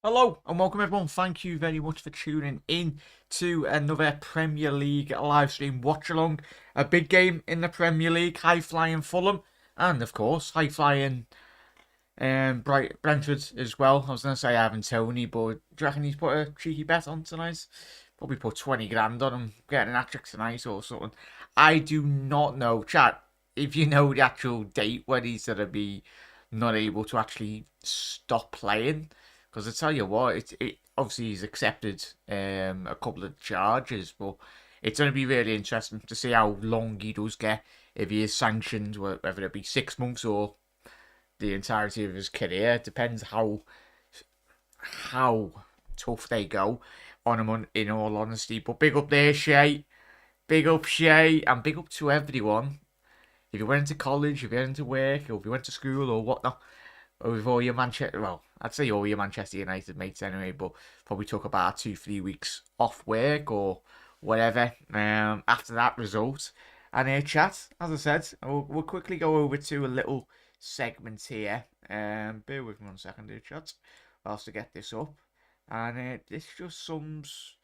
Hello and welcome everyone. Thank you very much for tuning in to another Premier League live stream watch along. A big game in the Premier League, high flying Fulham, and of course high flying Brentford as well. I was going to say Ivan Tony, but do you reckon he's put a cheeky bet on tonight? Probably put 20 grand on him getting an hat-trick tonight or something. I do not know, chat. If you know the actual date when he's going to be not able to actually stop playing. Because I tell you what, obviously he's accepted a couple of charges, but it's going to be really interesting to see how long he does get if he is sanctioned, whether it be 6 months or the entirety of his career. It depends how tough they go on him, in all honesty. But big up there, Shay. Big up, Shay, and big up to everyone. If you went to college, if you went to work, or if you went to school or whatnot, with all your Manchester, well, I'd say all your Manchester United mates anyway, but probably took about 2-3 weeks off work or whatever after that result. And chat, as I said, we'll quickly go over to a little segment here. Bear with me 1 second here, chat, whilst I get this up. And this just sums.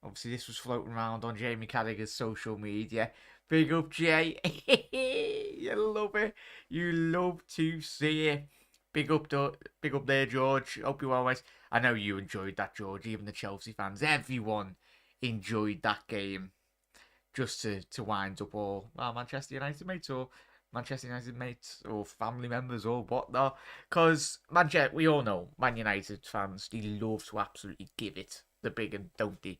Obviously, this was floating around on Jamie Carragher's social media. Big up, Jay. You love it. You love to see it. Big up there, George. Hope you always. I know you enjoyed that, George. Even the Chelsea fans, everyone enjoyed that game. Just to wind up all Manchester United mates or Manchester United mates or family members or whatnot. Because we all know Man United fans, they love to absolutely give it the big and don't they?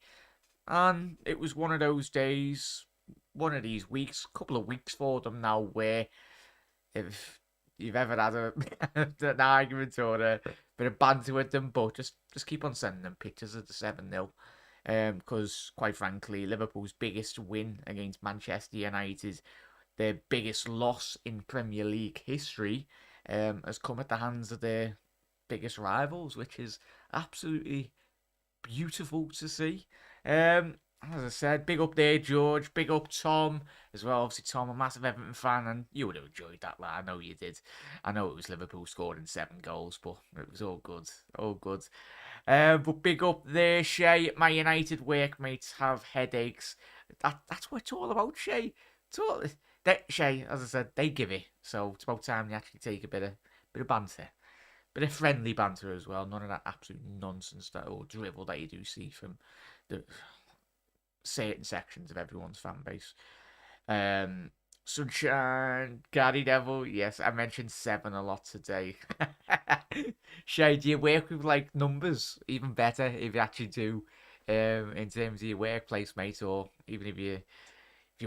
And it was one of those days, one of these weeks, couple of weeks for them now, where if you've ever had an argument or a bit of banter with them, but just keep on sending them pictures of the 7-0. Because quite frankly, Liverpool's biggest win against Manchester United, their biggest loss in Premier League history, has come at the hands of their biggest rivals, which is absolutely beautiful to see. As I said, big up there, George. Big up Tom as well. Obviously, Tom, a massive Everton fan, and you would have enjoyed that. I know you did. I know it was Liverpool scoring 7 goals, but it was all good. All good. But big up there, Shay. My United workmates have headaches. That's what it's all about, Shay. Shay, as I said, they give it. So it's about time they actually take a bit of banter. Bit of friendly banter as well. None of that absolute nonsense or drivel that you do see from the certain sections of everyone's fan base. Sunshine, Gary Devil. Yes, I mentioned 7 a lot today. Shay, do you work with like numbers? Even better if you actually do, in terms of your workplace, mate, or even if you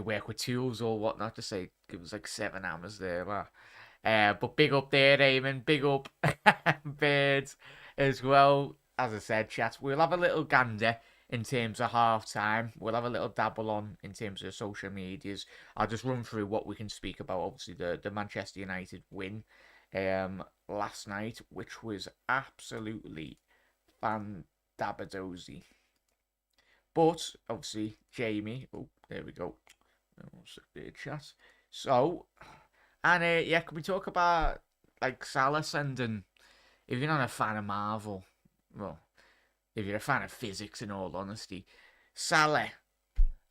work with tools or whatnot. Just say it was like 7 hammers there. Wow. But big up there, Eamon. Big up, Birds, as well. As I said, chat, we'll have a little gander in terms of half time. We'll have a little dabble on in terms of social medias. I'll just run through what we can speak about. Obviously, the Manchester United win last night, which was absolutely fandabadozy. But obviously, Jamie. Oh, there we go. Chat. So, and yeah, can we talk about like Salah sending? If you're not a fan of Marvel, well, if you're a fan of physics, in all honesty, Salah,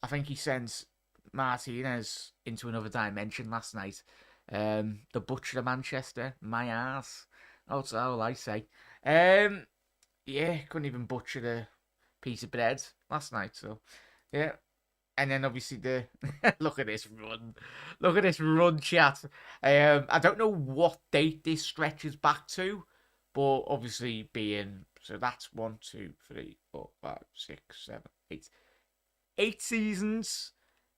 I think he sent Martinez into another dimension last night. The Butcher of Manchester, my ass. That's all I say. Yeah, couldn't even butcher the piece of bread last night. So, yeah. And then obviously the look at this run, chat. I don't know what date this stretches back to, but obviously being so that's 1, 2, 3, 4, 5, 6, 7, 8, 8 seasons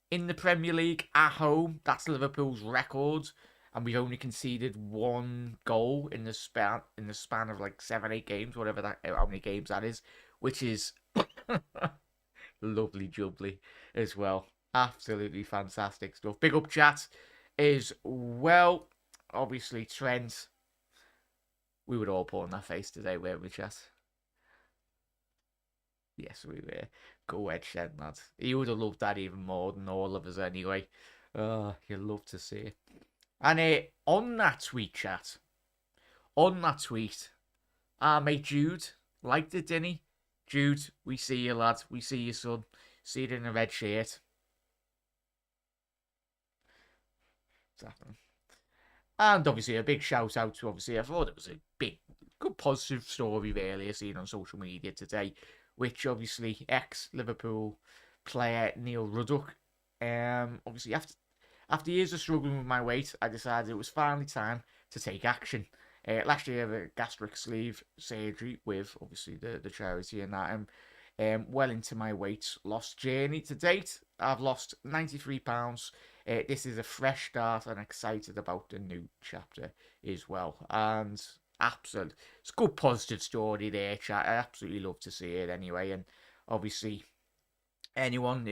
in the Premier League at home. That's Liverpool's record, and we've only conceded 1 goal in the span of like 7, 8 games, whatever that how many games that is, which is lovely jubbly as well. Absolutely fantastic stuff. Big up chat as well. Obviously, Trent. We would all put on that face today, weren't we, chat? Yes, we were. Go Ed Shen, lad. He would have loved that even more than all of us anyway. Oh, you love to see it. And on that tweet, chat. On that tweet, our mate Jude Liked it, didn't he? Jude, we see you, lad. We see you, son. See you in a red shirt. And obviously a big shout out to, obviously, I thought it was a big, good positive story really I seen on social media today, which obviously ex-Liverpool player Neil Ruddock, obviously after years of struggling with my weight, I decided it was finally time to take action. Last year, I had a gastric sleeve surgery with obviously the charity and that. Well into my weight loss journey to date. I've lost £93. This is a fresh start and excited about the new chapter as well. And absolutely, it's a good positive story there, chat. I absolutely love to see it anyway. And obviously, anyone,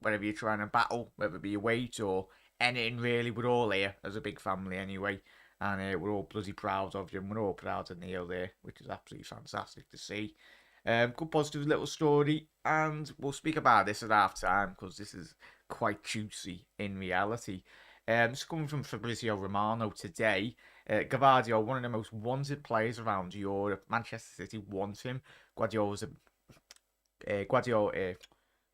whatever you're trying to battle, whether it be your weight or anything really, we're all here as a big family anyway. And we're all bloody proud of you, and we're all proud of Neil there, which is absolutely fantastic to see. Good positive little story, and we'll speak about this at half time because this is quite juicy in reality. It's coming from Fabrizio Romano today. Gavadio, one of the most wanted players around Europe. Manchester City want him. Guardiola's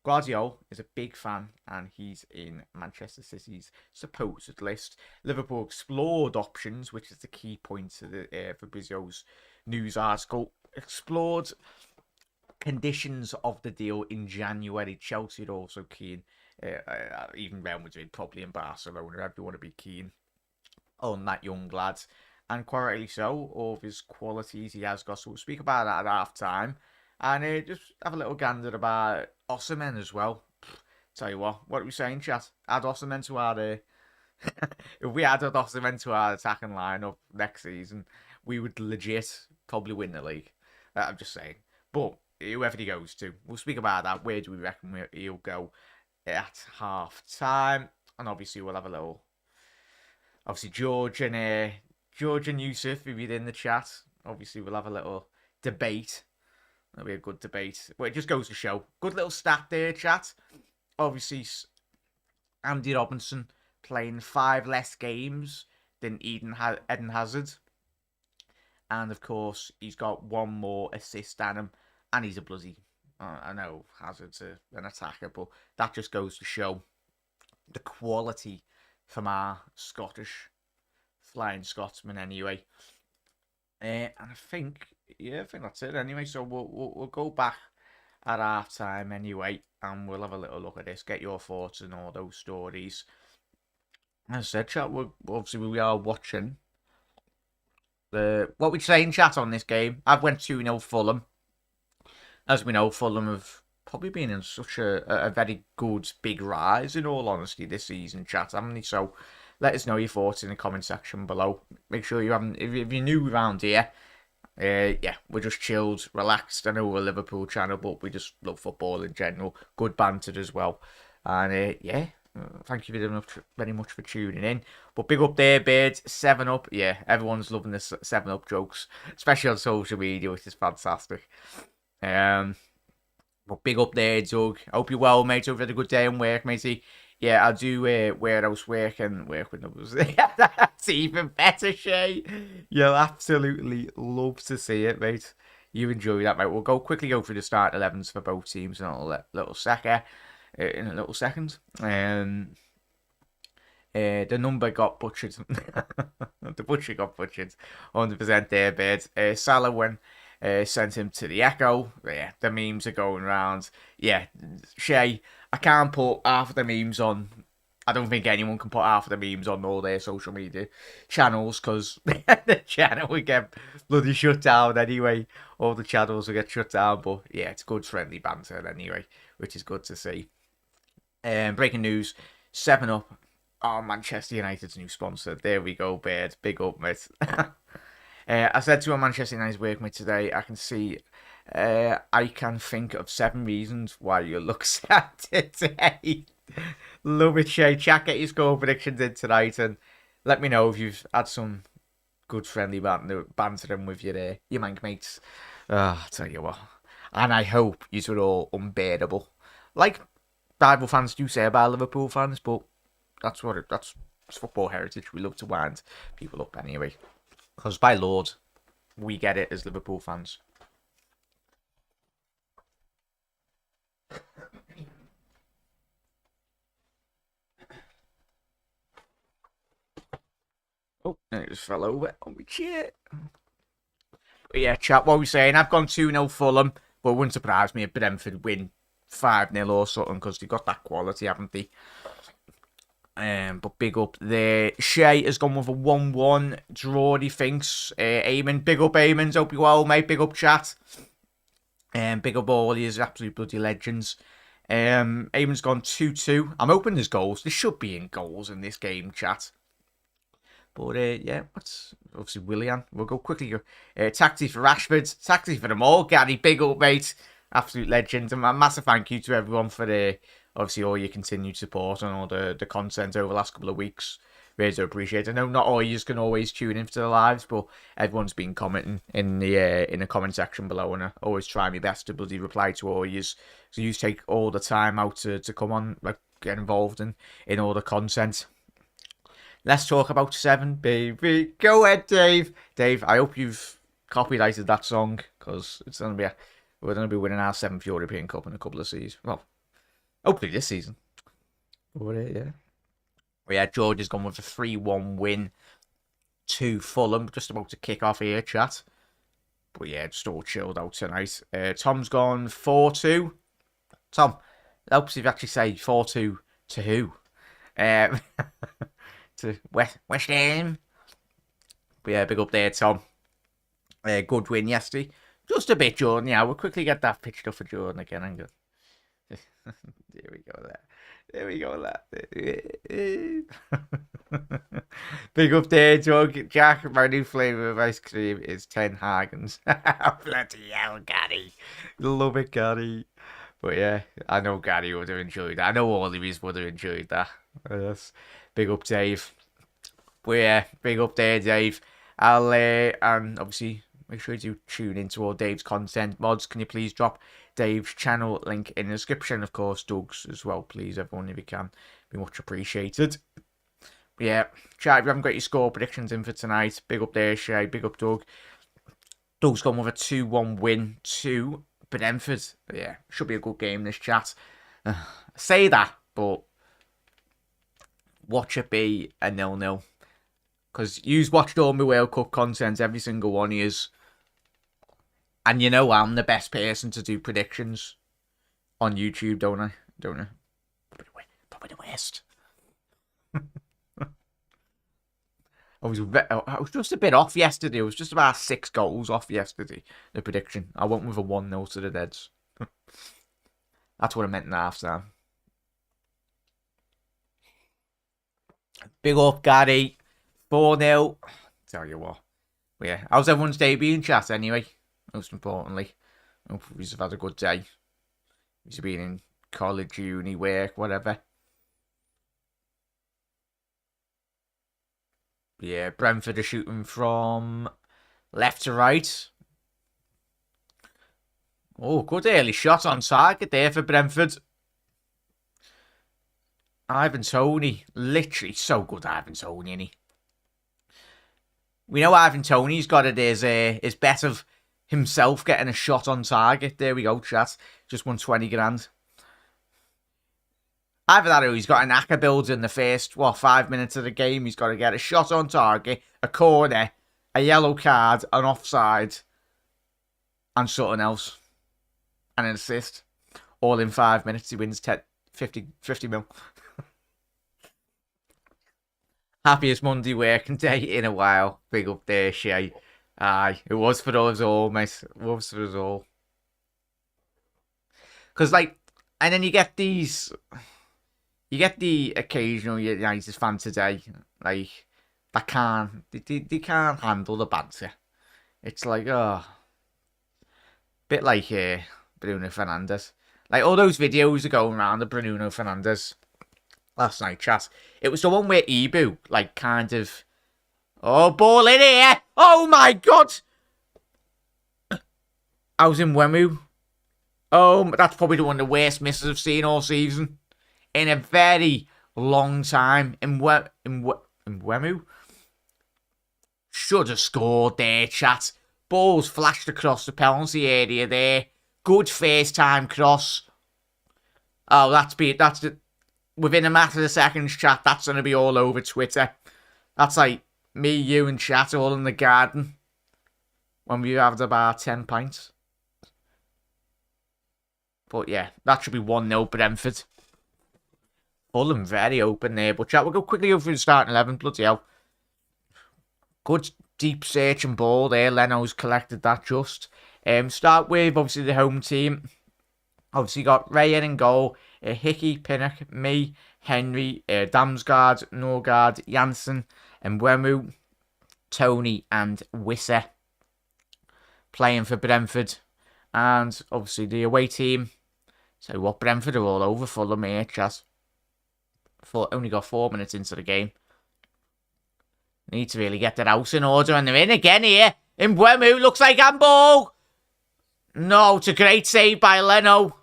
Guardiola is a big fan, and he's in Manchester City's supposed list. Liverpool explored options, which is the key point of the Fabrizio's news article. Explored conditions of the deal in January. Chelsea are also keen. Even Real Madrid, probably in Barcelona, everyone would be keen on that young lad. And quite rightly so, all of his qualities he has got. So we'll speak about that at half time. And just have a little gander about Osimhen as well. Tell you what are we saying, chat? Add Osimhen to our... if we added Osimhen to our attacking lineup next season, we would legit probably win the league. I'm just saying. But whoever he goes to, we'll speak about that. Where do we reckon he'll go at half time? And obviously we'll have a little... Obviously George and Yusuf, if you're in the chat, obviously we'll have a little debate. That'll be a good debate. But it just goes to show. Good little stat there, chat. Obviously, Andy Robinson playing 5 less games than Eden Hazard. And, of course, he's got 1 more assist than him. And he's a bloody... I know Hazard's an attacker, but that just goes to show the quality from our Scottish flying Scotsman anyway. And I think that's it anyway. So we'll go back at half time anyway, and we'll have a little look at this. Get your thoughts on all those stories. As I said, chat. We are watching what we saying, chat, on this game. I've went 2-0 Fulham. As we know, Fulham have probably been in such a very good big rise, in all honesty, this season, chat, haven't they? So let us know your thoughts in the comment section below. Make sure you haven't, if you're new around here, we're just chilled, relaxed. I know we're a Liverpool channel, but we just love football in general. Good banter as well. And thank you very much for tuning in. But big up there, Birds. 7-Up. Yeah, everyone's loving the 7-Up jokes, especially on social media, which is fantastic. But big up there, Doug. I hope you're well, mate. Hope you had a good day on work, matey. Yeah, I do warehouse work and work with others. That's even better, Shay. You'll absolutely love to see it, mate. You enjoy that, mate. We'll quickly go through the start 11s for both teams in a little second. The number got butchered. The butcher got butchered. 100% there, Bird. Salah went. Sent him to the Echo. Yeah, the memes are going around. Yeah, Shay, I can't put half of the memes on. I don't think anyone can put half of the memes on all their social media channels because the channel will get bloody shut down anyway. All the channels will get shut down. But yeah, it's good friendly banter anyway, which is good to see. Breaking news, 7-Up. Oh, Manchester United's new sponsor. There we go, Bird. Big up, mate. I said to a Manchester United workmate today, I can think of 7 reasons why you look sad today. Love it, Shay. Chat, get your score predictions in tonight and let me know if you've had some good friendly bantering with your mank mates. I'll tell you what. And I hope you're all unbearable. Like Bible fans do say about Liverpool fans, but that's football heritage. We love to wind people up anyway. Because by Lord, we get it as Liverpool fans. And it just fell over on my chair. But yeah, chat, what are we saying? I've gone 2-0 Fulham, but it wouldn't surprise me if Brentford win 5-0 or something, because they've got that quality, haven't they? But big up there. Shay has gone with a 1-1 draw, he thinks. Eamon, big up Eamon. Hope you well, mate. Big up chat. Big up all these absolute bloody legends. Eamon's gone 2-2. I'm hoping there's goals. There should be in goals in this game, chat. But yeah, what's obviously Willian. We'll go quickly. Taxi for Rashford. Taxi for them all. Gary, big up, mate. Absolute legend. And a massive thank you to everyone for obviously all your continued support and all the content over the last couple of weeks. Really do appreciate it. I know not all you can always tune into the lives, but everyone's been commenting in the comment section below, and I always try my best to bloody reply to all yous. So you take all the time out to come on, like, get involved in all the content. Let's talk about 7, baby. Go ahead, Dave. Dave, I hope you've copyrighted that song, because it's gonna be we're gonna be winning our 7th European Cup in a couple of seasons. Well, hopefully this season. But yeah, George has gone with a 3-1 win to Fulham. Just about to kick off here, chat. But yeah, just all chilled out tonight. Tom's gone 4-2. Tom, it helps if you actually say 4-2 to who? To West Ham. But yeah, big up there, Tom. Good win yesterday. Just a bit, Jordan. Yeah, we'll quickly get that pitched up for Jordan again. I'm good. There we go, there. There we go, that. Big up there, Jack. My new flavour of ice cream is 10 Hagens. Bloody hell, Gary. Love it, Gary. But yeah, I know Gary would have enjoyed that. I know all of you would have enjoyed that. Yes. Big up, Dave. But yeah, big up there, Dave. And obviously, make sure you do tune into all Dave's content. Mods, can you please drop Dave's channel link in the description? Of course, Doug's as well, please, everyone, if you can. Be much appreciated. But yeah, chat, if you haven't got your score predictions in for tonight, big up there, Shay. Big up, Doug. Doug's gone with a 2-1 win to Brentford. But yeah, should be a good game, this chat. Say that, but watch it be a 0-0. Because you've watched all my World Cup content, every single one of yous. And you know I'm the best person to do predictions on YouTube, don't I? Probably the worst. I was just a bit off yesterday. I was just about 6 goals off yesterday, the prediction. I went with a 1-0 to the Deads. That's what I meant in the half-time. Big up, Gary. 4-0. Tell you what. But yeah, how's everyone's day been, chat, anyway? Most importantly. Hope you've had a good day. You've been in college, uni, work, whatever. Yeah, Brentford are shooting from left to right. Oh, good early shot on target there for Brentford. Ivan Toney. Literally so good, Ivan Toney, isn't he? We know Ivan Toney's got it his bet of himself getting a shot on target. There we go, chat. Just won 20 grand. Either that or he's got an ACCA build in the first, 5 minutes of the game. He's got to get a shot on target, a corner, a yellow card, an offside, and something else. And an assist. All in 5 minutes. He wins 50 mil. Happiest Monday working day in a while. Big up there, Shay. Aye, it was for us all, mate. It was for us all. Because, like, and then you get these... You get the occasional United fan today, like, they can't handle the banter. It's like, bit like Bruno Fernandes. Like, all those videos are going around of Bruno Fernandes last night, chat. It was the one where Ibu, like, kind of, ball in here! Oh my god! I was in Wemu. Oh, that's probably the one of the worst misses I've seen all season. In a very long time. In Wemu. Should have scored there, chat. Balls flashed across the penalty area there. Good first time cross. Oh, that's within a matter of seconds, chat. That's going to be all over Twitter. That's like Me, you, and chat all in the garden when we had about 10 pints. But yeah, that should be 1-0 Brentford. Fulham very open there. But chat, we'll go quickly over the starting 11. Bloody hell. Good deep searching ball there. Leno's collected that just. Start with obviously the home team. Obviously got Raya in goal. Hickey, Pinnock, me, Henry, Damsgaard, Norgard, Janssen, and Mbeumo, Tony, and Wisser playing for Brentford. And obviously the away team. So what, Brentford are all over Fulham here, chat. Only got 4 minutes into the game. Need to really get their house in order, and they're in again here. Mbeumo looks like handball. No, it's a great save by Leno.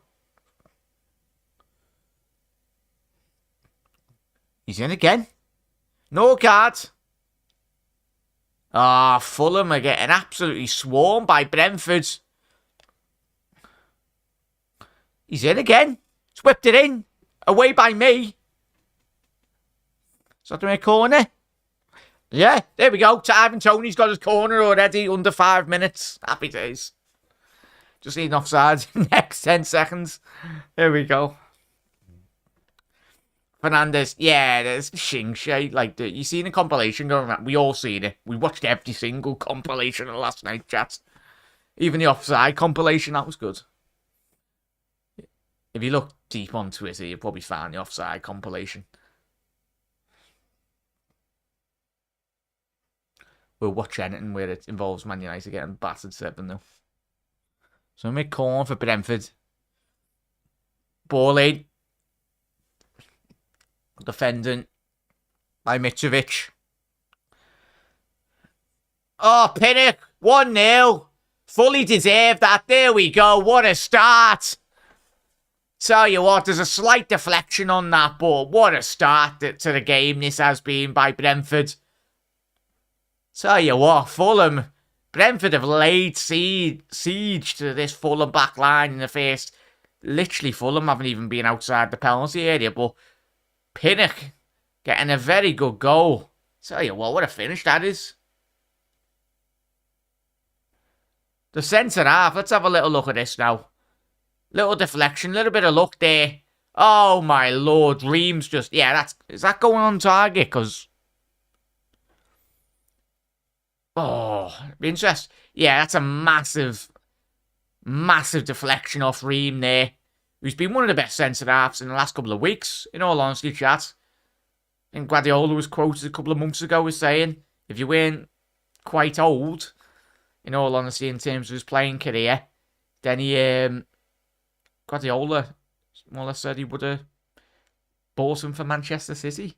He's in again. No card. Ah, Fulham are getting absolutely swarmed by Brentford. He's in again. He's whipped it in. Away by me. Is that the corner? Yeah, there we go. Ivan Toney's got his corner already under 5 minutes. Happy days. Just need offside next 10 seconds. There we go. Fernandez, yeah, there's Shing Shay. Like, you seen a compilation going around? We all seen it. We watched every single compilation of last night, chat. Even the offside compilation, that was good. If you look deep on Twitter, you'll probably find the offside compilation. We'll watch anything where it involves Man United getting battered 7-0. So mid-corner for Brentford. Ball in. Defending by Mitrovic. Oh, Pinnock. 1-0. Fully deserved that. There we go. What a start. Tell you what, there's a slight deflection on that, but what a start to the game this has been by Brentford. Tell you what, Fulham, Brentford have laid siege to this Fulham back line in the first. Literally, Fulham haven't even been outside the penalty area, but Pinnock getting a very good goal. Tell you what a finish that is. The centre half, let's have a little look at this now. Little deflection, little bit of luck there. Oh my lord, Reams just, yeah, is that going on target? Because, oh, interest. Yeah, that's a massive deflection off Ream there. Who's been one of the best centre halves in the last couple of weeks, in all honesty, chat. And Guardiola was quoted a couple of months ago as saying, if you weren't quite old, in all honesty, in terms of his playing career, then Guardiola more or less said he would have bought him for Manchester City.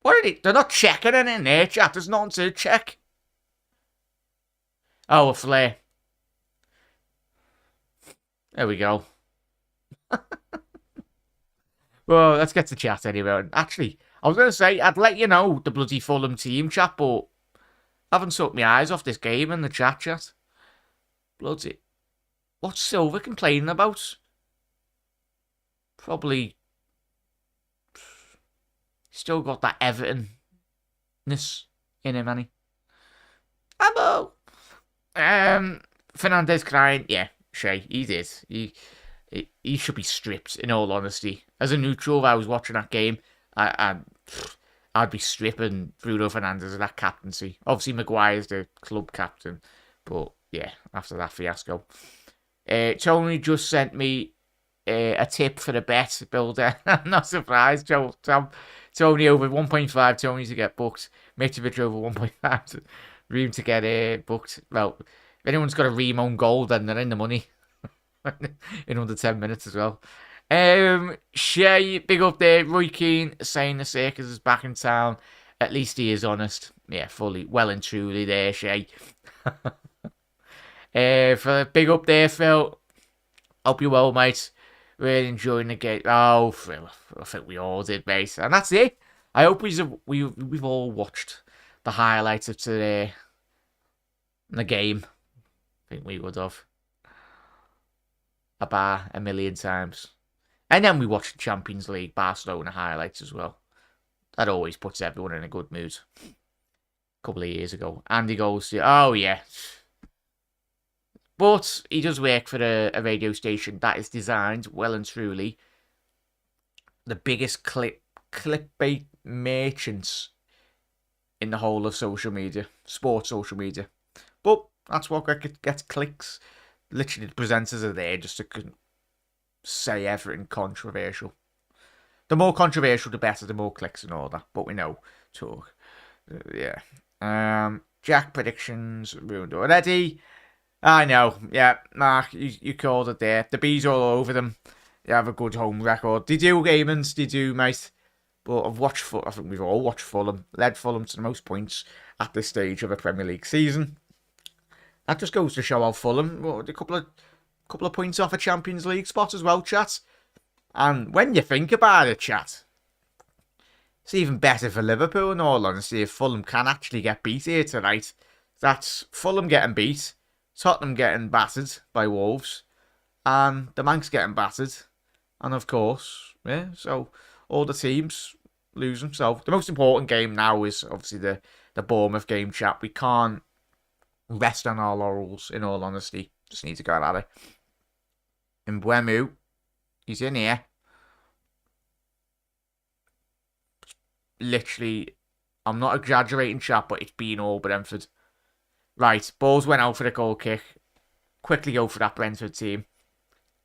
What are they? They're not checking anything there, chat. There's nothing to check. Oh, a flare. There we go. Well, let's get to chat anyway. Actually, I was going to say, I'd let you know the bloody Fulham team, chat, but I haven't took my eyes off this game in the chat. Bloody. What's Silver complaining about? Probably still got that Everton-ness in him, hasn't he? Fernandez crying. Yeah, Shay, he did. He should be stripped, in all honesty. As a neutral, if I was watching that game, I'd be stripping Bruno Fernandes of that captaincy. Obviously, Maguire's the club captain, but yeah, after that fiasco. Tony just sent me a tip for the bet builder. I'm not surprised, Tony over 1.5, Tony to get booked. Mitrovic over 1.5, Ream to get booked. Well, if anyone's got a Ream own goal, then they're in the money. In under 10 minutes as well. Shay, big up there. Roy Keane saying the circus is back in town. At least he is honest. Yeah, fully, well and truly there, Shay. For big up there, Phil. Hope you're well, mate. Really enjoying the game. Oh, Phil, I think we all did, mate. And that's it. I hope we've all watched the highlights of today. The game. I think we would have. About a million times. And then we watched the Champions League Barcelona highlights as well. That always puts everyone in a good mood. A couple of years ago. Andy goes, oh yeah. But he does work for a radio station that is designed, well and truly, the biggest clickbait merchants in the whole of social media. Sports social media. But that's what gets clicks. Literally, the presenters are there just to say everything controversial. The more controversial, the better. The more clicks and all that. But we know. Talk. Yeah. Jack predictions ruined already. I know. Yeah, Mark, you called it there. The bees all over them. They have a good home record. They do, Gamens. They do, mate. But I think we've all watched Fulham. Led Fulham to the most points at this stage of a Premier League season. That just goes to show how Fulham, a couple of points off a Champions League spot as well, chat. And when you think about it, chat, it's even better for Liverpool, in all honesty, if Fulham can actually get beat here tonight. That's Fulham getting beat, Tottenham getting battered by Wolves, and the Manx getting battered. And of course, yeah, so all the teams losing. So the most important game now is obviously the Bournemouth game, chat. We can't rest on our laurels, in all honesty. Just need to go at it. And Mbeumo, he's in here. Literally, I'm not exaggerating, chat, but it's been all Brentford. Right, balls went out for the goal kick. Quickly go for that Brentford team.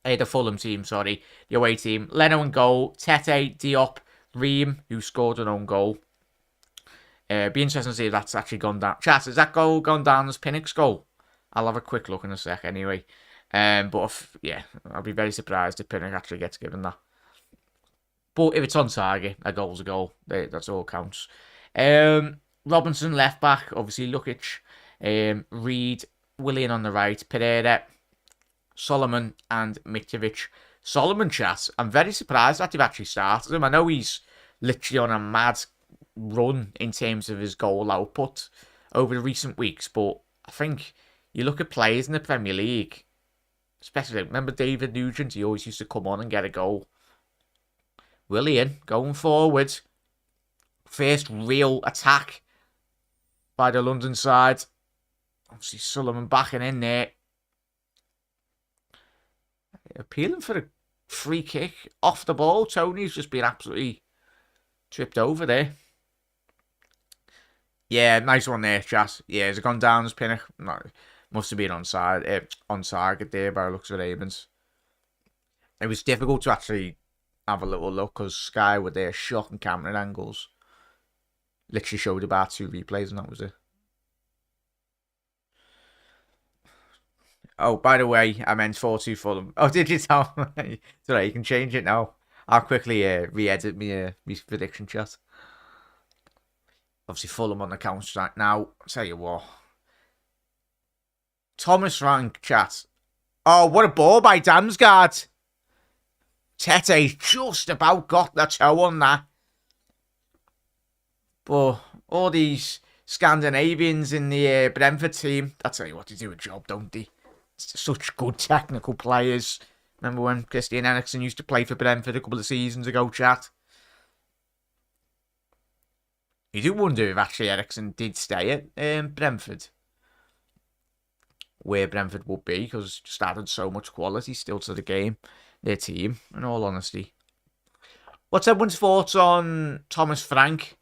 The Fulham team, sorry. The away team. Leno and goal. Tete, Diop, Ream, who scored an own goal. Be interesting to see if that's actually gone down. Chat, has that goal gone down as Pinnock's goal? I'll have a quick look in a sec anyway. But I'll be very surprised if Pinnock actually gets given that. But if it's on target, a goal's a goal. That's all counts. Robinson, left back. Obviously, Lukic. Reed, Willian on the right. Pereira, Solomon, and Mitrovic. Solomon, chat. I'm very surprised that they've actually started him. I know he's literally on a mad run in terms of his goal output over the recent weeks, but I think you look at players in the Premier League, especially, remember David Nugent? He always used to come on and get a goal. Willian going forward. First real attack by the London side. Obviously, Solomon backing in there. Appealing for a free kick off the ball. Tony's just been absolutely tripped over there. Yeah, nice one there, chat. Yeah, has it gone down as Pinnock? No, must have been on target there by the looks of Ravens. It was difficult to actually have a little look because Sky were there shocking camera angles. Literally showed about 2 replays and that was it. Oh, by the way, I meant 4-2 Fulham. Oh, did you tell me? It's alright, you can change it now. I'll quickly re-edit my prediction, chat. Obviously, Fulham on the counter right now. I'll tell you what. Thomas Frank, chat. Oh, what a ball by Damsgaard. Tete just about got the toe on that. But all these Scandinavians in the Brentford team, I tell you what, they do a job, don't they? Such good technical players. Remember when Christian Eriksen used to play for Brentford a couple of seasons ago, chat? You do wonder if actually Eriksen did stay at Brentford. Where Brentford would be, because just added so much quality still to the game, their team, in all honesty. What's everyone's thoughts on Thomas Frank?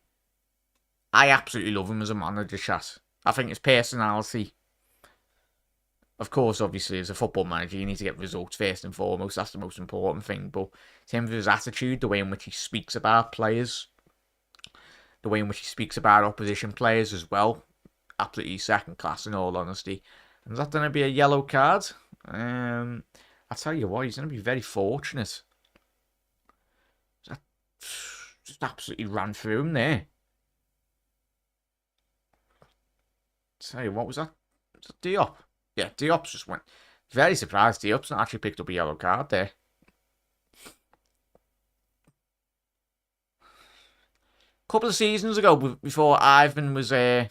I absolutely love him as a manager, chat. I think his personality. Of course, obviously, as a football manager, you need to get results first and foremost. That's the most important thing. But in terms of his attitude, the way in which he speaks about players, the way in which he speaks about opposition players as well, absolutely second class, in all honesty. And is that going to be a yellow card? I tell you what, he's going to be very fortunate. That just absolutely ran through him there. Tell you what, was that Diop? Yeah, Diop's just went. Very surprised Diop's not actually picked up a yellow card there. A couple of seasons ago, before Ivan was having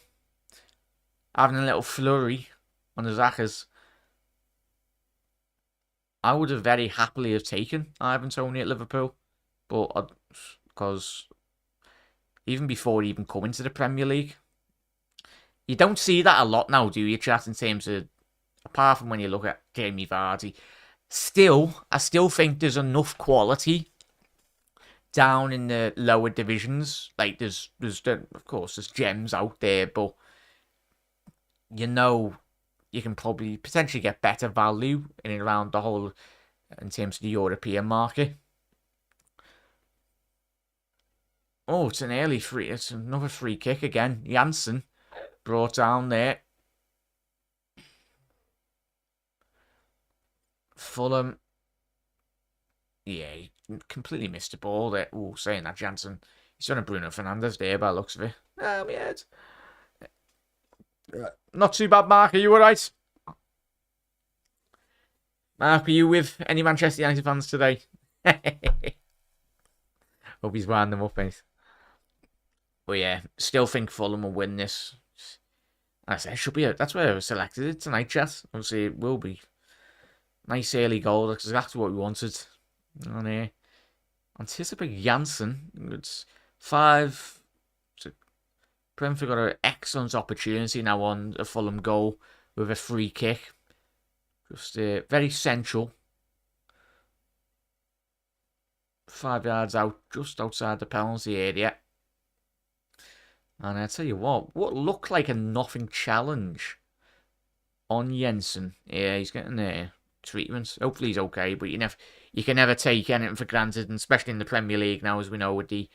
a little flurry on the Zakas, I would have very happily have taken Ivan Toney at Liverpool, but because even before he even come into the Premier League. You don't see that a lot now, do you, chat, in terms of, apart from when you look at Jamie Vardy. Still, I still think there's enough quality down in the lower divisions. Like, of course, there's gems out there, but you know, you can probably potentially get better value in and around the whole, in terms of the European market. Oh, it's an early free. It's another free kick again. Janssen brought down there. Fulham. Yeah, he completely missed the ball there. Oh, saying that, Janssen. He's done a Bruno Fernandes there by the looks of it. Yeah, it's not too bad, Mark. Are you alright? Mark, are you with any Manchester United fans today? Hope he's winding them up, mate. But yeah, still think Fulham will win this. I say it should be. That's where I was selected tonight, chat. Obviously, it will be. Nice early goal. That's exactly what we wanted. And anticipate Janssen. It's 5. Brentford got an excellent opportunity now on a Fulham goal with a free kick. Just very central. 5 yards out, just outside the penalty area. And I tell you what looked like a nothing challenge on Jensen. Yeah, he's getting treatment. Hopefully he's okay, but you can never take anything for granted, and especially in the Premier League now, as we know, with the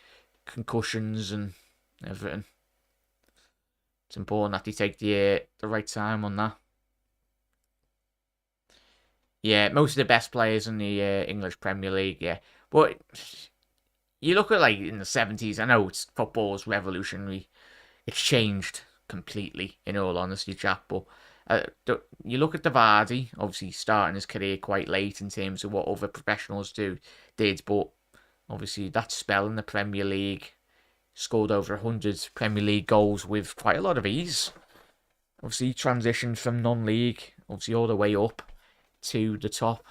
concussions and everything. It's important that they take the right time on that. Yeah, most of the best players in the English Premier League, yeah. But you look at, like, in the 70s, I know football's revolutionary. It's changed completely, in all honesty, chap. But you look at the Vardy, obviously starting his career quite late in terms of what other professionals did. But obviously that spell in the Premier League, scored over 100 Premier League goals with quite a lot of ease. Obviously transitioned from non-league, obviously all the way up to the top.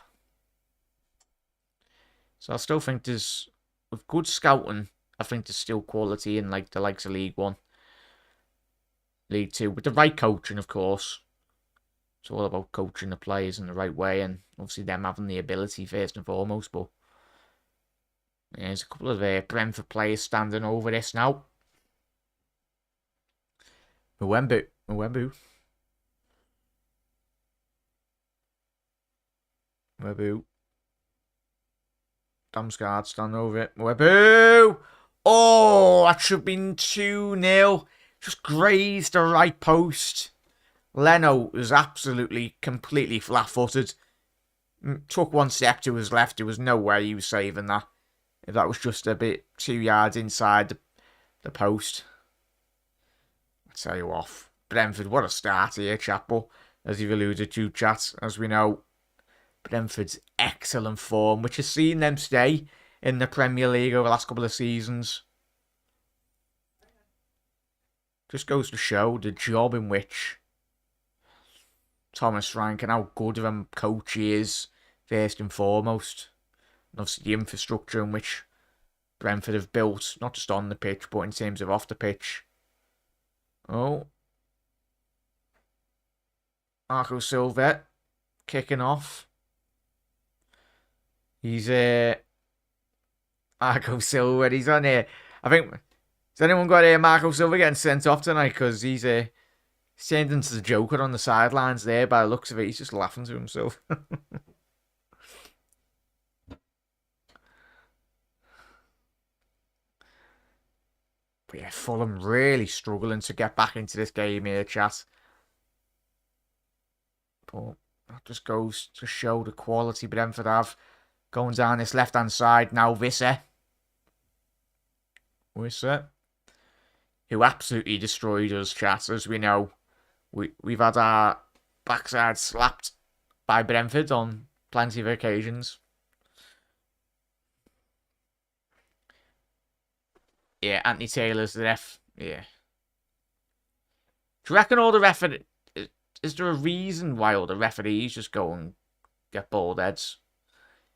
So I still think with good scouting, I think there's still quality in, like, the likes of League 1. League 2, with the right coaching, of course. It's all about coaching the players in the right way, and obviously them having the ability first and foremost. But yeah, there's a couple of Brentford players standing over this now. Mwembu. Damsgaard standing over it. Mwembu! Oh, that should have been 2-0. Just grazed the right post. Leno was absolutely, completely flat-footed. Took one step to his left. There was no way he was saving that. If that was just a bit 2 yards inside the post. I'll tell you off. Brentford, what a start here, Chapel. As you've alluded to, chat. As we know, Brentford's excellent form, which has seen them stay in the Premier League over the last couple of seasons. Just goes to show the job in which Thomas Frank and how good of a coach he is, first and foremost. And obviously the infrastructure in which Brentford have built, not just on the pitch, but in terms of off the pitch. Oh. Marco Silva kicking off. He's Marco Silva, he's on here. I think, has anyone got Marco Silva getting sent off tonight? Because he's turned into the Joker on the sidelines there by the looks of it. He's just laughing to himself. But yeah, Fulham really struggling to get back into this game here, chat. But that just goes to show the quality Brentford have. Going down this left-hand side now, Visser. Who absolutely destroyed us, chat. As we know, we've had our backside slapped by Brentford on plenty of occasions. Yeah, Anthony Taylor's the ref. Yeah. Do you reckon all the referees... Is there a reason why all the referees just go and get bald heads?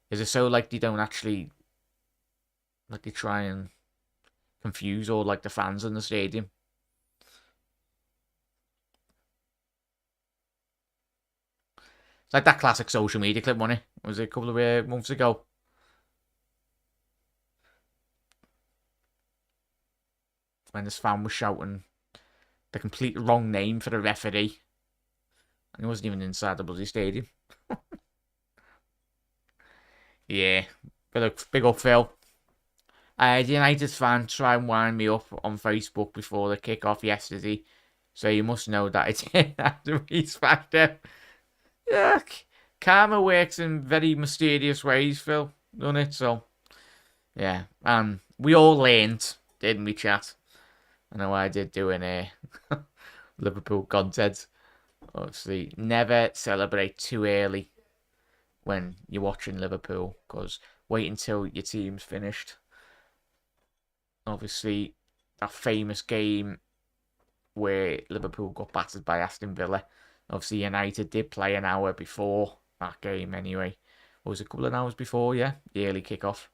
Is it so, like, they don't actually... Like, they try and confuse all like the fans in the stadium. It's like that classic social media clip, wasn't it? Was it a couple of months ago? When this fan was shouting the complete wrong name for the referee. And he wasn't even inside the bloody stadium. Yeah. Big up, Phil. The United fan tried and wind me up on Facebook before the kick-off yesterday. So you must know that it's the Reese factor. Yeah, karma works in very mysterious ways, Phil, doesn't it? So, yeah. We all learned, didn't we, chat? I know I did doing Liverpool content. Obviously, never celebrate too early when you're watching Liverpool, because wait until your team's finished. Obviously, that famous game where Liverpool got battered by Aston Villa. Obviously, United did play an hour before that game anyway. Or was it a couple of hours before, yeah? The early kickoff.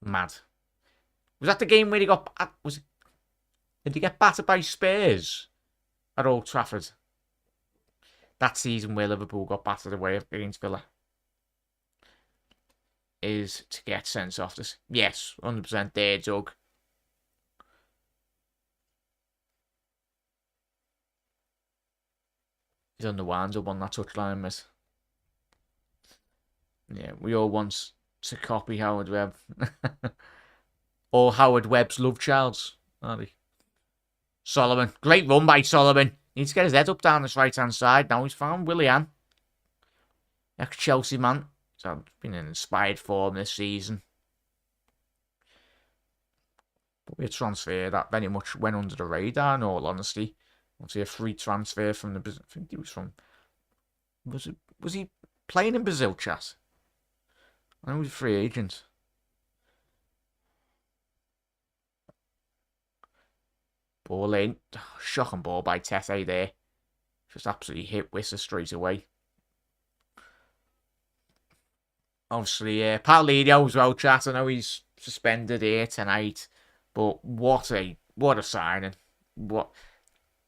Mad. Was that the game where he got... Did he get battered by Spurs at Old Trafford? That season where Liverpool got battered away against Villa. Is to get sent off this. Yes, 100% there, Doug. He's on the winds up on that touchline, miss. Yeah, we all want to copy Howard Webb. Or Howard Webb's love childs, are they? Solomon. Great run by Solomon. Needs to get his head up down this right-hand side. Now he's found Willian. Ex-Chelsea man. So been in inspired form this season. But a transfer that very much went under the radar, in all honesty. Obviously a free transfer from the... I think he was from... Was he playing in Brazil, chat? I know he was a free agent. Ball in. Shocking ball by Tete there. Just absolutely hit Wissa straight away. Obviously, Paulinho as well, chat. I know he's suspended here tonight. But what a signing.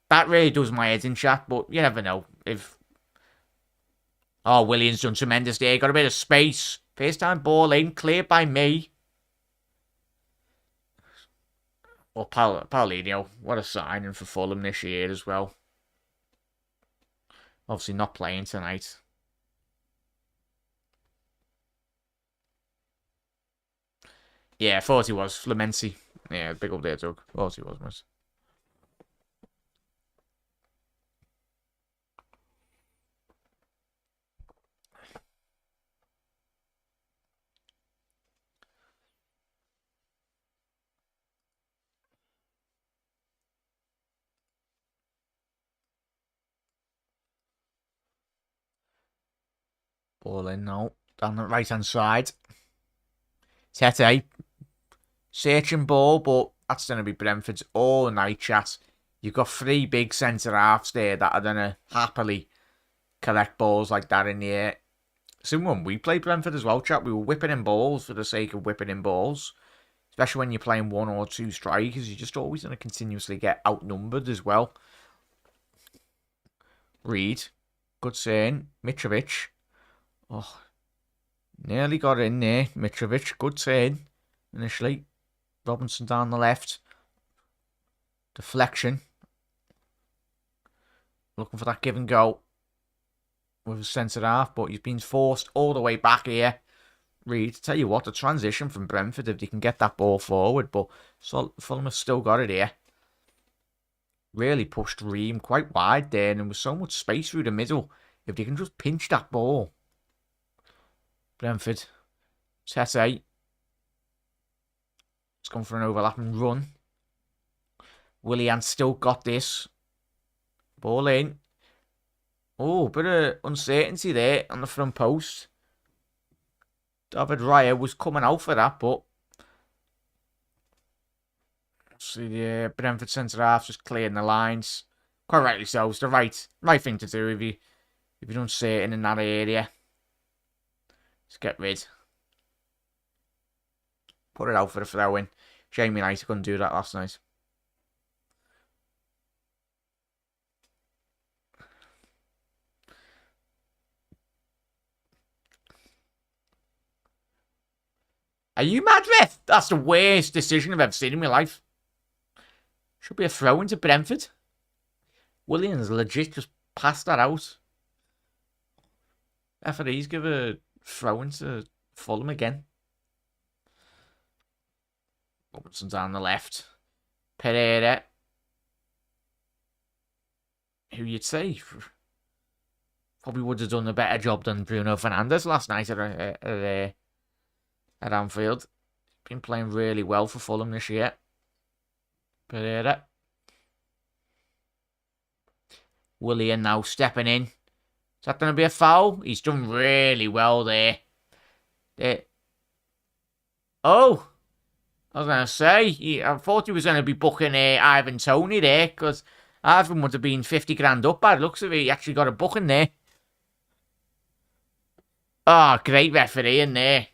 That really does my head in, chat. But you never know. Williams done tremendous there. Got a bit of space. First time ball in. Cleared by me. Well, Paulinho, what a signing for Fulham this year as well. Obviously not playing tonight. Yeah, I thought he was. Flamenci. Yeah, big up there, Doug. Thought he was, miss. Ball in now. Down the right-hand side. Tete. Searching ball, but that's going to be Brentford's all night, chat. You've got three big centre-halves there that are going to happily collect balls like that in the air. Same when we played Brentford as well, chat. We were whipping in balls for the sake of whipping in balls. Especially when you're playing one or two strikers. You're just always going to continuously get outnumbered as well. Reed. Good saying. Mitrovic. Oh, nearly got in there. Mitrovic. Good saying. Initially. Robinson down the left. Deflection. Looking for that give and go with a centre half, but he's been forced all the way back here. Reed, tell you what, the transition from Brentford, if they can get that ball forward, but Fulham have still got it here. Really pushed Ream quite wide there, and there was so much space through the middle. If they can just pinch that ball. Brentford. Tete. It's gone for an overlapping run. Willian still got this. Ball in. Oh, bit of uncertainty there on the front post. David Raya was coming out for that, but see the Brentford centre half just clearing the lines. Quite rightly so. It's the right thing to do if you're uncertain in that area. Just get rid. Put it out for the throw in. Shame United couldn't do that last night. Are you mad, ref? That's the worst decision I've ever seen in my life. Should be a throw into Brentford. Williams legit just passed that out. Referees give a throw into Fulham again. Robertson down the left. Pereira. Who you'd say probably would have done a better job than Bruno Fernandes last night at Anfield. Been playing really well for Fulham this year. Pereira. Willian now stepping in. Is that going to be a foul? He's done really well there. Oh! I was going to say, I thought he was going to be booking Ivan Toney there, because Ivan would have been 50 grand up by the looks of it. He actually got a booking there. Oh, great referee in there.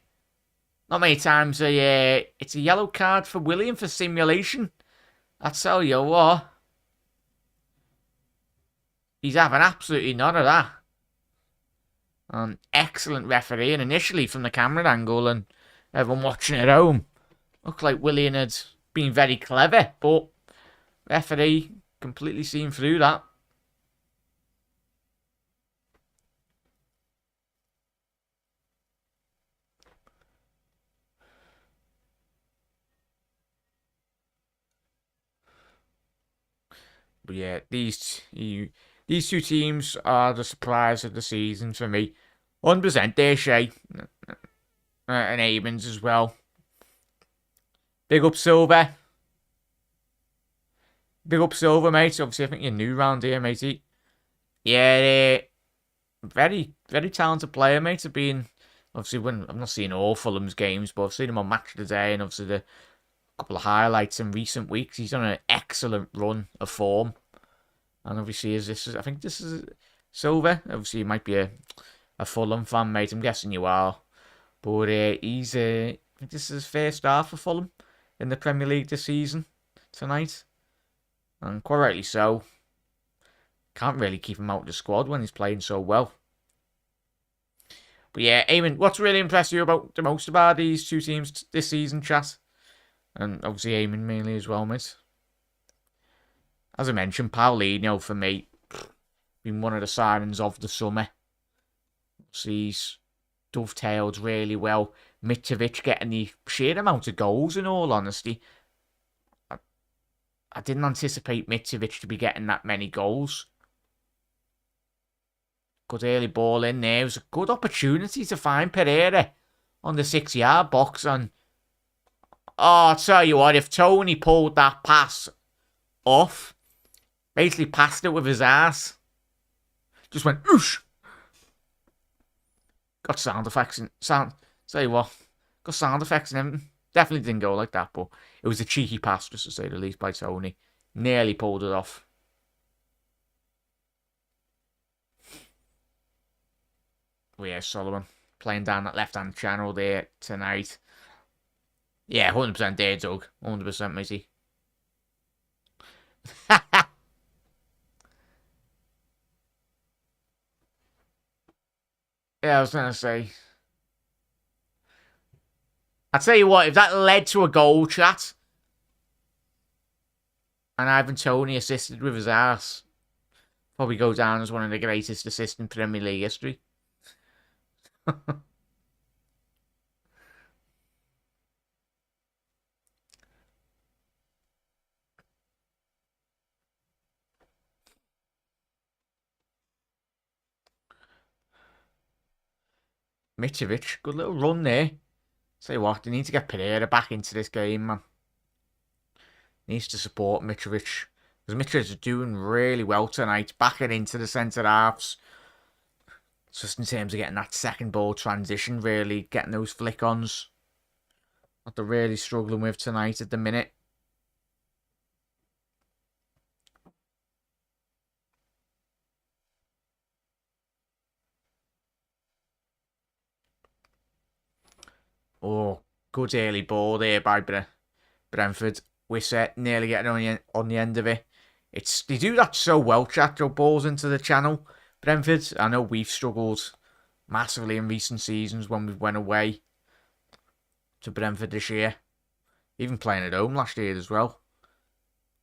Not many times it's a yellow card for William for simulation. I tell you what. He's having absolutely none of that. Excellent refereeing initially from the camera angle and everyone watching at home. Looked like William had been very clever, but referee completely seen through that. But yeah, these two teams are the surprise of the season for me. 100% there, Shay. And Amons as well. Big up Silver. Big up Silver, mate. Obviously, I think you're new round here, matey. Yeah, very, very talented player, mate. Obviously, when I'm not seeing all Fulham's games, but I've seen him on Match of the Day and obviously the couple of highlights in recent weeks. He's on an excellent run of form. And obviously, I think this is Silver. Obviously, you might be a Fulham fan, mate. I'm guessing you are. But I think this is his first start for Fulham in the Premier League this season, tonight. And quite rightly so. Can't really keep him out of the squad when he's playing so well. But yeah, Eamon, what's really impressed you the most about these two teams this season, chat? And obviously Eamon mainly as well, mate. As I mentioned, Paulinho, for me, been one of the signings of the summer. He's dovetailed really well. Mitrovic getting the sheer amount of goals, in all honesty. I didn't anticipate Mitrovic to be getting that many goals. Good early ball in there. It was a good opportunity to find Pereira on the 6-yard box. And I'll tell you what, if Tony pulled that pass off, basically passed it with his ass, just went oosh. Got sound effects and tell you what, got sound effects and everything. Definitely didn't go like that, but it was a cheeky pass, just to say the least, by Tony. Nearly pulled it off. Well, yeah, Solomon playing down that left-hand channel there tonight. Yeah, 100% there, Doug. 100%, matey. Yeah, I was going to say. I tell you what, if that led to a goal, chat, and Ivan Toney assisted with his ass, probably go down as one of the greatest assists in Premier League history. Mitrovic, good little run there. Tell you what, they need to get Pereira back into this game, man. Needs to support Mitrovic. Because Mitrovic is doing really well tonight. Backing into the centre halves. Just in terms of getting that second ball transition, really getting those flick-ons. What they're really struggling with tonight at the minute. Oh, good early ball there by Brentford. We're set, nearly getting on the end of it. They do that so well, chat. Throw balls into the channel. Brentford. I know we've struggled massively in recent seasons when we went away to Brentford this year. Even playing at home last year as well.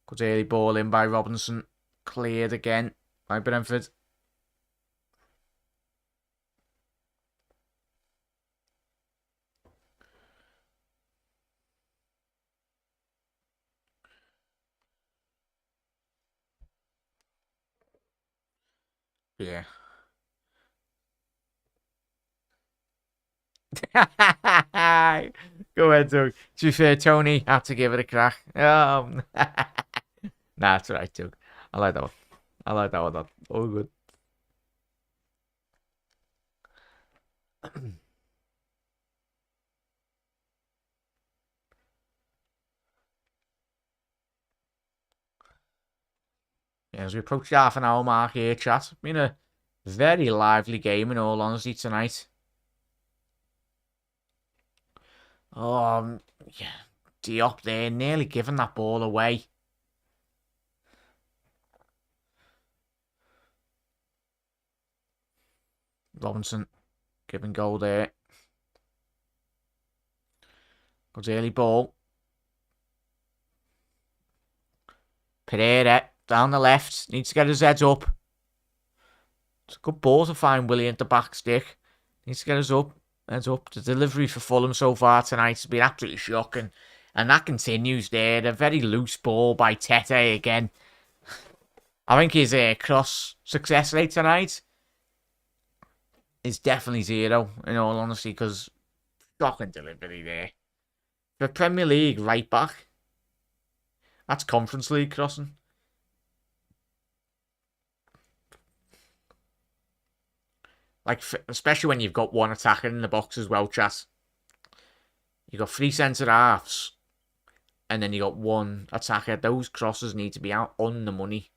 Good early ball in by Robinson. Cleared again by Brentford. Yeah. Go ahead, Doug. To be fair, Tony had to give it a crack. Nah, it's alright, Doug. I like that one. I like that one. All good. Yeah, as we approach the half an hour mark here, chat. Been a very lively game, in all honesty, tonight. Yeah. Diop there, nearly giving that ball away. Robinson giving goal there. Good early ball. Pereira down the left. Needs to get his head up. It's a good ball to find Willie at the back stick. Needs to get his heads up. The delivery for Fulham so far tonight has been absolutely shocking. And that continues there. A very loose ball by Tete again. I think his cross success rate tonight is definitely 0, in all honesty, because shocking delivery there. For Premier League right back, that's Conference League crossing. Like, especially when you've got one attacker in the box as well, chat. You've got 3 centre halves, and then you got 1 attacker. Those crosses need to be out on the money.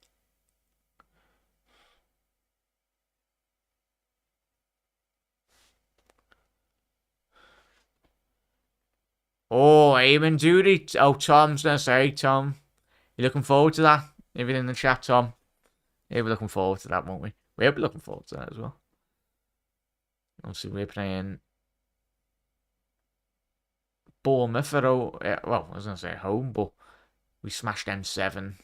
Oh, Eamon Duty. Oh, Tom's going to say, Tom, you looking forward to that? Everything in the chat, Tom. Yeah, we're looking forward to that, won't we? We'll be looking forward to that as well. Obviously, we're playing Bournemouth at home. Well, I was going to say home, but we smashed them 7-0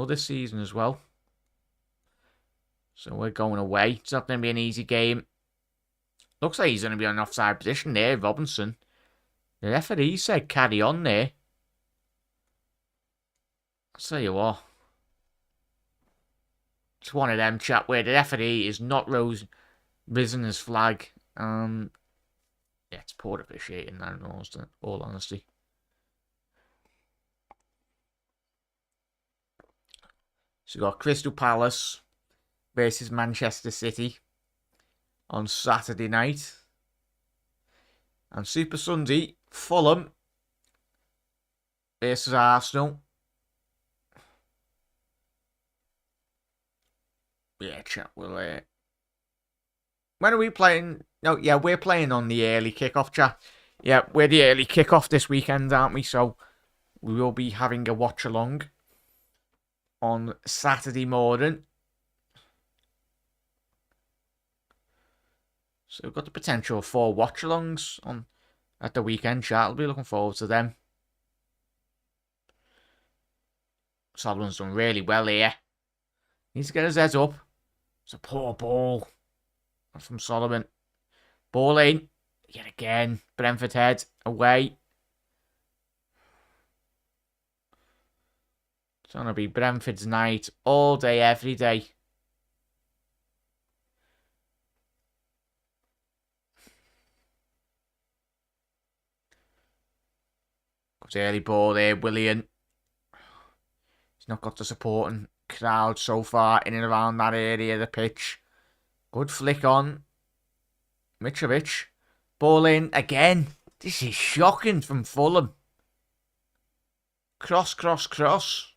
this season as well. So we're going away. It's not going to be an easy game. Looks like he's going to be on an offside position there, Robinson. The referee said carry on there. I'll tell you what. It's one of them, chat, where the referee is not risen his flag. Yeah, it's poor officiating, in all honesty. So we've got Crystal Palace versus Manchester City on Saturday night. And Super Sunday, Fulham versus Arsenal. Yeah, chat, we'll... When are we playing? No, yeah, we're playing on the early kickoff, chat. Yeah, we're the early kickoff this weekend, aren't we? So we will be having a watch-along on Saturday morning. So we've got the potential for watch-alongs at the weekend, chat. I'll be looking forward to them. Solomon's done really well here. Needs to get his head up. It's a poor ball from Solomon. Ball in. Yet again. Brentford head away. It's going to be Brentford's night all day, every day. Good early ball there, Willian. He's not got the supporting crowd so far in and around that area of the pitch. Good flick on. Mitrovic. Ball in again. This is shocking from Fulham. Cross, cross, cross.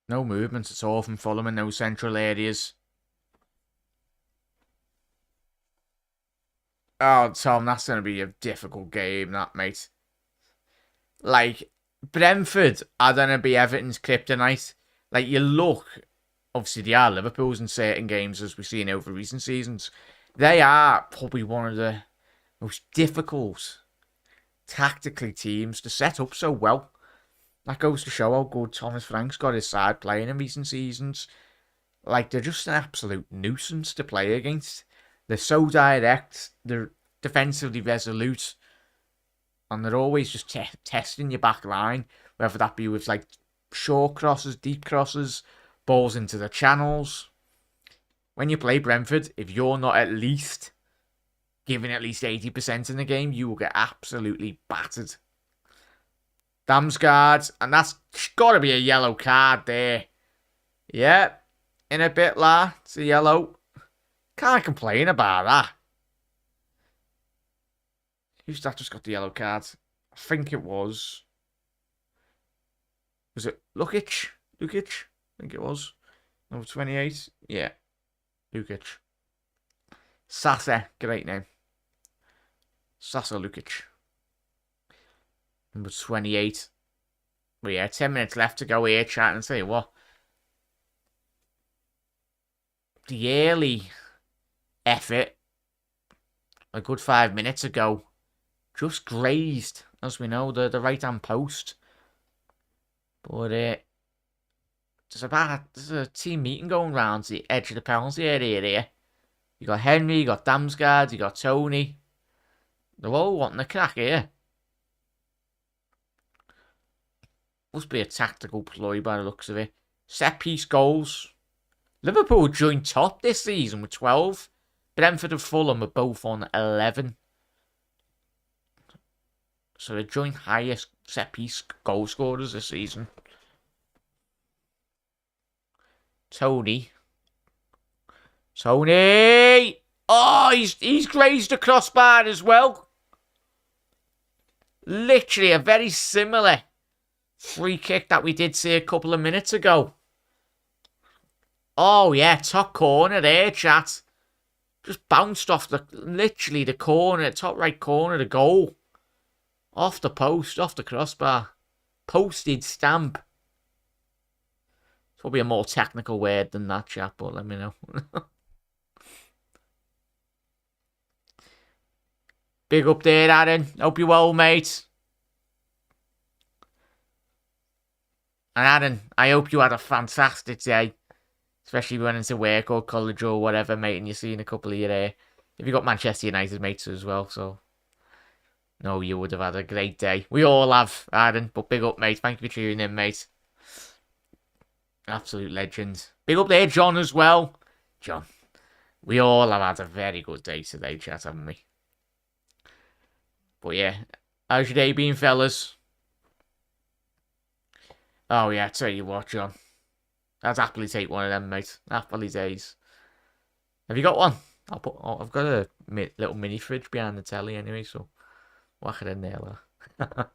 No movement at all from Fulham in those central areas. Oh, Tom, that's going to be a difficult game, that, mate. Like, Brentford are going to be Everton's kryptonite. Like, you look, obviously, they are Liverpool's in certain games, as we've seen over recent seasons. They are probably one of the most difficult, tactically, teams to set up so well. That goes to show how good Thomas Frank's got his side playing in recent seasons. Like, they're just an absolute nuisance to play against. They're so direct, they're defensively resolute, and they're always just testing your back line, whether that be with like short crosses, deep crosses, balls into the channels. When you play Brentford, if you're not at least giving at least 80% in the game, you will get absolutely battered. Damsgaard, and that's got to be a yellow card there. Yeah, in a bit, la. It's a yellow. Can't complain about that. Who's that just got the yellow card? I think it was. Was it Lukic? Lukic? I think it was. Number 28. Yeah. Lukic. Sasa. Great name. Sasa Lukic. Number 28. Well, yeah, 10 minutes left to go here, chat, and say what? The early effort, a good 5 minutes ago, just grazed, as we know, the right-hand post. But there's a team meeting going round the edge of the penalty area here. You got Henry, you got Damsgaard, you got Tony. They're all wanting a crack here. Must be a tactical ploy by the looks of it. Set piece goals. Liverpool joined top this season with 12. Brentford and Fulham are both on 11. So they're joint highest set piece goal scorers this season. Tony. Oh, he's grazed the crossbar as well. Literally a very similar free kick that we did see a couple of minutes ago. Oh, yeah, top corner there, chat. Just bounced off literally the corner, top right corner, the goal. Off the post, off the crossbar. Posted stamp. It's probably a more technical word than that, chat, but let me know. Big up there, Aaron. Hope you're well, mate. And Aaron, I hope you had a fantastic day. Especially if you went into work or college or whatever, mate, and you're seeing a couple of your if you got Manchester United mates as well, so no, you would have had a great day. We all have, Aaron, but big up, mate. Thank you for tuning in, mate. Absolute legend. Big up there, John, as well. John, we all have had a very good day today, chat, haven't we? But yeah, how's your day been, fellas? Oh yeah, I tell you what, John. I'd happily take one of them, mate. Happily days. Have you got one? I've got a little mini fridge behind the telly anyway, so whack it in there, lad.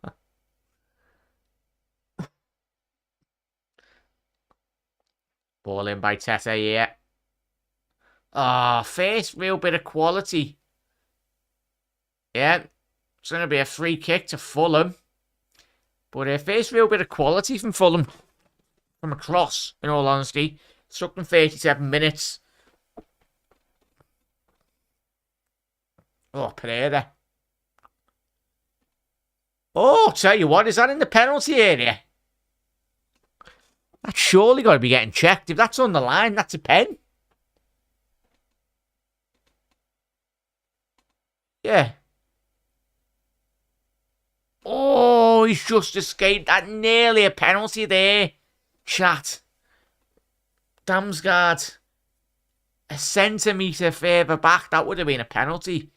Ball in by Tete here. Ah, first real bit of quality. Yeah, it's going to be a free kick to Fulham. But first real bit of quality from Fulham. From a cross, in all honesty. Struck them 37 minutes. Oh, Pereira. Oh, tell you what, is that in the penalty area? That's surely got to be getting checked. If that's on the line, that's a pen. Yeah. Oh, he's just escaped. That nearly a penalty there. Chat. Damsgaard. A centimetre further back. That would have been a penalty.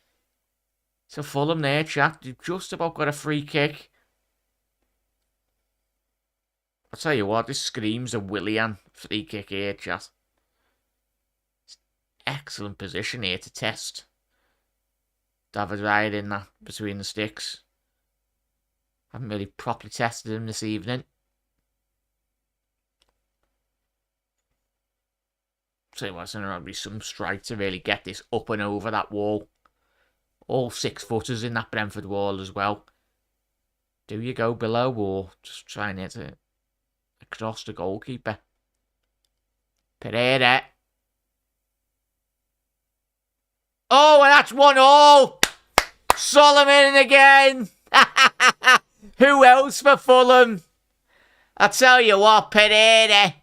So Fulham there, chat. You've just about got a free kick. I'll tell you what, this screams a Willian free kick here, chat. Excellent position here to test. David Ryan in that between the sticks. Haven't really properly tested him this evening. tell you what, it's going to be some strike to really get this up and over that wall. All 6-footers in that Brentford wall as well. Do you go below or just try and hit it across the goalkeeper? Pereira. Oh, and that's 1-1. Solomon again. Who else for Fulham? I tell you what, Pereira.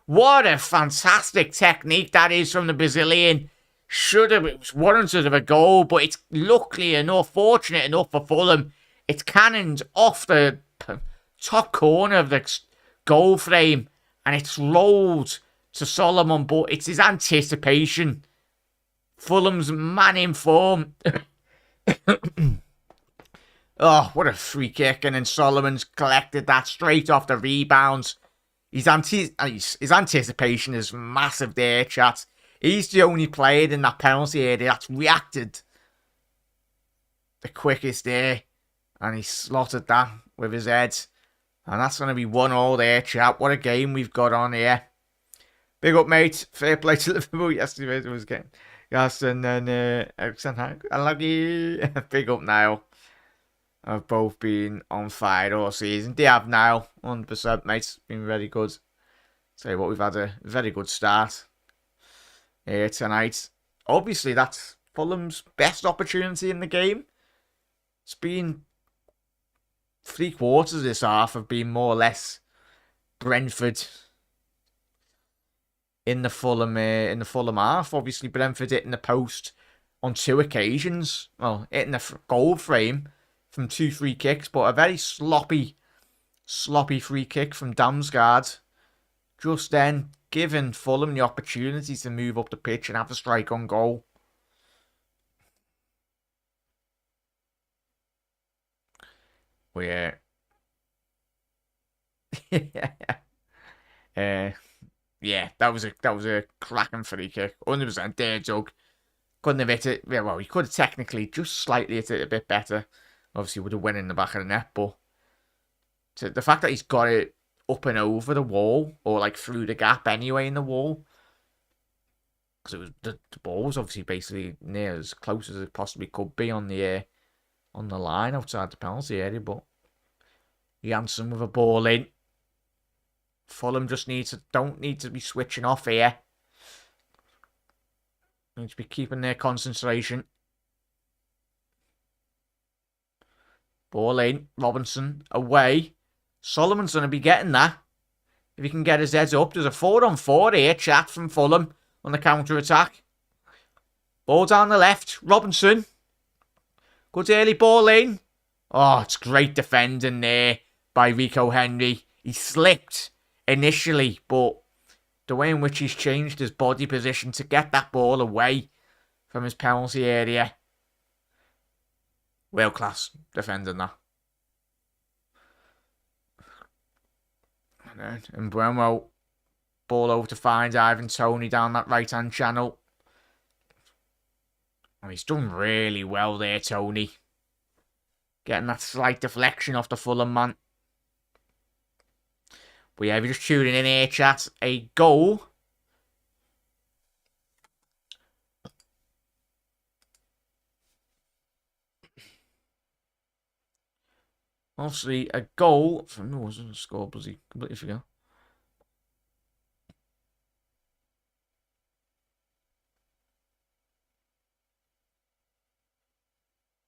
What a fantastic technique that is from the Brazilian. It was warranted of a goal, but it's luckily enough, fortunate enough for Fulham. It's cannoned off the top corner of the goal frame, and it's rolled to Solomon, but it's his anticipation. Fulham's man in form. Oh, what a free kick. And then Solomon's collected that straight off the rebounds. His anticipation is massive there, chat. He's the only player in that penalty area that's reacted the quickest there. And he slotted that with his head. And that's going to be 1-1 there, chat. What a game we've got on here. Big up, mate. Fair play to Liverpool yesterday. It was game. Yes, and then Ericsson, unlucky. Big up, Niall. Have both been on fire all season. They have now, 100%, mate. It's been very good. Tell you what, we've had a very good start here tonight. Obviously, that's Fulham's best opportunity in the game. It's been 3/4 of this half have been more or less Brentford in the Fulham half. Obviously, Brentford hitting the post on 2 occasions. Well, hitting the goal frame from 2 free kicks, but a very sloppy free kick from Damsgaard. Just then, giving Fulham the opportunity to move up the pitch and have a strike on goal. Yeah, that was a cracking free kick. 100% there, Jug. Couldn't have hit it. Yeah, well, he could have technically just slightly hit it a bit better. Obviously, would have went in the back of the net, but the fact that he's got it up and over the wall, or like through the gap anyway in the wall, because it was the ball was obviously basically near as close as it possibly could be on the line outside the penalty area, but Janssen with a ball in. Fulham just don't need to be switching off here. Need to be keeping their concentration. Ball in. Robinson away. Solomon's going to be getting that. If he can get his head up. There's a 4-on-4 here, chat, from Fulham on the counter-attack. Ball down the left. Robinson. Good early ball in. Oh, it's great defending there by Rico Henry. He slipped initially, but the way in which he's changed his body position to get that ball away from his penalty area. World class defending that. And Bremo, ball over to find Ivan Toney down that right hand channel. And he's done really well there, Toney. Getting that slight deflection off the Fulham man. But yeah, if you're just tuning in here, chat, a goal. Obviously, a goal from... No, wasn't a score, was he? Completely forgot.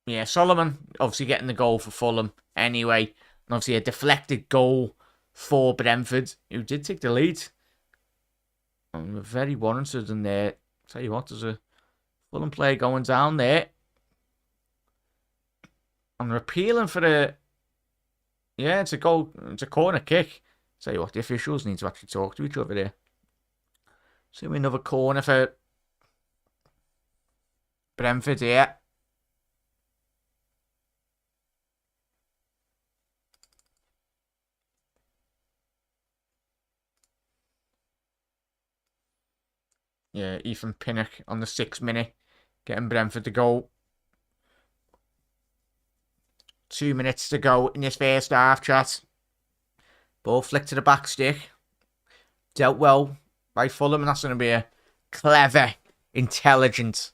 Yeah, Solomon obviously getting the goal for Fulham anyway. And obviously a deflected goal for Brentford, who did take the lead. And very warranted in there. Tell you what, there's a Fulham player going down there. And they're appealing for the... Yeah, it's a goal. It's a corner kick. Tell you what, the officials need to actually talk to each other there. So another corner for Brentford here. Yeah, Ethan Pinnock on the 6th minute, getting Brentford to goal. 2 minutes to go in this first half, chat. Ball flicked to the back stick. Dealt well by Fulham, and that's going to be a clever, intelligent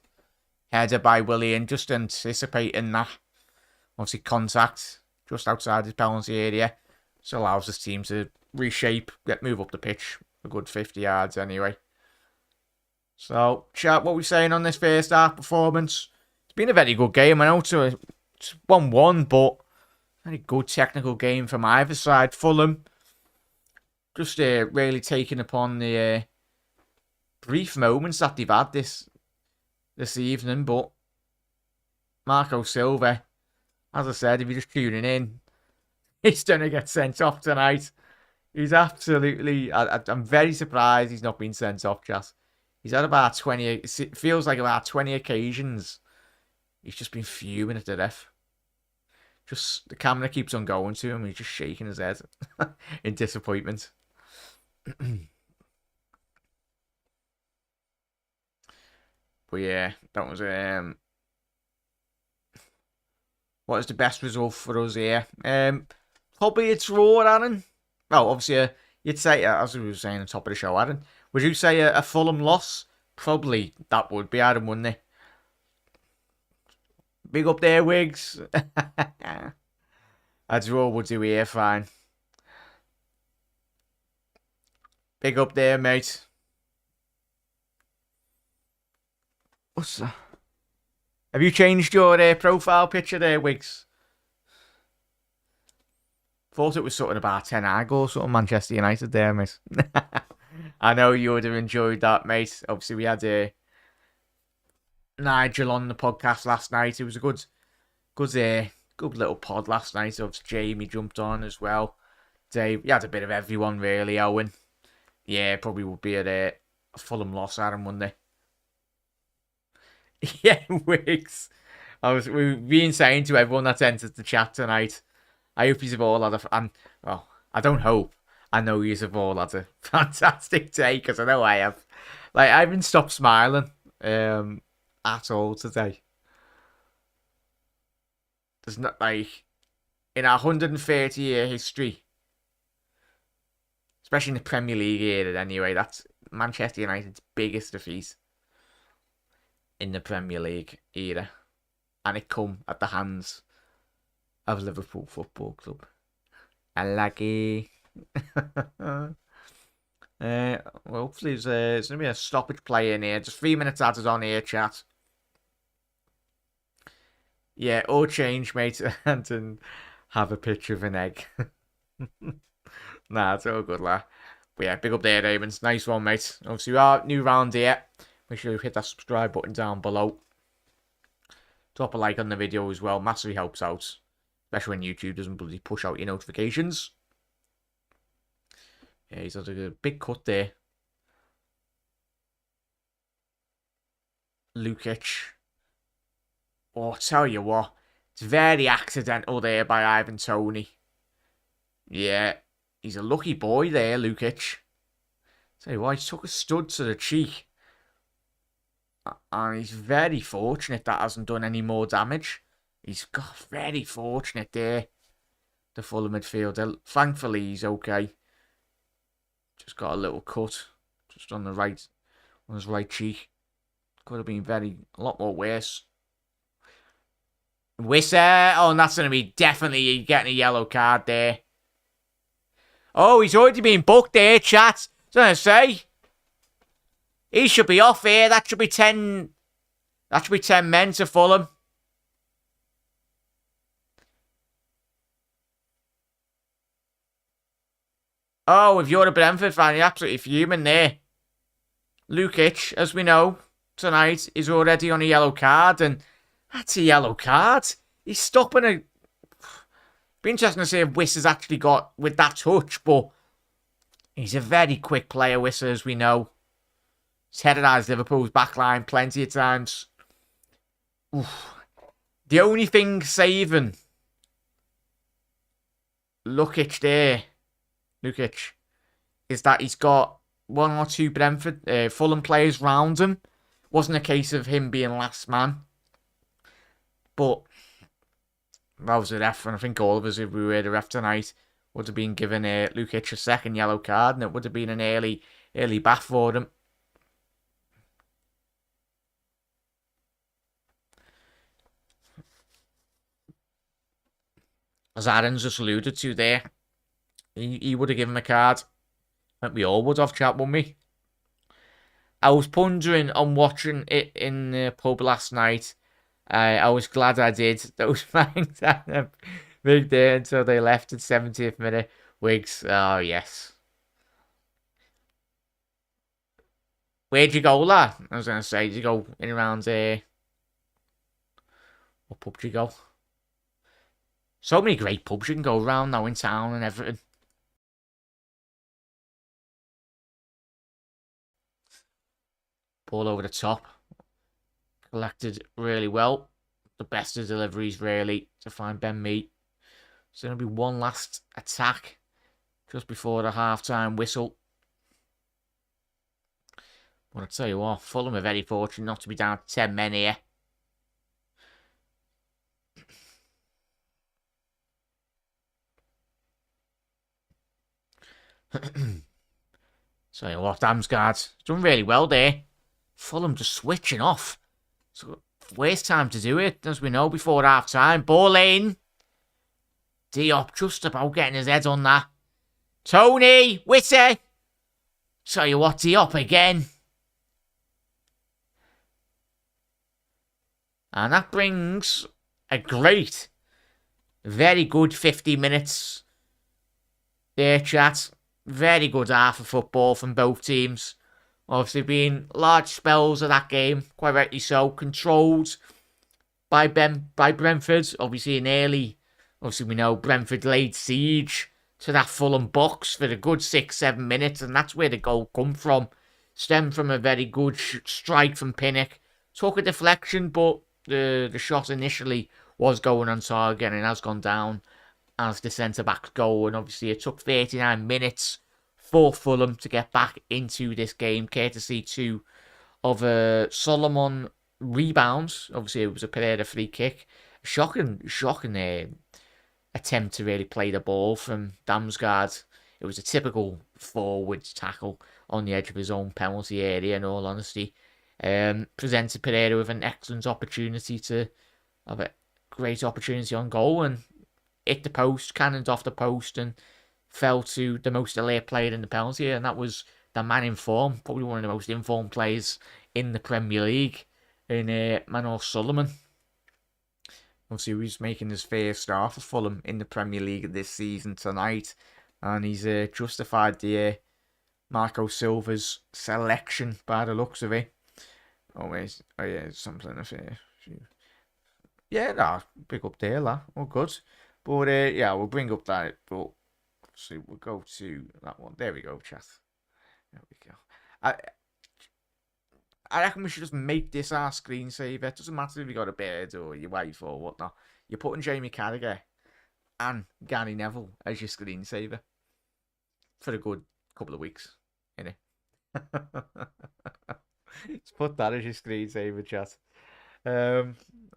header by Willian, just anticipating that. Obviously, contact just outside his penalty area. So allows his team to reshape, move up the pitch a good 50 yards anyway. So, chat, what are we saying on this first half performance? It's been a very good game. I know it's 1-1, but very good technical game from either side. Fulham just really taking upon the brief moments that they've had this evening, but Marco Silva, as I said, if you're just tuning in, he's going to get sent off tonight. He's absolutely... I'm very surprised he's not been sent off, chat. He's had about 20... It feels like about 20 occasions. He's just been fuming at the ref. Just, the camera keeps on going to him. He's just shaking his head in disappointment. But yeah, that was... what is the best result for us here? Probably a draw, Aaron. Well, obviously, you'd say, as we were saying at the top of the show, Aaron, would you say a Fulham loss? Probably that would be, Aaron, wouldn't it? Big up there, Wiggs. A draw would do here, fine. Big up there, mate. What's that? Have you changed your profile picture there, Wiggs? Thought it was something about 10 goals, something Manchester United there, mate. I know you would have enjoyed that, mate. Obviously, we had Nigel on the podcast last night. It was a good little pod last night. Obviously, Jamie jumped on as well. Dave, you had a bit of everyone, really, Owen. Yeah, probably would be a Fulham loss, Aaron, wouldn't they? Yeah, Wiggs. We've been saying to everyone that's entered the chat tonight, I hope you've all had I don't hope. I know you've all had a fantastic day, because I know I have. Like, I haven't stopped smiling at all today. There's not, like, in our 130-year history, especially in the Premier League era anyway, that's Manchester United's biggest defeat in the Premier League era. And it come at the hands of Liverpool Football Club. Unlucky. Well, hopefully there's going to be a stoppage play in here. Just 3 minutes added on here, chat. Yeah, or change, mate, and have a picture of an egg. Nah, it's all good, lad. But yeah, big up there, Ravens. Nice one, mate. Obviously, we are new round here. Make sure you hit that subscribe button down below. Drop a like on the video as well. Massively helps out. Especially when YouTube doesn't bloody push out your notifications. Yeah, he's had a big cut there. Lukic. Oh, tell you what. It's very accidental there by Ivan Toney. Yeah, he's a lucky boy there, Lukic. Tell you what, he took a stud to the cheek. And he's very fortunate that hasn't done any more damage. He's got very fortunate there. The Fulham midfielder. Thankfully, he's okay. Just got a little cut. Just on his right cheek. Could have been a lot more worse. Wissa. Oh, and that's going to be definitely getting a yellow card there. Oh, he's already been booked there, chat. I was going to say. He should be off here. That should be 10. That should be 10 men to Fulham. Oh, if you're a Brentford fan, you're absolutely fuming there. Lukic, as we know, tonight is already on a yellow card, and that's a yellow card. He's stopping a... Be interesting to see if Wiss has actually got with that touch, but he's a very quick player, Wiss, as we know. He's headed Liverpool's backline plenty of times. Oof. The only thing saving Lukic is that he's got one or two Brentford, Fulham players round him. Wasn't a case of him being last man. But that was a ref, and I think all of us, if we were the ref tonight, would have been given Lukic a second yellow card, and it would have been an early early back for them. As Aaron's just alluded to there, he would have given him a card. I think we all would have, chat, wouldn't we? I was pondering on watching it in the pub last night. I was glad I did. Those fans had a big day until they left at 70th minute. Wiggs, oh yes. Where'd you go, lad? I was going to say, did you go in around there? What pub did you go? So many great pubs you can go around now in town and everything. Ball over the top. Collected really well. The best of deliveries, really, to find Ben Mee. So there'll be one last attack just before the half-time whistle. But I tell you what, Fulham are very fortunate not to be down to 10 men here. Tell you what, Damsgaard's done really well there. Fulham just switching off. So worst time to do it, as we know, before half-time. Ball in. Diop just about getting his head on that. Tony, Witter. Tell you what, Diop again. And that brings a great, very good 50 minutes there, chat. Very good half of football from both teams. Obviously been large spells of that game, quite rightly so, controlled by Brentford. Obviously we know Brentford laid siege to that Fulham box for a good 6-7 minutes, and that's where the goal come from. Stemmed from a very good strike from Pinnock. Took a deflection, but the shot initially was going on target and has gone down as the centre-back goal. And obviously it took 39 minutes for Fulham to get back into this game, courtesy two of Solomon rebounds. Obviously it was a Pereira free kick. Shocking attempt to really play the ball from Damsgaard. It was a typical forwards tackle on the edge of his own penalty area, in all honesty. Presented Pereira with an excellent opportunity to have a great opportunity on goal and hit the post, cannoned off the post, and fell to the most alert player in the penalty area, and that was the man in form, probably one of the most informed players in the Premier League, in Manor Solomon. Obviously, he's making his first start for Fulham in the Premier League this season tonight, and he's justified the Marco Silva's selection by the looks of it. Oh yeah, something to say. Yeah, no, big up there, lad. All good. But yeah, we'll bring up that. But so we'll go to that one. There we go, chat. There we go. I reckon we should just make this our screensaver. It doesn't matter if you got a beard or your wife or whatnot. You're putting Jamie Carragher and Gary Neville as your screensaver for a good couple of weeks, innit? Let's put that as your screensaver, chat.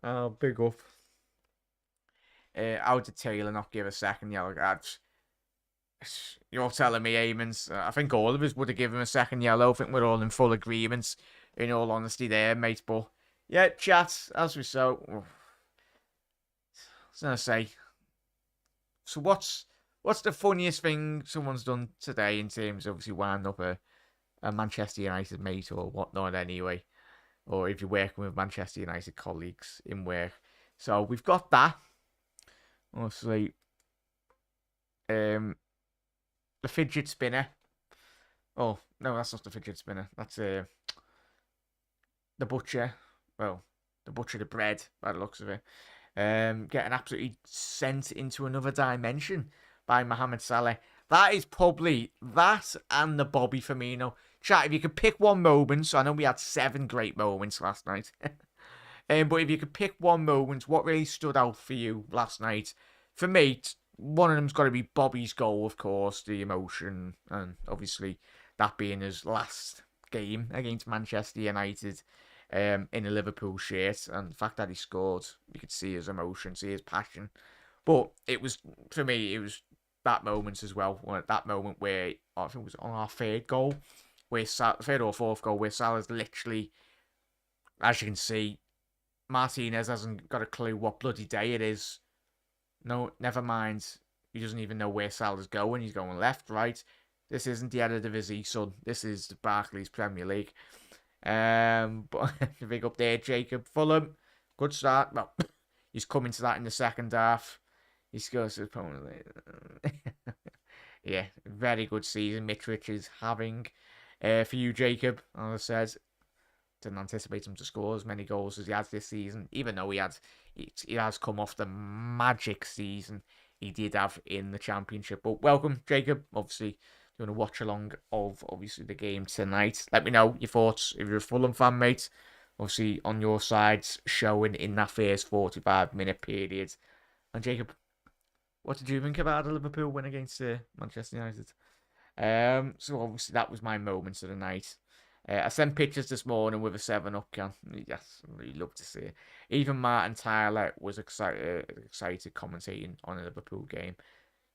I'll big up. How did Taylor not give a second yellow card? You're telling me, Eamons. I think all of us would have given him a second yellow. I think we're all in full agreement, in all honesty there, mate. But yeah, chat, as we saw. I was going to say. So what's the funniest thing someone's done today in terms of obviously winding up a Manchester United mate or whatnot anyway? Or if you're working with Manchester United colleagues in work. So we've got that. Obviously, the fidget spinner. Oh, no, that's not the fidget spinner. That's the butcher. Well, the butcher the bread, by the looks of it. Getting absolutely sent into another dimension by Mohamed Salah. That is probably that and the Bobby Firmino. Chat, if you could pick one moment, so I know we had 7 great moments last night. But if you could pick one moment, what really stood out for you last night? For me, one of them's got to be Bobby's goal, of course, the emotion, and obviously that being his last game against Manchester United in a Liverpool shirt, and the fact that he scored, you could see his emotion, see his passion. But it was, for me, it was that moment as well, that moment where I think it was on our 3rd goal, where third or fourth goal, where Salah's literally, as you can see, Martinez hasn't got a clue what bloody day it is. No, never mind. He doesn't even know where Salah's going. He's going left, right. This isn't the Eredivisie, son. This is the Barclays Premier League. But big up there, Jacob. Fulham, good start. Well, he's coming to that in the second half. He scores his opponent. Yeah, very good season Mitrovic is having. For you, Jacob, as I said, didn't anticipate him to score as many goals as he has this season, even though he has come off the magic season he did have in the Championship. But welcome, Jacob. Obviously, doing a watch along of obviously the game tonight. Let me know your thoughts if you're a Fulham fan, mate. Obviously, on your sides, showing in that first 45-minute period. And Jacob, what did you think about the Liverpool win against Manchester United? So obviously that was my moment of the night. I sent pictures this morning with a 7-up can. Yes, really love to see it. Even Martin Tyler was excited commentating on a Liverpool game.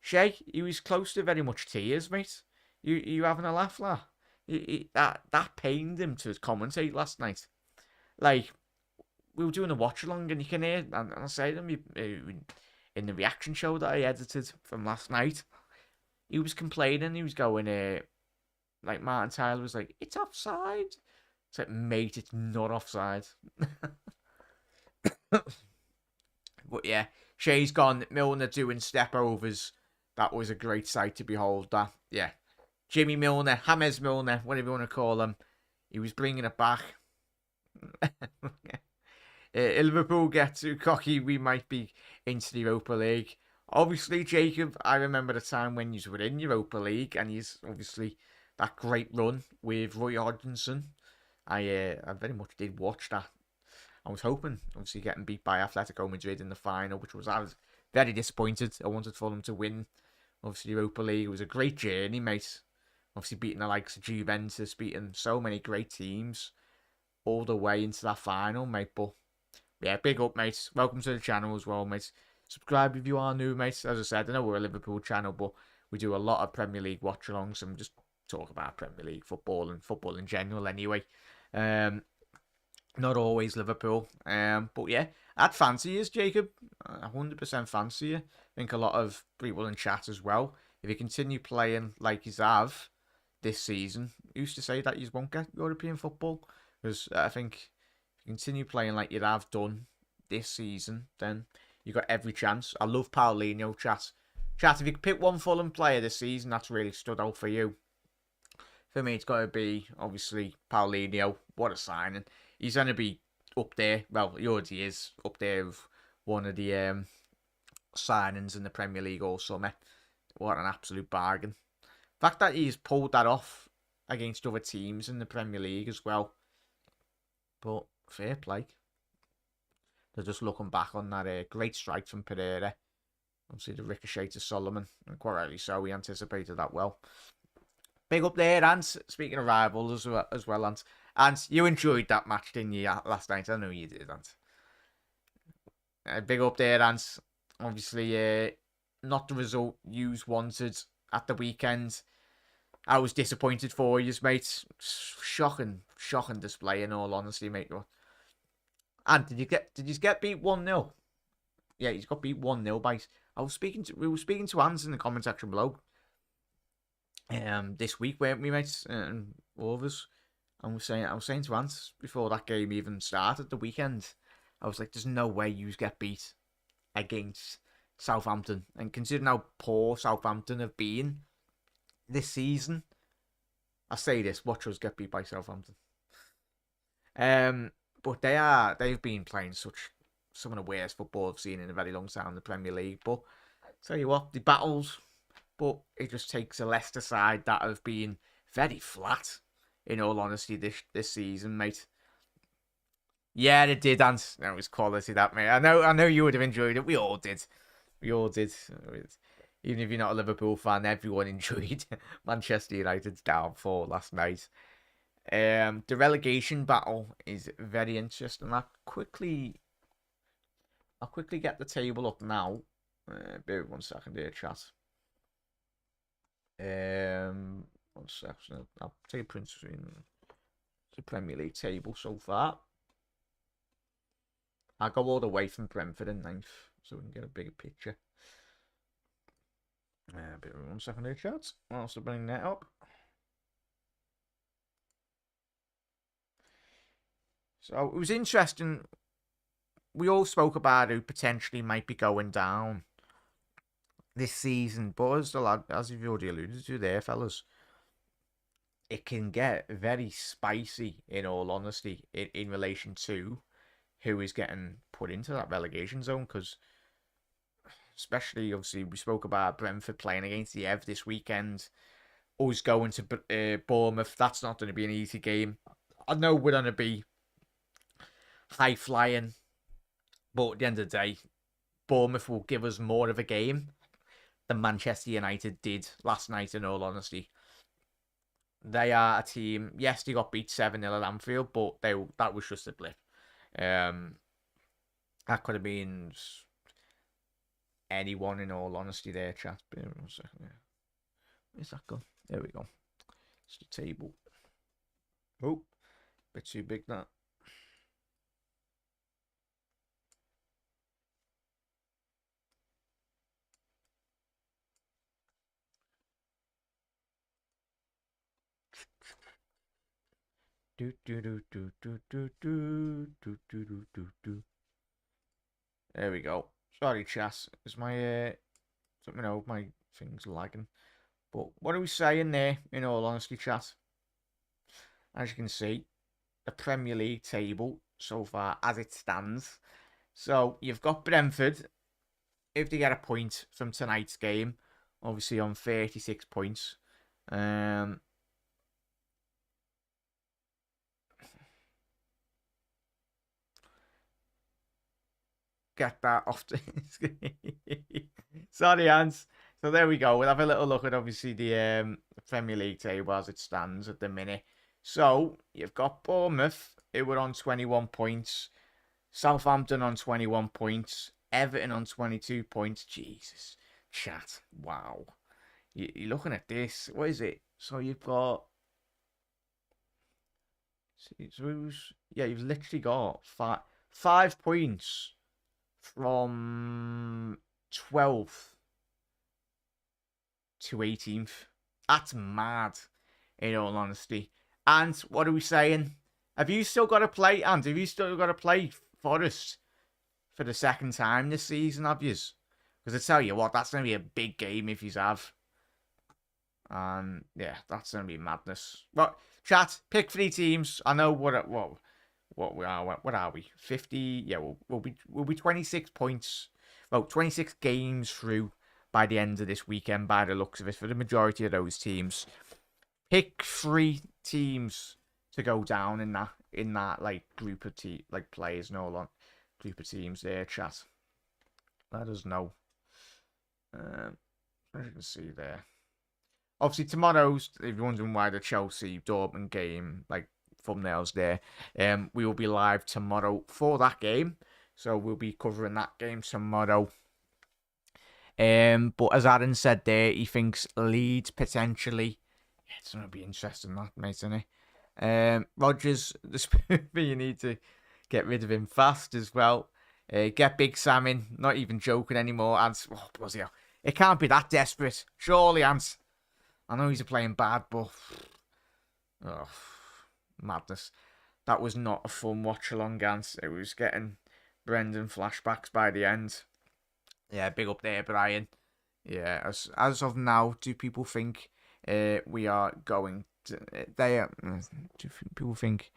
Shay, he was close to very much tears, mate. You having a laugh, lad? That pained him to commentate last night. Like, we were doing a watch along, and you can hear, and I say to him in the reaction show that I edited from last night, he was complaining. He was going, like Martin Tyler was like, "It's offside." It's like, mate, it's not offside. But yeah, Shay's gone. Milner doing step overs. That was a great sight to behold. That, yeah, Jimmy Milner, James Milner, whatever you want to call him, he was bringing it back. If Liverpool get too cocky, we might be into the Europa League. Obviously, Jacob, I remember the time when you were in Europa League, and he's obviously that great run with Roy Hodgson. I very much did watch that. I was hoping, obviously, getting beat by Atletico Madrid in the final, I was very disappointed. I wanted for them to win. Obviously, Europa League, it was a great journey, mate. Obviously, beating the likes of Juventus, beating so many great teams all the way into that final, mate. But yeah, big up, mate. Welcome to the channel as well, mate. Subscribe if you are new, mate. As I said, I know we're a Liverpool channel, but we do a lot of Premier League watch-alongs, and just talk about Premier League football and football in general anyway. Not always Liverpool. But yeah, I'd fancy you, Jacob. 100% fancy you. I think a lot of people in chat as well. If you continue playing like you have this season, who's to say that you won't get European football? Because I think if you continue playing like you have done this season, then you got every chance. I love Paulinho, chat. Chat, if you could pick one Fulham player this season that's really stood out for you, for me, it's got to be, obviously, Paulinho. What a signing. He's going to be up there. Well, he already is up there with one of the signings in the Premier League all summer. What an absolute bargain. The fact that he's pulled that off against other teams in the Premier League as well. But fair play. They're just looking back on that great strike from Pereira. Obviously, the ricochet to Solomon. And quite rightly so, he anticipated that well. Big up there, Ant. Speaking of rivals as well, Ant. Ant, you enjoyed that match, didn't you, last night? I know you did, Ant. Big up there, Ant. Obviously, not the result you wanted at the weekend. I was disappointed for you, mate. Shocking display, in all honesty, mate. Ant, did you get beat 1-0? Yeah, he's got beat 1-0 by. We were speaking to Ant in the comment section below. This week, weren't we, mates? And all of us. And I was saying to Ant before that game even started the weekend, I was like, there's no way you get beat against Southampton. And considering how poor Southampton have been this season, I say this, watch us get beat by Southampton. But they've been playing some of the worst football I've seen in a very long time in the Premier League. But tell you what, the battles. But it just takes a Leicester side that have been very flat, in all honesty, this season, mate. Yeah, it did, and it was quality, that, mate. I know you would have enjoyed it. We all did. Even if you're not a Liverpool fan, everyone enjoyed Manchester United's downfall last night. The relegation battle is very interesting. I'll quickly get the table up now. Bear with 1 second here, chat. 1 1 second. I'll take a print screen. The Premier League table so far. I'll go all the way from Brentford in 9th so we can get a bigger picture. A bit of 1 second here, chat. I'll also bring that up. So it was interesting. We all spoke about who potentially might be going down this season, but as you've already alluded to there, fellas, it can get very spicy, in all honesty, in relation to who is getting put into that relegation zone, because especially, obviously, we spoke about Brentford playing against the Ev this weekend, us going to Bournemouth. That's not going to be an easy game. I know we're going to be high-flying, but at the end of the day, Bournemouth will give us more of a game than Manchester United did last night, in all honesty. They are a team, yes, they got beat 7-0 at Anfield, but that was just a blip. That could have been anyone, in all honesty, there, chat. Where's that gone? There we go. It's the table. Oh, bit too big, that. Do do do do do do do do do do do. There we go. Sorry, chat. Is my something know my thing's lagging. But what are we saying there? In all honesty, chat. As you can see, the Premier League table so far as it stands. So you've got Brentford. If they get a point from tonight's game, obviously on 36 points. Get that off the sorry, Hans. So there we go. We'll have a little look at obviously the Premier League table as it stands at the minute. So you've got Bournemouth, who were on 21 points, Southampton on 21 points, Everton on 22 points. Jesus, chat. Wow. You're looking at this. What is it? So you've got. So you've literally got 5 points from 12th to 18th. That's mad, in all honesty. And what are we saying? Have you still got to play, and have you still got to play Forest for the second time this season, have you? Because I tell you what, that's going to be a big game if you have. And yeah, that's going to be madness. But chat, pick 3 teams. I know what we are. What are we? 50. Yeah, we'll be 26 points. Well, 26 games through by the end of this weekend, by the looks of it, for the majority of those teams. Pick 3 teams to go down in that like group of players, no long group of teams there, chat. Let us know. As you can see there. Obviously, tomorrow's, if you're wondering why the Chelsea Dortmund game, like thumbnails there, we will be live tomorrow for that game. So we'll be covering that game tomorrow. But as Aaron said there, he thinks Leeds potentially. Yeah, it's going to be interesting, that, mate, isn't it? Rodgers, the spoonful, you need to get rid of him fast as well. Get Big Sam in, not even joking anymore. And bloody hell, it can't be that desperate, surely, Ant. I know he's playing bad, but madness. That was not a fun watch along, Ant. It was getting Brendan flashbacks by the end. Yeah, big up there, Brian. Yeah, as of now, do people think we are going to? Do people think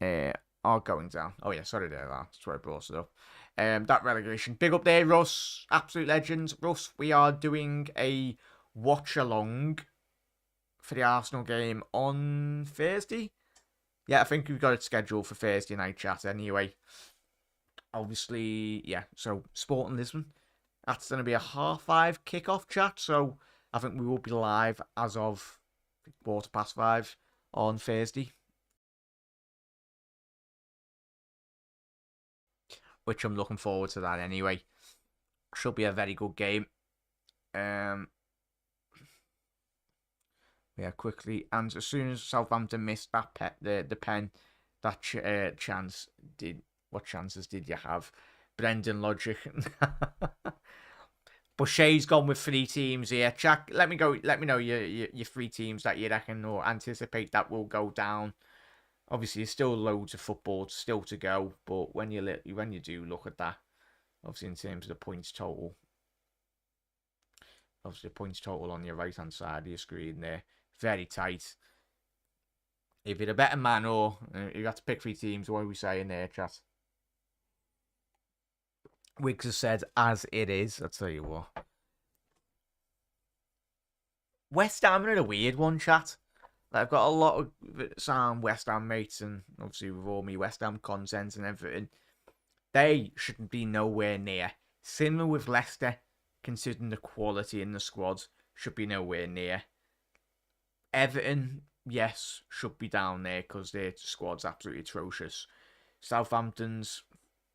are going down? Oh yeah, sorry there, that's where I brought it up. That relegation, big up there, Russ, absolute legend. Russ, we are doing a watch along for the Arsenal game on Thursday. Yeah, I think we've got it scheduled for Thursday night, chat. Anyway. Obviously, yeah, so Sporting Lisbon. That's going to be a 5:30 kickoff, chat. So I think we will be live as of 5:15 on Thursday. Which I'm looking forward to that anyway. Should be a very good game. Yeah, quickly. And as soon as Southampton missed the pen, that chance did. What chances did you have? Brendan logic. But Shay's gone with 3 teams here. Jack, let me go. Let me know your 3 teams that you reckon or anticipate that will go down. Obviously, there's still loads of football still to go, but when you do look at that, obviously in terms of the points total, obviously the points total on your right hand side of your screen there, very tight. If you're a better man or you got to pick 3 teams, what are we saying there, chat? Wiggs has said as it is. I'll tell you what. West Ham are a weird one, chat. I've got a lot of some West Ham mates, and obviously with all my West Ham content and everything, they shouldn't be nowhere near. Similar with Leicester, considering the quality in the squad, should be nowhere near. Everton, yes, should be down there because their squad's absolutely atrocious. Southampton's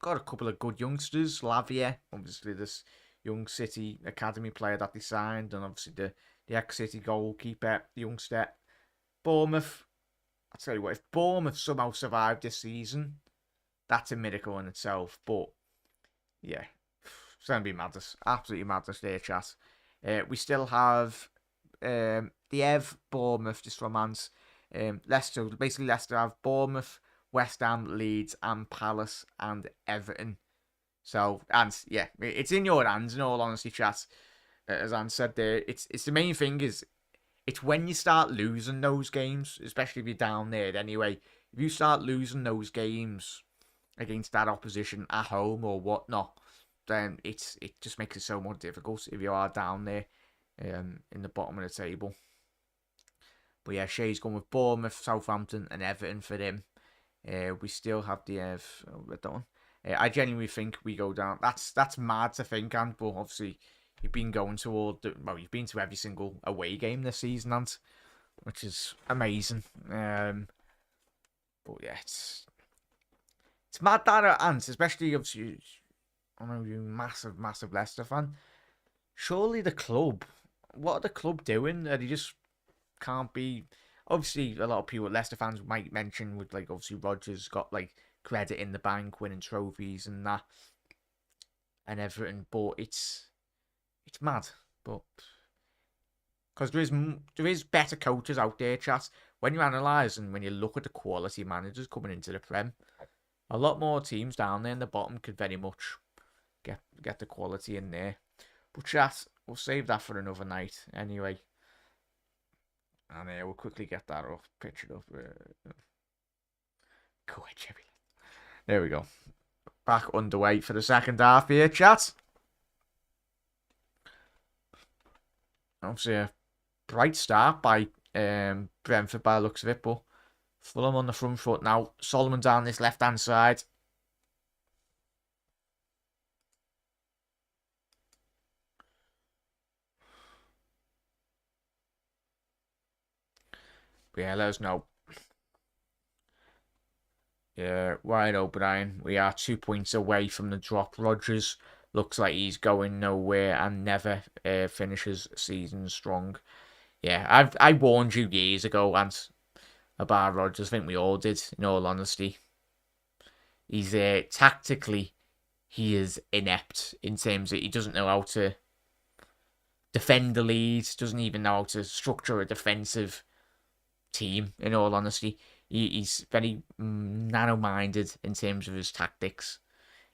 got a couple of good youngsters. Lavia, obviously this young City academy player that they signed, and obviously the ex-City goalkeeper, the youngster. Bournemouth, I'll tell you what, if Bournemouth somehow survived this season, that's a miracle in itself. But, yeah, it's going to be madness. Absolutely madness there, chat. We still have the Ev, Bournemouth, just romance. Leicester, basically Leicester have Bournemouth, West Ham, Leeds, and Palace, and Everton. So, and yeah, it's in your hands, in all honesty, chat. As Anne said there, it's the main thing is, it's when you start losing those games, especially if you're down there anyway. If you start losing those games against that opposition at home or whatnot, then it just makes it so more difficult if you are down there in the bottom of the table. But yeah, Shay's gone with Bournemouth, Southampton, and Everton for him. We still have the that one. I genuinely think we go down. That's mad to think, and but obviously you've been going to you've been to every single away game this season, and which is amazing. But yeah, it's mad that, and especially obviously, I know you're a massive Leicester fan. Surely the club, what are the club doing? They just can't be. Obviously, a lot of people, Leicester fans, might mention with like obviously Rodgers got like credit in the bank, winning trophies and that, and everything. But it's mad. But because there is better coaches out there, chat. When you analyse and when you look at the quality managers coming into the Prem, a lot more teams down there in the bottom could very much get the quality in there. But chat, we'll save that for another night anyway. And we'll quickly get that off, pitch it up. Go ahead, Chevy. There we go. Back underway for the second half here, chat. Obviously a bright start by Brentford by the looks of it, but Fulham on the front foot now. Solomon down this left-hand side. But yeah, let us know. Yeah, right, O'Brien. We are 2 points away from the drop. Rodgers looks like he's going nowhere and never finishes season strong. Yeah, I warned you years ago, Ant, about Rodgers. I think we all did, in all honesty. He's tactically, he is inept in terms of he doesn't know how to defend the lead, doesn't even know how to structure a defensive team, in all honesty. He's very narrow-minded in terms of his tactics.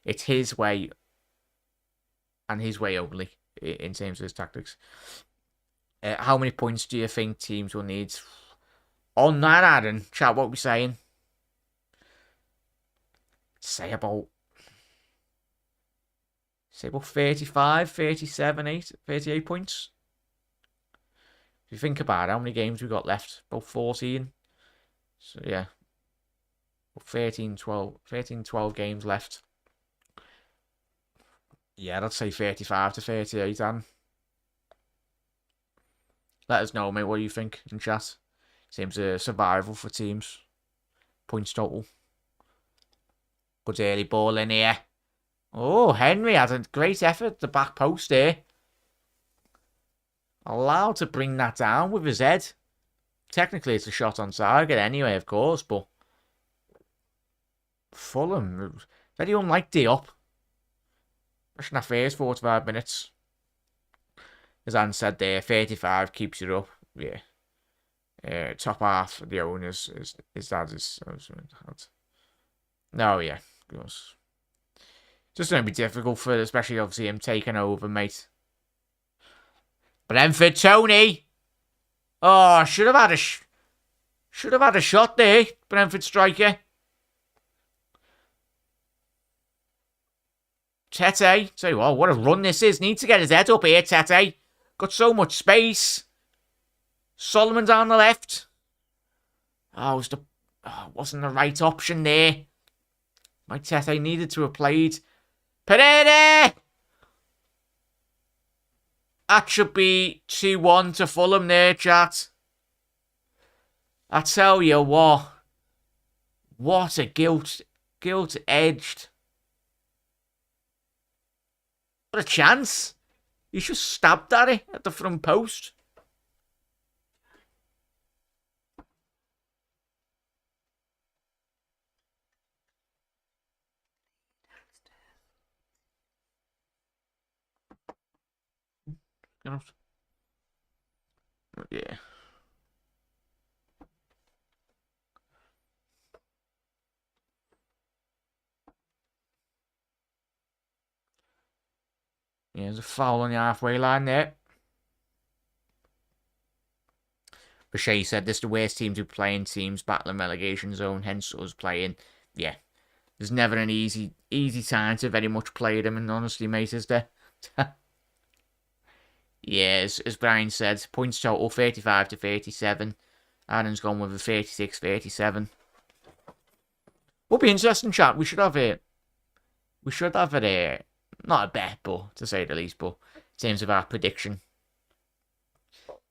It's his way and his way only in terms of his tactics. How many points do you think teams will need? On that, Aaron, chat, what are we saying? Say about 35, 37, 38 points. If you think about it, how many games we got left? About 14. So, yeah. 13, 12 games left. Yeah, I'd say 35 to 38, Dan. Let us know, mate, what you think in chat. Seems a survival for teams. Points total. Good early ball in here. Oh, Henry had a great effort at the back post there. Allowed to bring that down with his head. Technically, it's a shot on target anyway, of course, but Fulham, very unlike Diop. Especially in that first 45 minutes. As Anne said there, 35 keeps it up. Yeah. Top half of the owners is that is. No, yeah. Just going to be difficult for, especially obviously him taking over, mate. Brentford, Tony. Oh, should have had a shot there, Brentford striker. Tete, tell you what a run this is. Need to get his head up here, Tete. Got so much space. Solomon down the left. Wasn't the right option there. My Tete needed to have played. Pereira! That should be 2-1 to Fulham there, chat. I tell you what. What a guilt-edged. What a chance. He just stabbed at it at the front post. Yeah. Yeah, there's a foul on the halfway line there. Boucher said this is the worst team to play in teams battling relegation zone, hence us playing. Yeah. There's never an easy time to very much play them, and honestly, mate, is there? Yeah, as Brian said, points total 35 to 37. Aaron's gone with a 36-37. Will be interesting, chat. We should have it. Not a bet, but to say the least, but in terms of our prediction.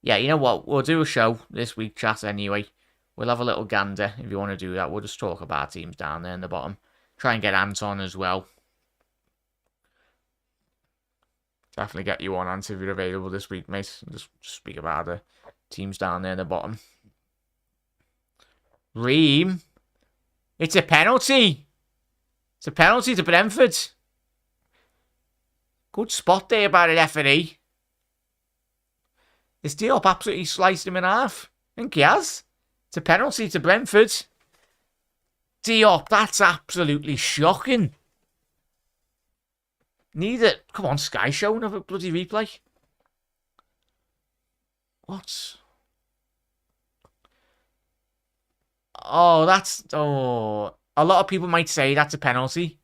Yeah, you know what? We'll do a show this week, chat, anyway. We'll have a little gander if you want to do that. We'll just talk about teams down there in the bottom. Try and get Anton as well. Definitely get you on, Ant, if you're available this week, mate. Just speak about the teams down there in the bottom. Ream. It's a penalty. It's a penalty to Brentford. Good spot there by the referee. This Diop absolutely sliced him in half. I think he has. It's a penalty to Brentford. Diop, that's absolutely shocking. Need it. Come on, Sky Show, another bloody replay. What? Oh, that's... Oh. A lot of people might say that's a penalty.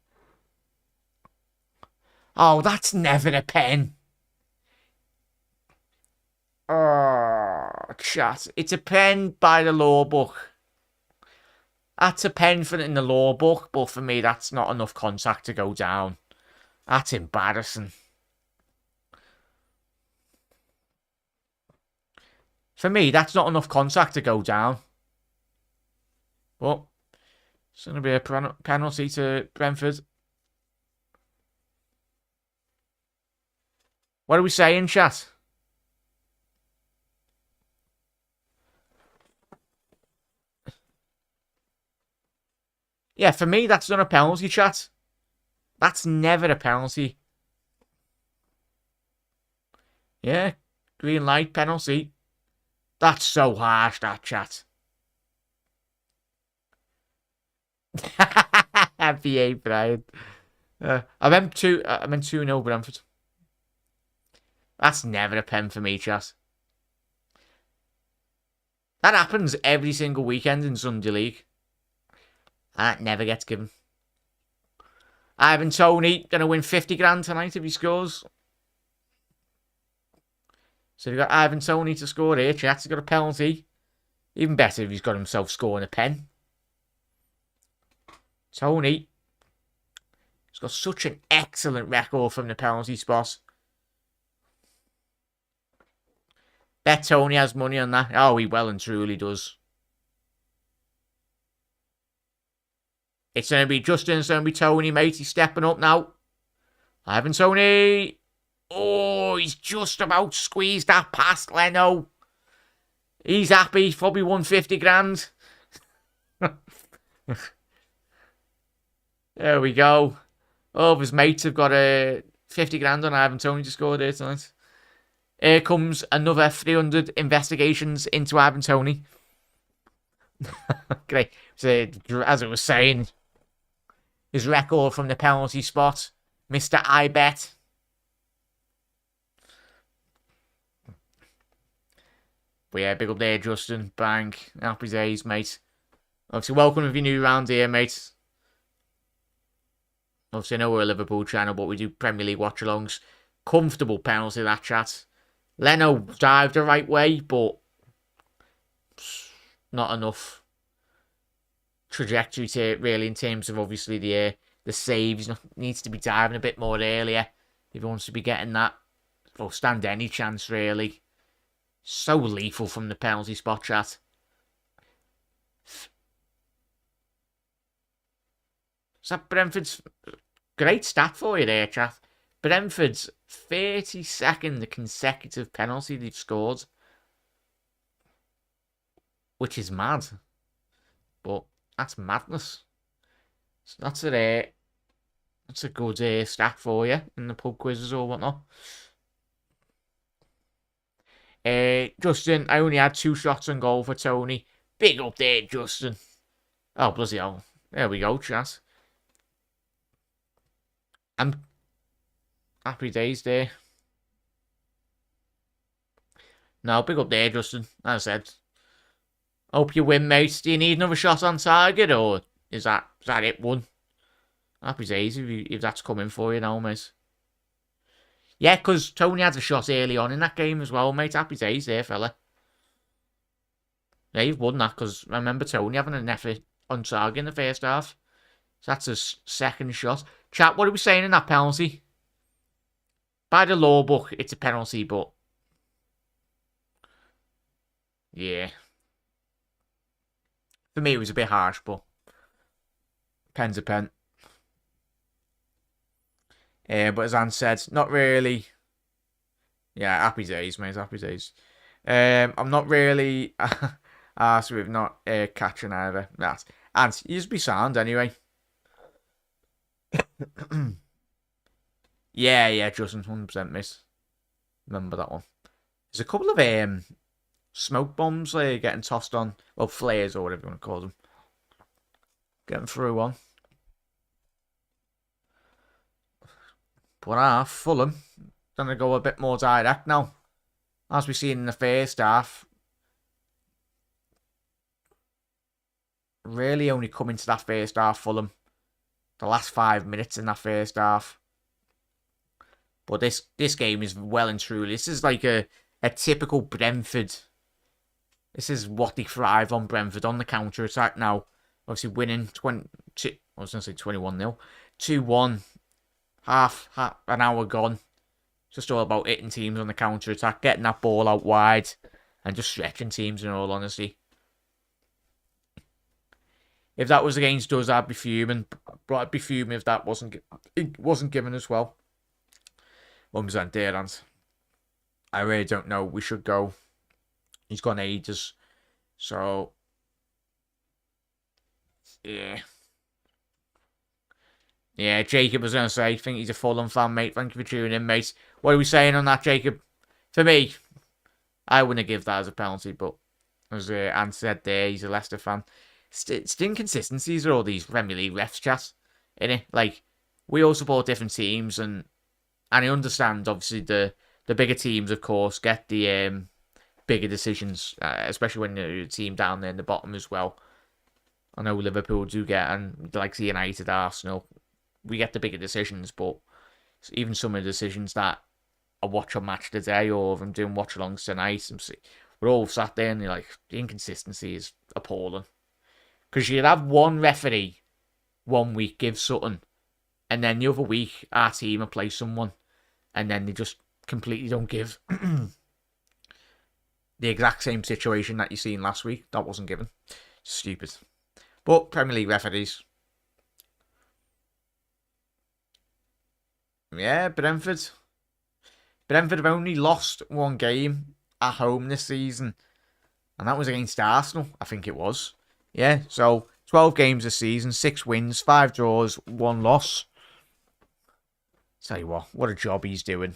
Oh, that's never a pen. Oh, chat. It's a pen by the law book. That's a pen for in the law book, but for me, that's not enough contact to go down. That's embarrassing. For me, that's not enough contact to go down. But it's going to be a penalty to Brentford. What are we saying, chat? Yeah, for me, that's not a penalty, chat. That's never a penalty. Yeah, green light, penalty. That's so harsh, that, chat. BA, Brian. I meant 2-0 Brentford. That's never a pen for me, chat. That happens every single weekend in Sunday League. And that never gets given. Ivan Toney going to win 50 grand tonight if he scores. So you've got Ivan Toney to score here. Chat, he's got a penalty. Even better if he's got himself scoring a pen. Toney. He's got such an excellent record from the penalty spot. Bet Tony has money on that. Oh, he well and truly does. It's going to be Justin, it's going to be Tony, mate. He's stepping up now. Ivan Toney. Oh, he's just about squeezed that past Leno. He's happy. Probably won 50 grand. There we go. Oh, his mates have got a 50 grand on Ivan Toney to score there tonight. Here comes another 300 investigations into Ivan Toney. Great. So, as I was saying, his record from the penalty spot, Mr. I Bet. But yeah, big up there, Justin. Bang. Happy days, mate. Obviously, welcome if you're new around here, mate. Obviously, I know we're a Liverpool channel, but we do Premier League watch-alongs. Comfortable penalty, that chat. Leno dived the right way, but not enough trajectory to it, really, in terms of, obviously, the saves. Needs to be diving a bit more earlier if he wants to be getting that, or stand any chance, really. So lethal from the penalty spot, chat. Is that Brentford's great stat for you there, chat? Brentford's 32nd consecutive penalty they've scored, which is mad. But that's madness. So that's a good stat for you in the pub quizzes or whatnot. Justin, I only had 2 shots on goal for Toney. Big up there, Justin. Oh, bloody hell. There we go, chat. I'm happy days there. No, big up there, Justin. As I said. Hope you win, mate. Do you need another shot on target, or is that it, one? Happy days if that's coming for you now, mate. Yeah, because Toney had a shot early on in that game as well, mate. Happy days there, fella. Yeah, you've won that, because I remember Toney having an effort on target in the first half. So that's his second shot. Chat, what are we saying in that penalty? By the law book, it's a penalty, but... yeah. For me, it was a bit harsh, but... pen's a pen. But as Anne said, not really... yeah, happy days, mate, happy days. I'm not really... so we've not catching either. That. And you just be sound anyway. yeah, Justin, 100% miss. Remember that one. There's a couple of smoke bombs getting tossed on. Well, flares or whatever you want to call them. Getting through one. But Fulham gonna go a bit more direct now. As we've seen in the first half. Really only coming to that first half, Fulham. The last 5 minutes in that first half. But this game is well and truly. This is like a typical Brentford. This is what they thrive on, Brentford, on the counter attack now. Obviously winning 20. I was going to say 21-0. 2-1. Half an hour gone. Just all about hitting teams on the counter attack, getting that ball out wide, and just stretching teams. In all honesty, if that was against us, I'd be fuming. But I'd be fuming if that wasn't given as well. 100% there, and I really don't know. We should go. He's gone ages. So, yeah. Yeah, Jacob was going to say, I think he's a Fulham fan, mate. Thank you for tuning in, mate. What are we saying on that, Jacob? For me, I wouldn't give that as a penalty, but as Anne said there, he's a Leicester fan. It's the inconsistencies of all these Premier League refs, chat, innit? Like, we all support different teams, and I understand, obviously, the bigger teams, of course, get the bigger decisions, especially when you're a team down there in the bottom as well. I know Liverpool do get, and like the United, Arsenal, we get the bigger decisions, but even some of the decisions that I watch on Match Today, or if I'm doing watch-alongs tonight, we're all sat there and you're like, the inconsistency is appalling. Because you'd have one referee 1 week give something, and then the other week our team will play someone, and then they just completely don't give the exact same situation that you seen last week. That wasn't given. Stupid. But Premier League referees. Yeah, Brentford. Brentford have only lost one game at home this season. And that was against Arsenal, I think it was. Yeah, so 12 games this season, 6 wins, 5 draws, 1 loss. Tell you what a job he's doing.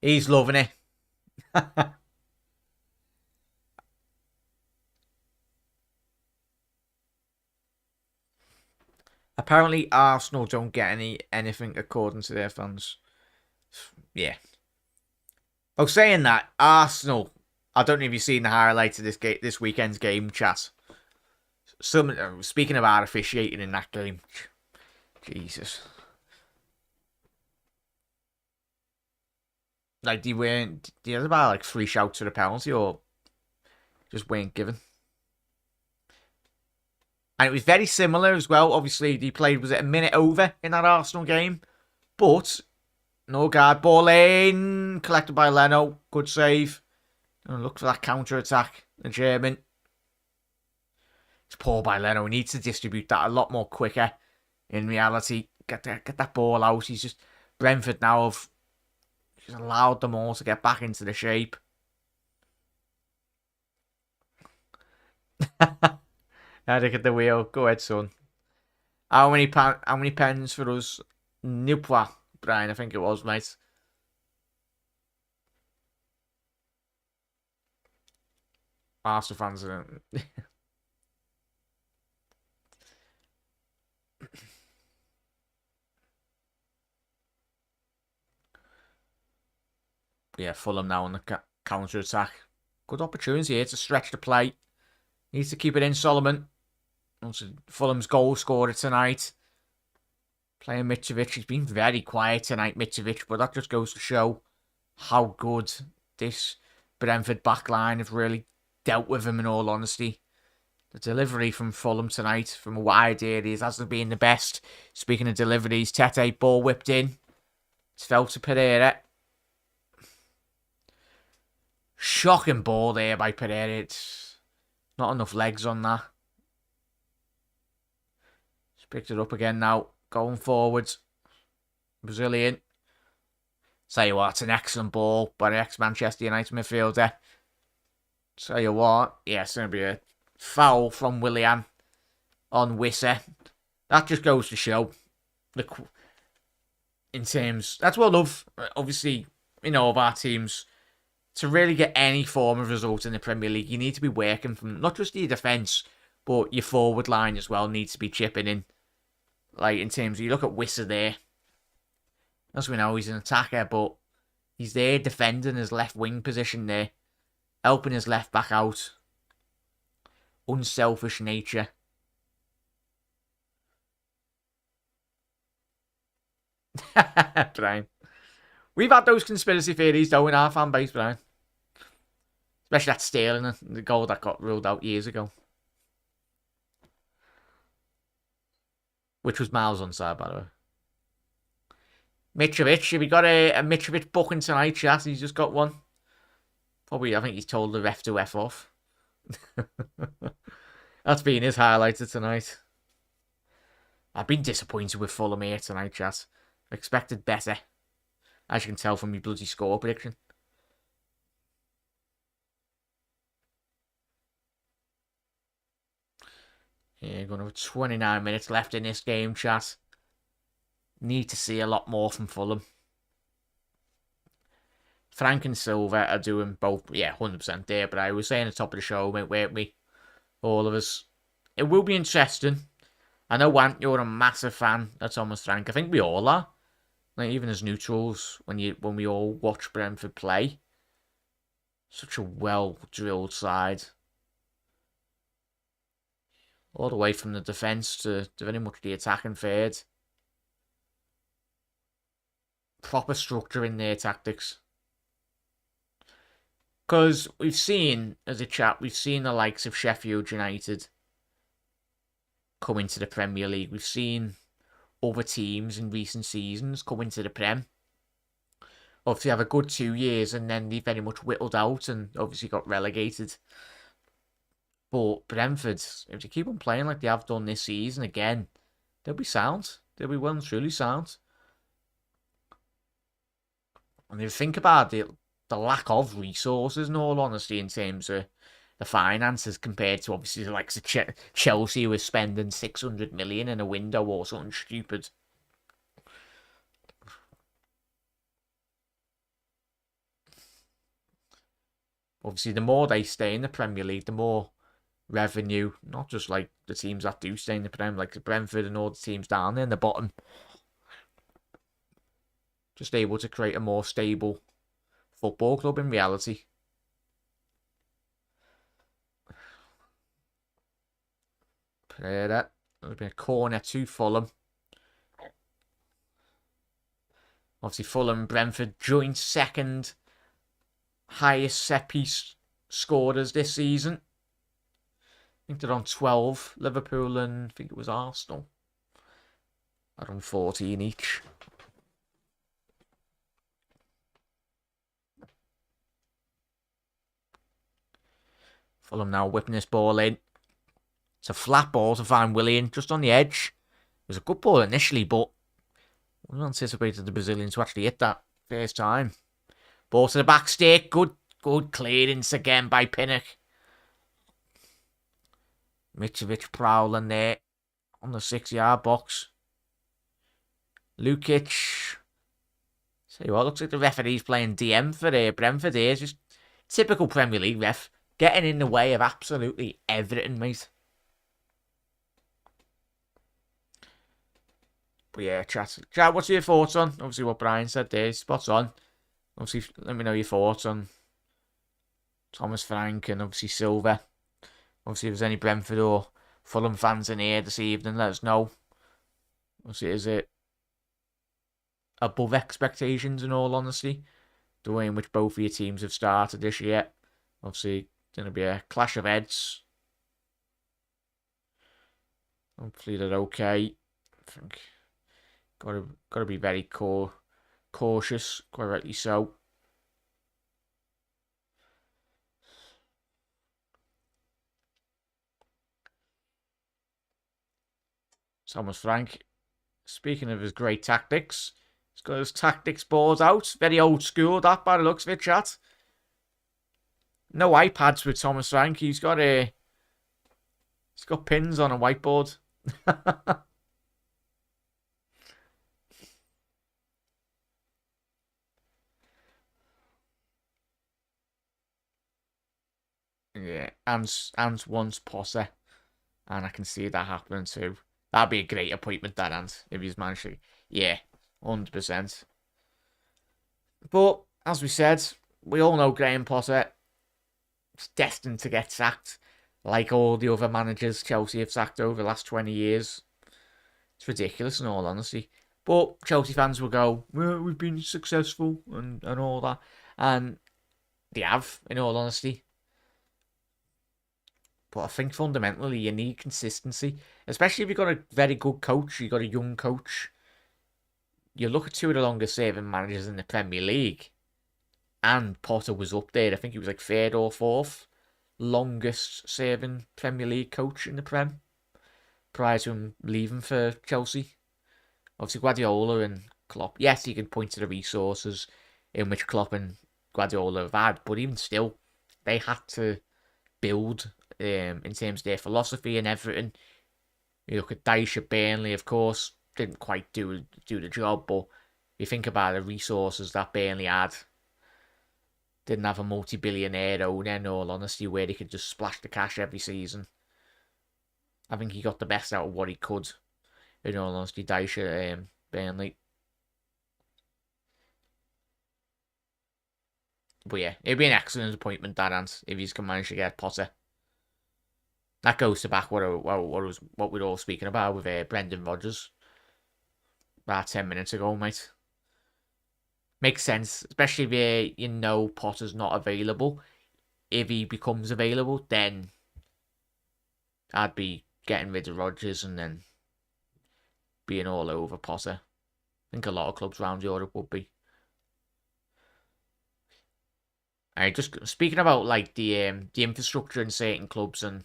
He's loving it. Apparently, Arsenal don't get anything according to their fans. Yeah. Oh, saying that, Arsenal. I don't know if you've seen the highlights of this weekend's game, chat. Speaking of our officiating in that game, Jesus. Like they had about like 3 shouts for the penalty, or just weren't given. And it was very similar as well. Obviously, they played, was it a minute over in that Arsenal game? But, no guard, ball in, collected by Leno, good save. And look for that counter-attack, the German. It's poor by Leno, he needs to distribute that a lot more quicker. In reality, get that ball out. He's just, Brentford now have just allowed them all to get back into the shape. Headache at the wheel. Go ahead, son. How many pens for us? Nupwa, Brian, I think it was, mate. Arsenal fans are yeah, Fulham now on the counter attack. Good opportunity here to stretch the play. Needs to keep it in, Solomon. Fulham's goal scorer tonight. Playing Mitrovic. He's been very quiet tonight, Mitrovic, but that just goes to show how good this Brentford backline have really dealt with him, in all honesty. The delivery from Fulham tonight from wide areas hasn't been the best. Speaking of deliveries, Tete, ball whipped in. It's fell to Pereira. Shocking ball there by Pereira. It's not enough legs on that. He's picked it up again now. Going forwards. Brazilian. Tell you what, it's an excellent ball by the ex-Manchester United midfielder. Tell you what, yeah, it's going to be a foul from Willian on Wissa. That just goes to show in terms, that's what I love, obviously, of our teams. To really get any form of result in the Premier League, you need to be working from not just your defence, but your forward line as well needs to be chipping in. Like, in terms of, you look at Wissa there. As we know, he's an attacker, but he's there defending his left wing position there. Helping his left back out. Unselfish nature. Brian. We've had those conspiracy theories though in our fan base, Brian. Especially that Sterling, the goal that got ruled out years ago. Which was miles onside, by the way. Mitrovic, have you got a Mitrovic booking tonight, chat? He's just got one. Probably, I think he's told the ref to F off. That's been his highlights of tonight. I've been disappointed with Fulham here tonight, chat. Expected better. As you can tell from my bloody score prediction. Yeah, going to have 29 minutes left in this game, chat. Need to see a lot more from Fulham. Frank and Silva are doing both, yeah, 100% there, but I was saying at the top of the show, weren't we? All of us. It will be interesting. I know, Ant, you're a massive fan of Thomas Frank. I think we all are. Like, even as neutrals, when we all watch Brentford play. Such a well-drilled side. All the way from the defence to very much the attacking third. Proper structure in their tactics. Because we've seen, as a chat, we've seen the likes of Sheffield United come into the Premier League. We've seen other teams in recent seasons come into the Prem. Obviously have a good 2 years and then they very much whittled out and obviously got relegated. But Brentford, if they keep on playing like they have done this season again, They'll be sound. They'll be well and truly sound. And if you think about it, the lack of resources, in all honesty, in terms of the finances compared to obviously the likes of Chelsea, who are spending 600 million in a window or something stupid. Obviously, the more they stay in the Premier League, the more revenue, not just like the teams that do stay in the Premier, like the Brentford and all the teams down there in the bottom, just able to create a more stable football club in reality. That would be a corner to Fulham. Obviously, Fulham and Brentford joint second highest set piece scorers this season. I think they're on 12. Liverpool and I think it was Arsenal are on 14 each. Fulham now whipping this ball in. It's a flat ball to Van Willian, just on the edge. It was a good ball initially, but I wasn't anticipated the Brazilians to actually hit that first time. Ball to the back stick. Good clearance again by Pinnock. Mitrovic prowling there on the 6-yard box. Lukic. See what, looks like the referee's playing DM for Brentford here. Just typical Premier League ref. Getting in the way of absolutely everything, mate. But yeah, chat, what's your thoughts on? Obviously what Brian said there, spot on. Obviously, let me know your thoughts on Thomas Frank and obviously Silva. Obviously, if there's any Brentford or Fulham fans in here this evening, let us know. Obviously, is it above expectations in all honesty? The way in which both of your teams have started this year. Obviously, it's going to be a clash of heads. Hopefully they're okay. I think got to be very cautious, quite rightly so. Thomas Frank, speaking of his great tactics, he's got his tactics board out. Very old school, that, by the looks of it, chat. No iPads with Thomas Frank. He's got pins on a whiteboard. Yeah, Ant wants Posse, and I can see that happening too. That'd be a great appointment, that Ant, if he's managed to. Yeah, 100%. But, as we said, we all know Graham Potter is destined to get sacked, like all the other managers Chelsea have sacked over the last 20 years. It's ridiculous, in all honesty. But Chelsea fans will go, well, we've been successful and all that. And they have, in all honesty. But I think fundamentally you need consistency, especially if you've got a very good coach, you've got a young coach. You look at two of the longest serving managers in the Premier League, and Potter was up there. I think he was like third or fourth longest serving Premier League coach in the Prem prior to him leaving for Chelsea. Obviously Guardiola and Klopp, yes, you can point to the resources in which Klopp and Guardiola have had, but even still, they had to build in terms of their philosophy and everything. You look at Dyche at Burnley, of course, didn't quite do the job, but you think about the resources that Burnley had. Didn't have a multi-billionaire owner, in all honesty, where he could just splash the cash every season. I think he got the best out of what he could, in all honesty, Dyche at Burnley. But yeah, it'd be an excellent appointment, that Ant, if he's can manage to get Potter. That goes to back what we're all speaking about with Brendan Rodgers about 10 minutes ago, mate. Makes sense, especially if you know Potter's not available. If he becomes available, then I'd be getting rid of Rodgers and then being all over Potter. I think a lot of clubs around Europe would be. Just speaking about like the infrastructure in certain clubs and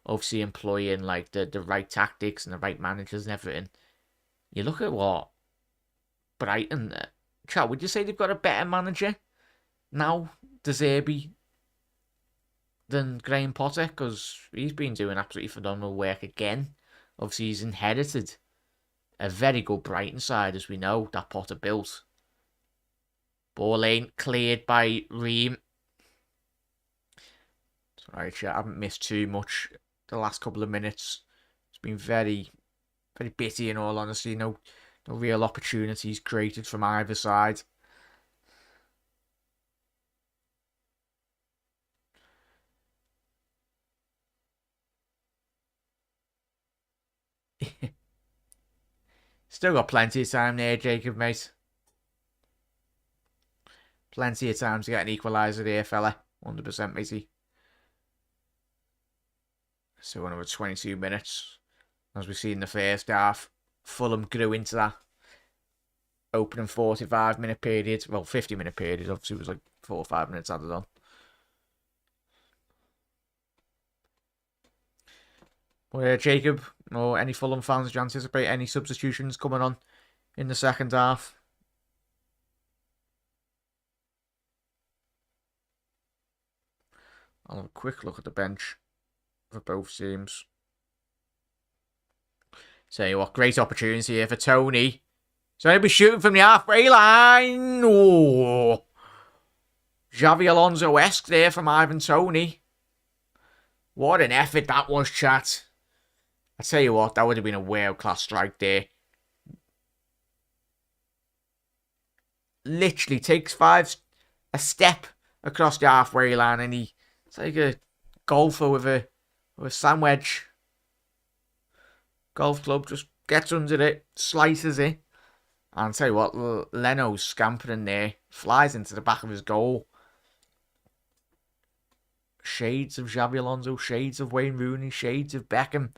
obviously employing like the right tactics and the right managers and everything. You look at what Brighton. Chat, would you say they've got a better manager now, De Zerbi, than Graham Potter? Because he's been doing absolutely phenomenal work again. Obviously, he's inherited a very good Brighton side, as we know, that Potter built. Ball ain't cleared by Ream. Sorry, chat, I haven't missed too much the last couple of minutes. It's been very, very bitty in all honesty. No real opportunities created from either side. Still got plenty of time there, Jacob, mate. Plenty of time to get an equaliser there, fella. 100%, matey. So another 22 minutes. As we see in the first half, Fulham grew into that opening 45-minute period. Well, 50-minute period. Obviously, it was like 4 or 5 minutes added on. Well, Jacob, or any Fulham fans, do you anticipate any substitutions coming on in the second half? I'll have a quick look at the bench for both teams. Tell you what, great opportunity here for Tony. So he'll be shooting from the halfway line. Oh, Xavi Alonso-esque there from Ivan Toney. What an effort that was, chat. I tell you what, that would have been a world-class strike there. Literally takes a step across the halfway line, and it's like a golfer with a sand wedge. Golf club, just gets under it, slices it. And I'll tell you what, Leno's scampering there, flies into the back of his goal. Shades of Xabi Alonso, shades of Wayne Rooney, shades of Beckham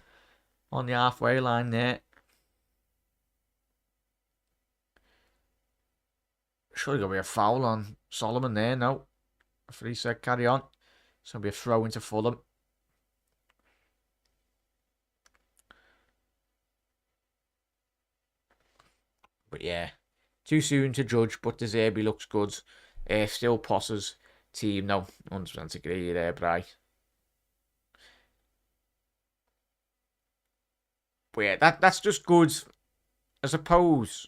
on the halfway line there. Surely going to be a foul on Solomon there. No. Referee said carry on. It's going to be a throw into Fulham. But yeah, too soon to judge, but De Zerbi looks good. Still Potter's team. No, 100% agree there, Bri. But yeah, that's just good. I suppose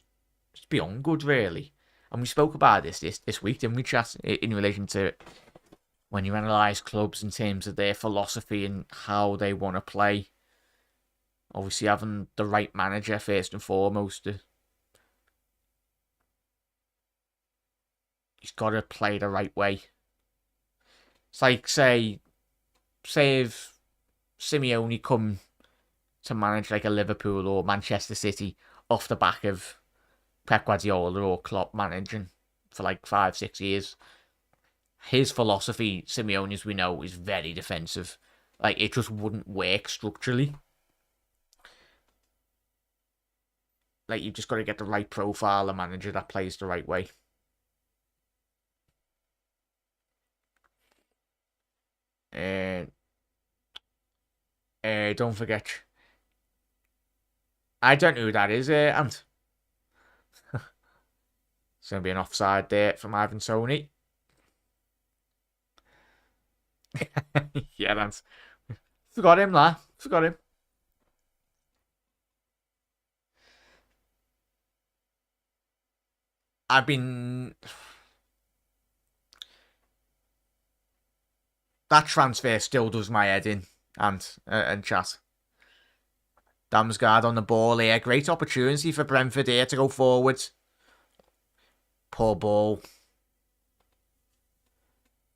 it's beyond good, really. And we spoke about this week, didn't we, chat, in relation to when you analyse clubs in terms of their philosophy and how they want to play. Obviously, having the right manager first and foremost. He's got to play the right way. It's like, say if Simeone come to manage like a Liverpool or Manchester City off the back of Pep Guardiola or Klopp managing for like 5-6 years. His philosophy, Simeone, as we know, is very defensive. Like, it just wouldn't work structurally. Like, you've just got to get the right profile, a manager that plays the right way. Don't forget. I don't know who that is, Ant. It's going to be an offside there from Ivan Toney. Yeah, Ant. Forgot him, lad. Forgot him. I've been... That transfer still does my head in, and chat. Damsgaard on the ball here. Great opportunity for Brentford here to go forward. Poor ball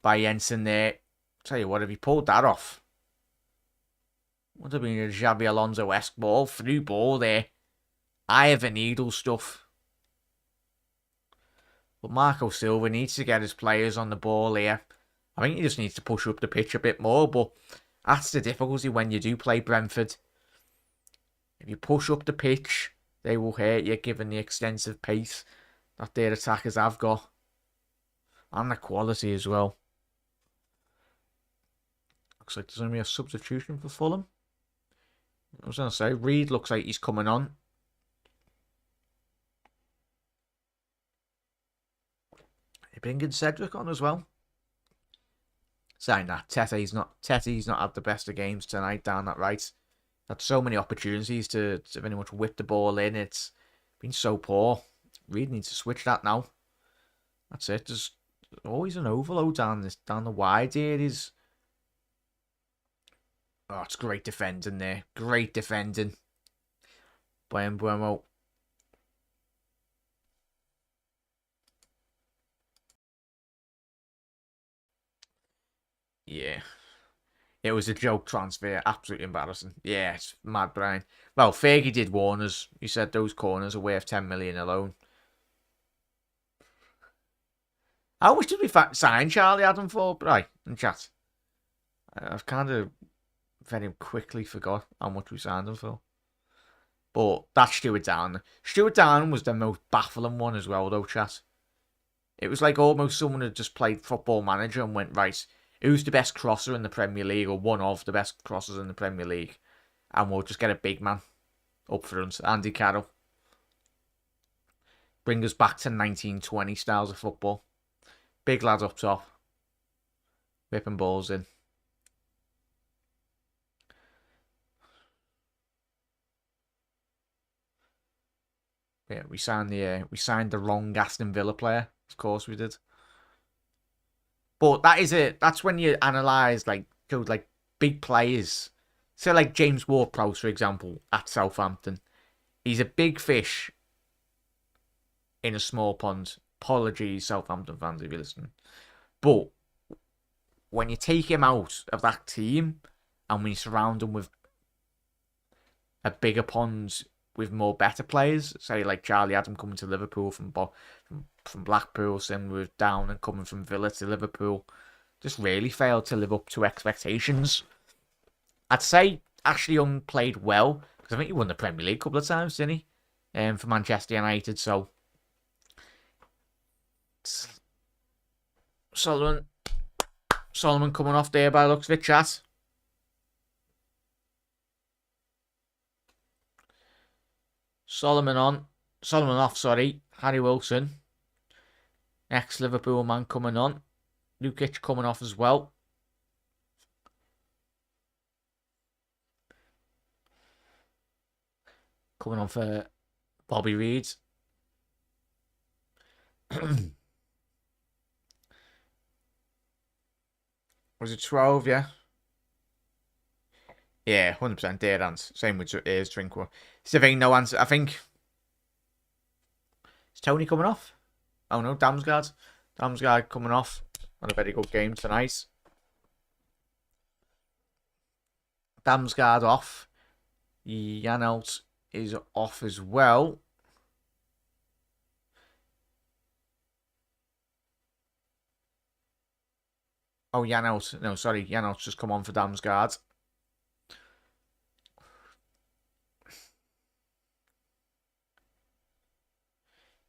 by Jensen there. Tell you what, if he pulled that off, would have been a Xabi Alonso-esque ball. Through ball there. Eye of a needle stuff. But Marco Silva needs to get his players on the ball here. I think he just needs to push up the pitch a bit more, but that's the difficulty when you do play Brentford. If you push up the pitch, they will hurt you given the extensive pace that their attackers have got. And the quality as well. Looks like there's going to be a substitution for Fulham. I was going to say, Reed looks like he's coming on. They're bringing Cedric on as well. Saying that, Tete's not had the best of games tonight down that right. Had so many opportunities to very much whip the ball in. It's been so poor. Reed needs to switch that now. That's it. There's always an overload down the wide areas. Oh, it's great defending there. Great defending by Mbeumo. Yeah. It was a joke transfer. Absolutely embarrassing. Yeah, it's mad, Brian. Well, Fergie did warn us. He said those corners are worth 10 million alone. How much did we sign Charlie Adam for, Brian, in chat? I've kind of very quickly forgot how much we signed him for. But that's Stuart Down. Stuart Down was the most baffling one as well, though, chat. It was like almost someone had just played Football Manager and went, right, who's the best crosser in the Premier League, or one of the best crossers in the Premier League? And we'll just get a big man up front, Andy Carroll. Bring us back to 1920 styles of football. Big lads up top. Whipping balls in. Yeah, we signed the wrong Aston Villa player. Of course we did. But that is it. That's when you analyse like big players. So like James Ward-Prowse, for example, at Southampton. He's a big fish in a small pond. Apologies, Southampton fans, if you listen. But when you take him out of that team and when you surround him with a bigger pond with more better players, say like Charlie Adam coming to Liverpool from Blackpool, same with Down and coming from Villa to Liverpool, just really failed to live up to expectations. I'd say Ashley Young played well because I think he won the Premier League a couple of times, didn't he? For Manchester United. So Solomon coming off there by the looks of it, chat. Solomon off, sorry. Harry Wilson. Ex-Liverpool man coming on. Lukic coming off as well. Coming on for Bobby Reed. Was it 12, yeah? Yeah, 100% dead hands. Same with Ayers, Drinkwater. Stevie, no answer. I think... Is Tony coming off? Oh no, Damsgaard. Damsgaard coming off. Had a very good game tonight. Damsgaard off. Janelt is off as well. Oh, Janelt. No, sorry. Janelt's just come on for Damsgaard.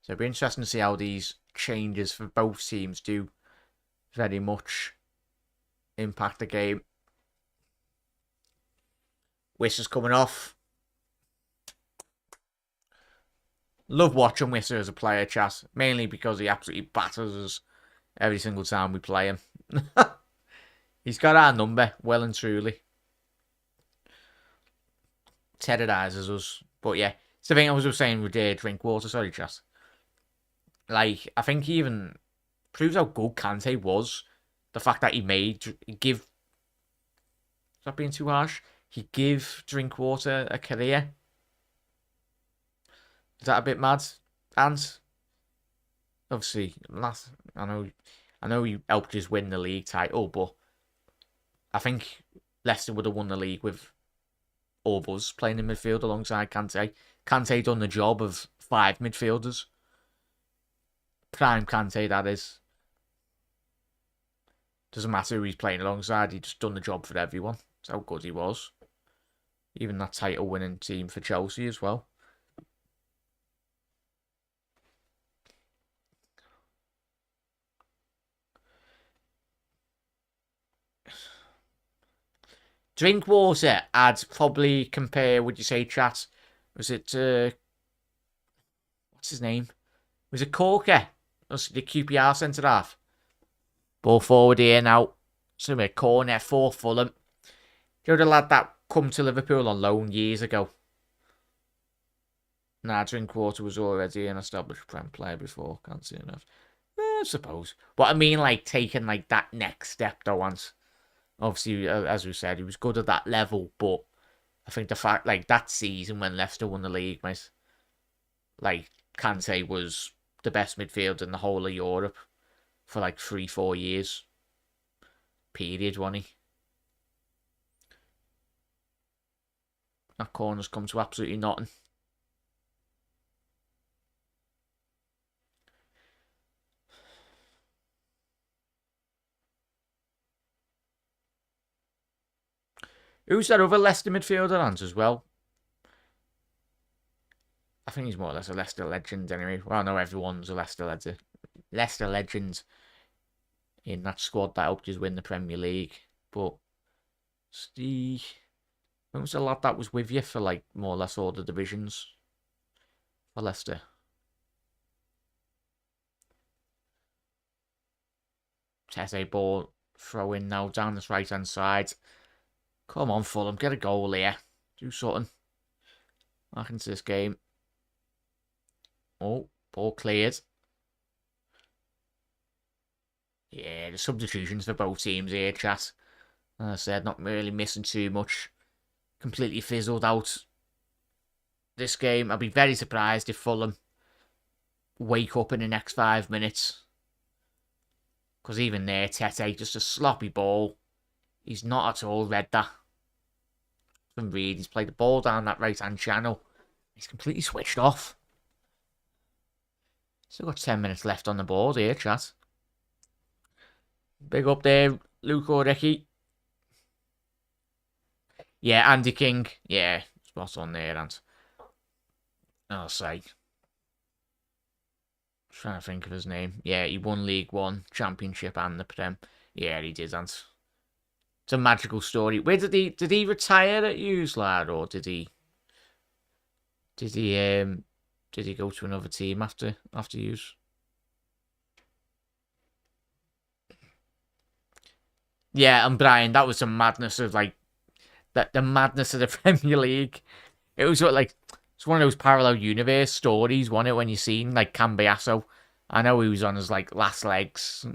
So it'll be interesting to see how these changes for both teams do very much impact the game. Wisser's coming off. Love watching Wisser as a player, chat. Mainly because he absolutely batters us every single time we play him. He's got our number, well and truly. Terrorizes us. But yeah, it's the thing I was just saying with Drinkwater. Sorry, chat. Like, I think he even proves how good Kante was. The fact that he give... Is that being too harsh? He give Drinkwater a career. Is that a bit mad? And obviously, I know he helped us win the league title, but I think Leicester would have won the league with all of us playing in midfield alongside Kante. Kante done the job of 5 midfielders. Prime Kante, that is. Doesn't matter who he's playing alongside, he just done the job for everyone. That's how good he was. Even that title winning team for Chelsea as well. Drink water, I'd probably compare, would you say, chat? Was it, what's his name? Was it Corker? Was the QPR centre half? Ball forward here now. Somewhere corner for Fulham. Do you know the lad that come to Liverpool on loan years ago? Nah, Drinkwater was already an established Prem player before. Can't see enough. I suppose. But I mean, like, taking, like, that next step, though, once. Obviously, as we said, he was good at that level, but I think the fact, like, that season when Leicester won the league, mate, like, Kante was the best midfielder in the whole of Europe for, like, 3-4 years. Period, wasn't he? That corner's come to absolutely nothing. Who's that other Leicester midfielder, Hans, as well? I think he's more or less a Leicester legend anyway. Well, I know everyone's a Leicester legend. Leicester legend in that squad that helped us win the Premier League. But Steve, when was the lad that was with you for like more or less all the divisions for Leicester? Tete ball throw in now down this right hand side. Come on, Fulham, get a goal here. Do something. Back into this game. Oh, ball cleared. Yeah, the substitutions for both teams here, chat. As I said, not really missing too much. Completely fizzled out this game. I'd be very surprised if Fulham wake up in the next 5 minutes. Because even there, Tete, just a sloppy ball. He's not at all read that. From Reed, he's played the ball down that right-hand channel. He's completely switched off. Still got 10 minutes left on the board here, chat. Big up there, Luke Ordecki. Yeah, Andy King. Yeah, spot on there, and I'll say. Trying to think of his name. Yeah, he won League One, Championship, and the Prem. Yeah, he did, and it's a magical story. Where did he retire at Hughes, lad, or did he go to another team after Hughes? Yeah, and Brian, that was the madness of like the madness of the Premier League. It was like it's one of those parallel universe stories, wasn't it? When you seen like Cambiasso, I know he was on his like last legs.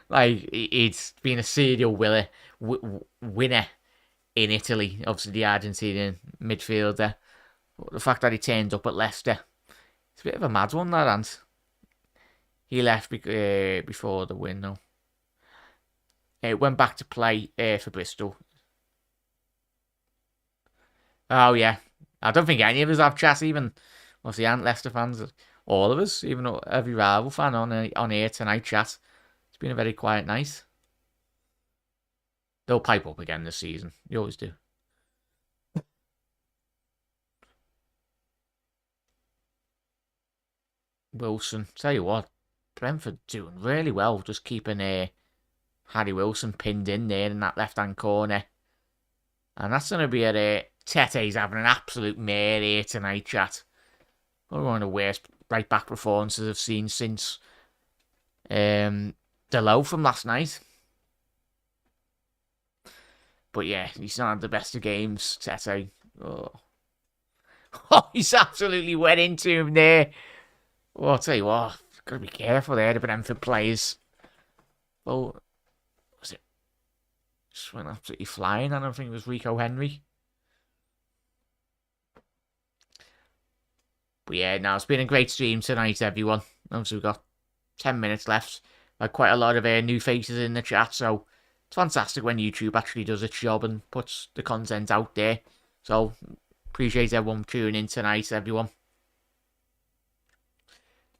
Like he's been a serial winner in Italy. Obviously, the Argentinian midfielder. But the fact that he turned up at Leicester, it's a bit of a mad one, that Ant. He left before the win, though. Went back to play for Bristol. Oh, yeah. I don't think any of us have chat, even. Obviously, aren't Leicester fans. All of us, even every rival fan on here tonight, chat. It's been a very quiet night. They'll pipe up again this season. You always do. Wilson. Tell you what, Brentford doing really well. Just keeping Harry Wilson pinned in there in that left-hand corner. And that's going to be Tete's having an absolute mare here tonight, chat. Probably one of the worst right-back performances I've seen since Delo from last night. But yeah, he's not had the best of games, Tete. Oh, oh he's absolutely went into him there. Well, I'll tell you what, got to be careful there, the Brentford players. Well, was it? Just went absolutely flying. I don't think it was Rico Henry. But yeah, now it's been a great stream tonight, everyone. Obviously, we've got 10 minutes left. Like quite a lot of new faces in the chat, so it's fantastic when YouTube actually does its job and puts the content out there. So, appreciate everyone tuning in tonight, everyone.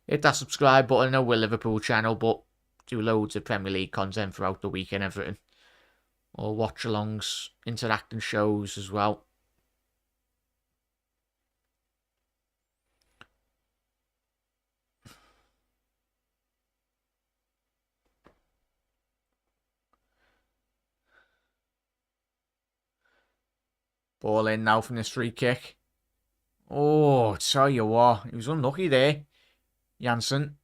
Hit that subscribe button. I know we're Liverpool channel, but do loads of Premier League content throughout the week and everything. Or watch-alongs, interacting shows as well. Ball in now from this free kick. Oh, tell you what, he was unlucky there, Janssen.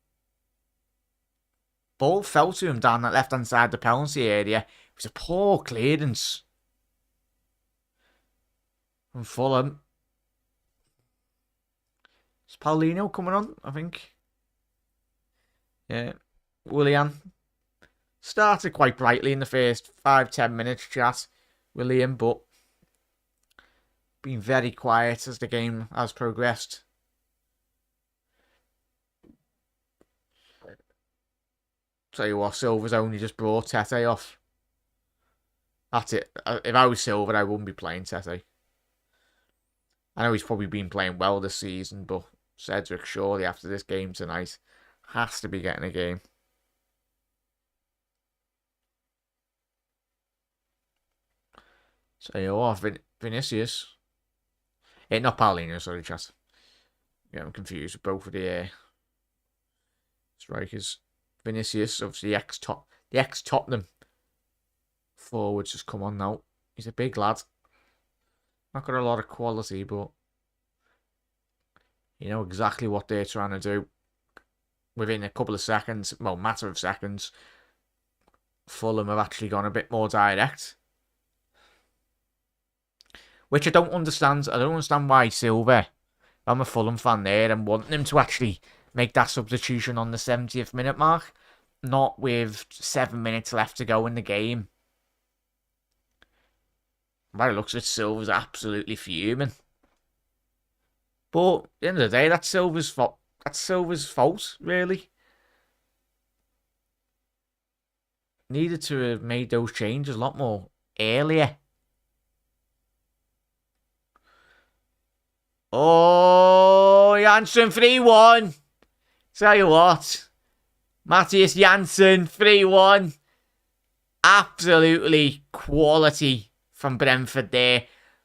Ball fell to him down that left-hand side of the penalty area. It was a poor clearance from Fulham. Is Paulinho coming on, I think? Yeah. Willian. Started quite brightly in the first 5-10 minutes, chat. William, but been very quiet as the game has progressed. Tell you what, Silver's only just brought Tete off. That's it. If I was Silver, I wouldn't be playing Tete. I know he's probably been playing well this season, but Cedric, surely after this game tonight, has to be getting a game. So you what, Vinicius. Not Paulinho, sorry, chat. Yeah, I'm confused with both of the strikers. Vinicius, obviously the ex-Tottenham forwards just come on now. He's a big lad. Not got a lot of quality, but you know exactly what they're trying to do. Within a couple of seconds, well, matter of seconds, Fulham have actually gone a bit more direct. Which I don't understand. I don't understand why Silver, I'm a Fulham fan there, and wanting him to actually make that substitution on the 70th minute mark. Not with 7 minutes left to go in the game. By the looks of it, Silver's absolutely fuming. But at the end of the day, that's Silver's fault. That's Silver's fault, really. Needed to have made those changes a lot more earlier. Oh, Janssen 3-1. Tell you what. Matthias Janssen 3-1. Absolutely quality from Brentford there.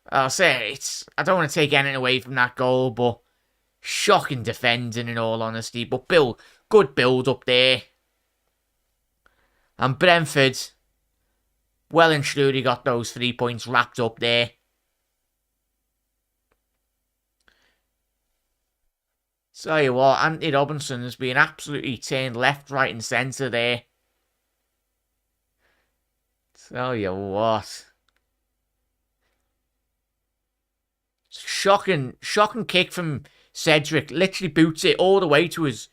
I'll say I don't want to take anything away from that goal, but shocking defending in all honesty. But good build up there. And Brentford, well and truly got those 3 points wrapped up there. Tell you what, Anthony Robinson has been absolutely turned left, right and centre there. Tell you what. Shocking kick from Cedric. Literally boots it all the way to his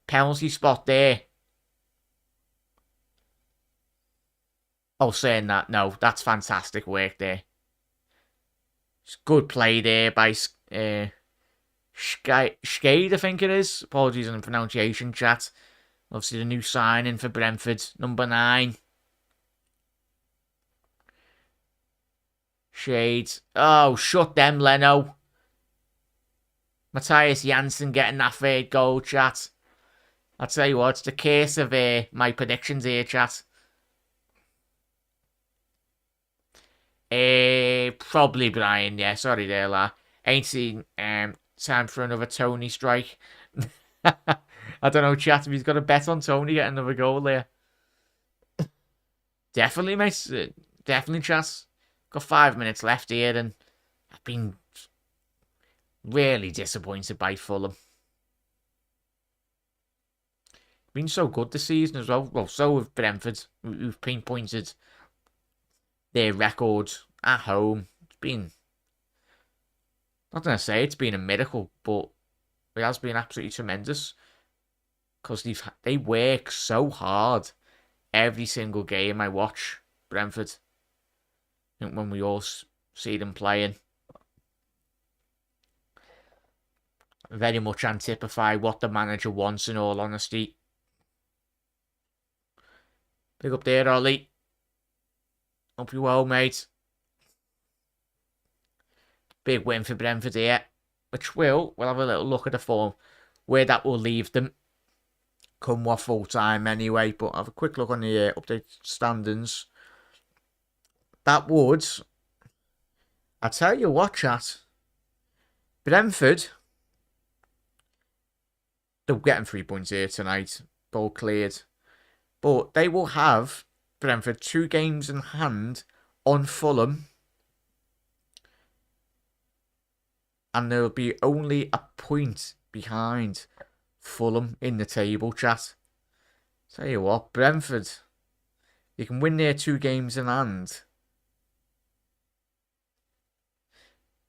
penalty spot there. Oh, saying that, no, that's fantastic work there. It's good play there by Skade, I think it is. Apologies on the pronunciation, chat. Obviously, the new signing for Brentford, number 9. Shades. Oh, shut them, Leno. Matthias Janssen getting that 3rd goal, chat. I'll tell you what, it's the case of my predictions here, chat. Probably Brian, yeah. Sorry there, la. Ain't seen time for another Tony strike. I don't know, chat, if he's got a bet on Tony getting another goal there. Definitely, mate. Definitely, chat. Got 5 minutes left here, and I've been really disappointed by Fulham. Been so good this season as well. Well, so have Brentford, who've pinpointed their record at home. It's been, not going to say it's been a miracle, but it has been absolutely tremendous. Because they work so hard every single game I watch Brentford. I think when we all see them playing, very much antipify what the manager wants, in all honesty. Big up there, Ollie. Hope you well, mate. Big win for Brentford here, which we'll have a little look at the form, where that will leave them come what full time anyway. But have a quick look on the updated standings. That would, I tell you what, chat. Brentford, they're getting 3 points here tonight. Ball cleared. But they will have, Brentford, 2 games in hand on Fulham. and they'll be only a point behind Fulham in the table, chat. Tell you what, Brentford, you can win their 2 games in hand.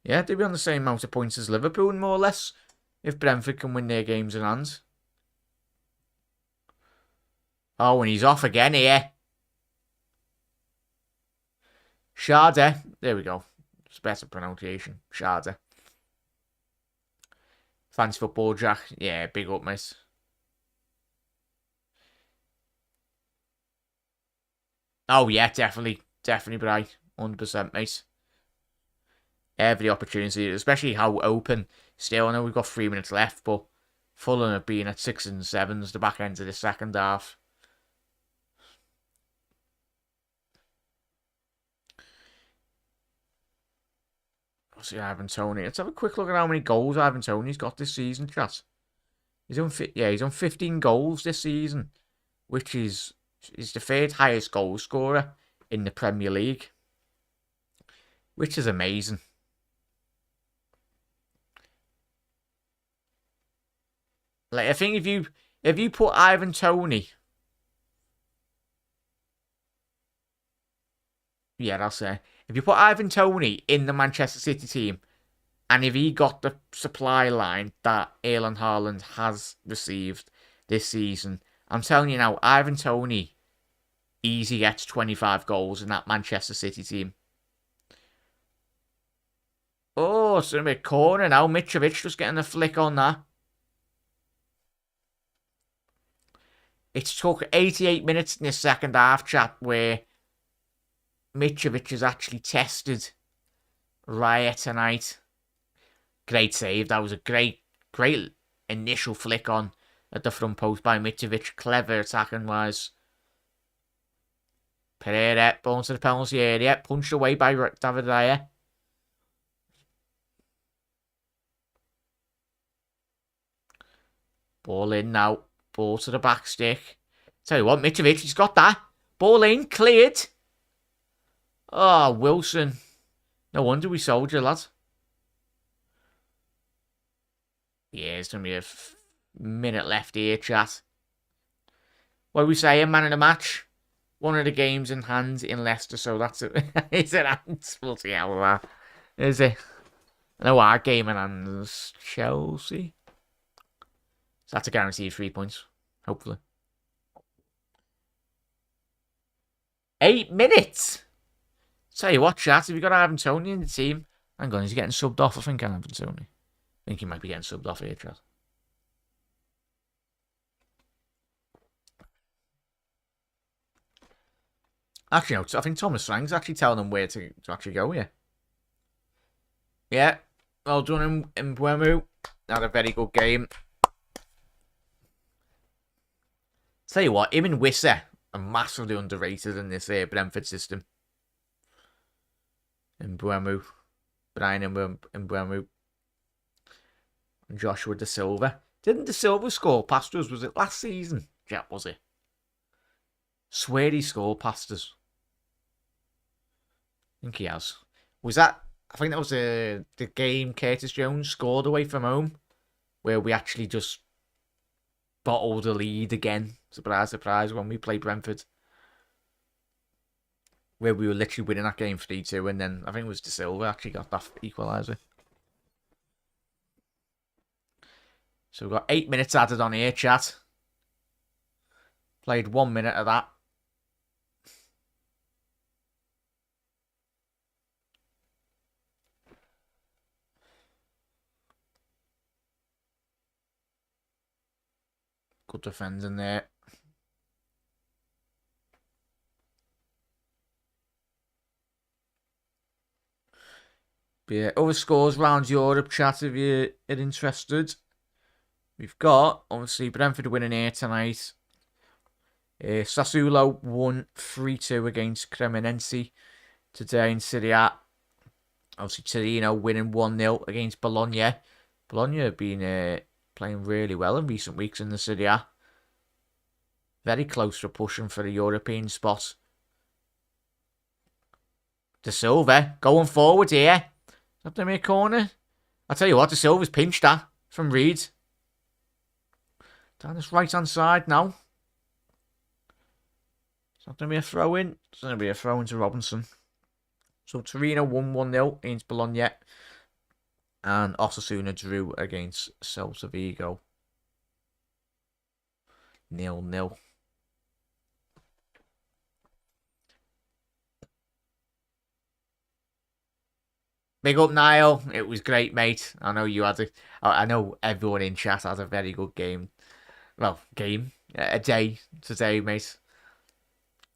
Yeah, they'll be on the same amount of points as Liverpool, more or less, if Brentford can win their games in hand. Oh, and he's off again here. Sharda. There we go. It's better pronunciation. Sharda. Thanks football, Jack. Yeah, big up, mate. Oh, yeah, definitely. Definitely, Bri. 100%, mate. Every opportunity, especially how open. Still, I know we've got 3 minutes left, but Fulham have been at 6 and 7s the back end of the second half. See Ivan Toney. Let's have a quick look at how many goals Ivan Toney's got this season, chat. He's on 15 goals this season, which is the 3rd highest goal scorer in the Premier League, which is amazing. Like, I think if you put Ivan Toney, yeah, that's it. If you put Ivan Toney in the Manchester City team, and if he got the supply line that Erling Haaland has received this season, I'm telling you now, Ivan Toney easy gets 25 goals in that Manchester City team. Oh, it's going to be a corner now. Mitrovic just getting a flick on that. It took 88 minutes in the second half, chat, where Mitrovic has actually tested Raya tonight. Great save. That was a great initial flick on at the front post by Mitrovic. Clever attacking wise. Pereira, ball to the penalty area. Punched away by David Raya. Ball in now. Ball to the back stick. Tell you what, Mitrovic, he's got that. Ball in, cleared. Oh, Wilson. No wonder we sold you, lad. Yeah, it's going to be a minute left here, chat. What are we saying, man of the match? One of the games in hand in Leicester, so that's it. Is it hand? Bloody hell, that. Is it? No, our game in hand is Chelsea. So that's a guaranteed 3 points, hopefully. 8 minutes! Tell you what, chat, have you got Ivan Toney in the team? Hang on, is he getting subbed off? I think Ivan Toney. I think he might be getting subbed off here, chat. Actually, no, I think Thomas Frank's actually telling them where to actually go here. Yeah, well done in Buemu. Had a very good game. Tell you what, him and Wissa are massively underrated in this Brentford system. In Buemu. Brian in Buemu. And Joshua Da Silva. Didn't Da Silva score past us? Was it last season? Yeah, was it? Swear he scored past us. I think he has. Was that... I think that was the game Curtis Jones scored away from home. Where we actually just bottled the lead again. Surprise, surprise, when we played Brentford. Where we were literally winning that game 3-2. And then I think it was Da Silva actually got that equaliser. So we've got 8 minutes added on here, chat. Played 1 minute of that. Good defending there. But yeah, other scores around Europe, chat, if you're interested. We've got, obviously, Brentford winning here tonight. Sassuolo won 3-2 against Cremonense today in Serie A. Obviously, Torino winning 1-0 against Bologna. Bologna have been playing really well in recent weeks in the Serie A. Very close to pushing for a European spot. Da Silva going forward here. Up to me a corner. I'll tell you what, the Silver's pinched that from Reed. Down this right hand side now. It's not going to be a throw in. It's going to be a throw in to Robinson. So Torino won 1-0 against Bologna. And Osasuna drew against Celta Vigo. 0-0. Big up, Niall. It was great, mate. I know you had I know everyone in chat had a very good game. Well, a day today, mate.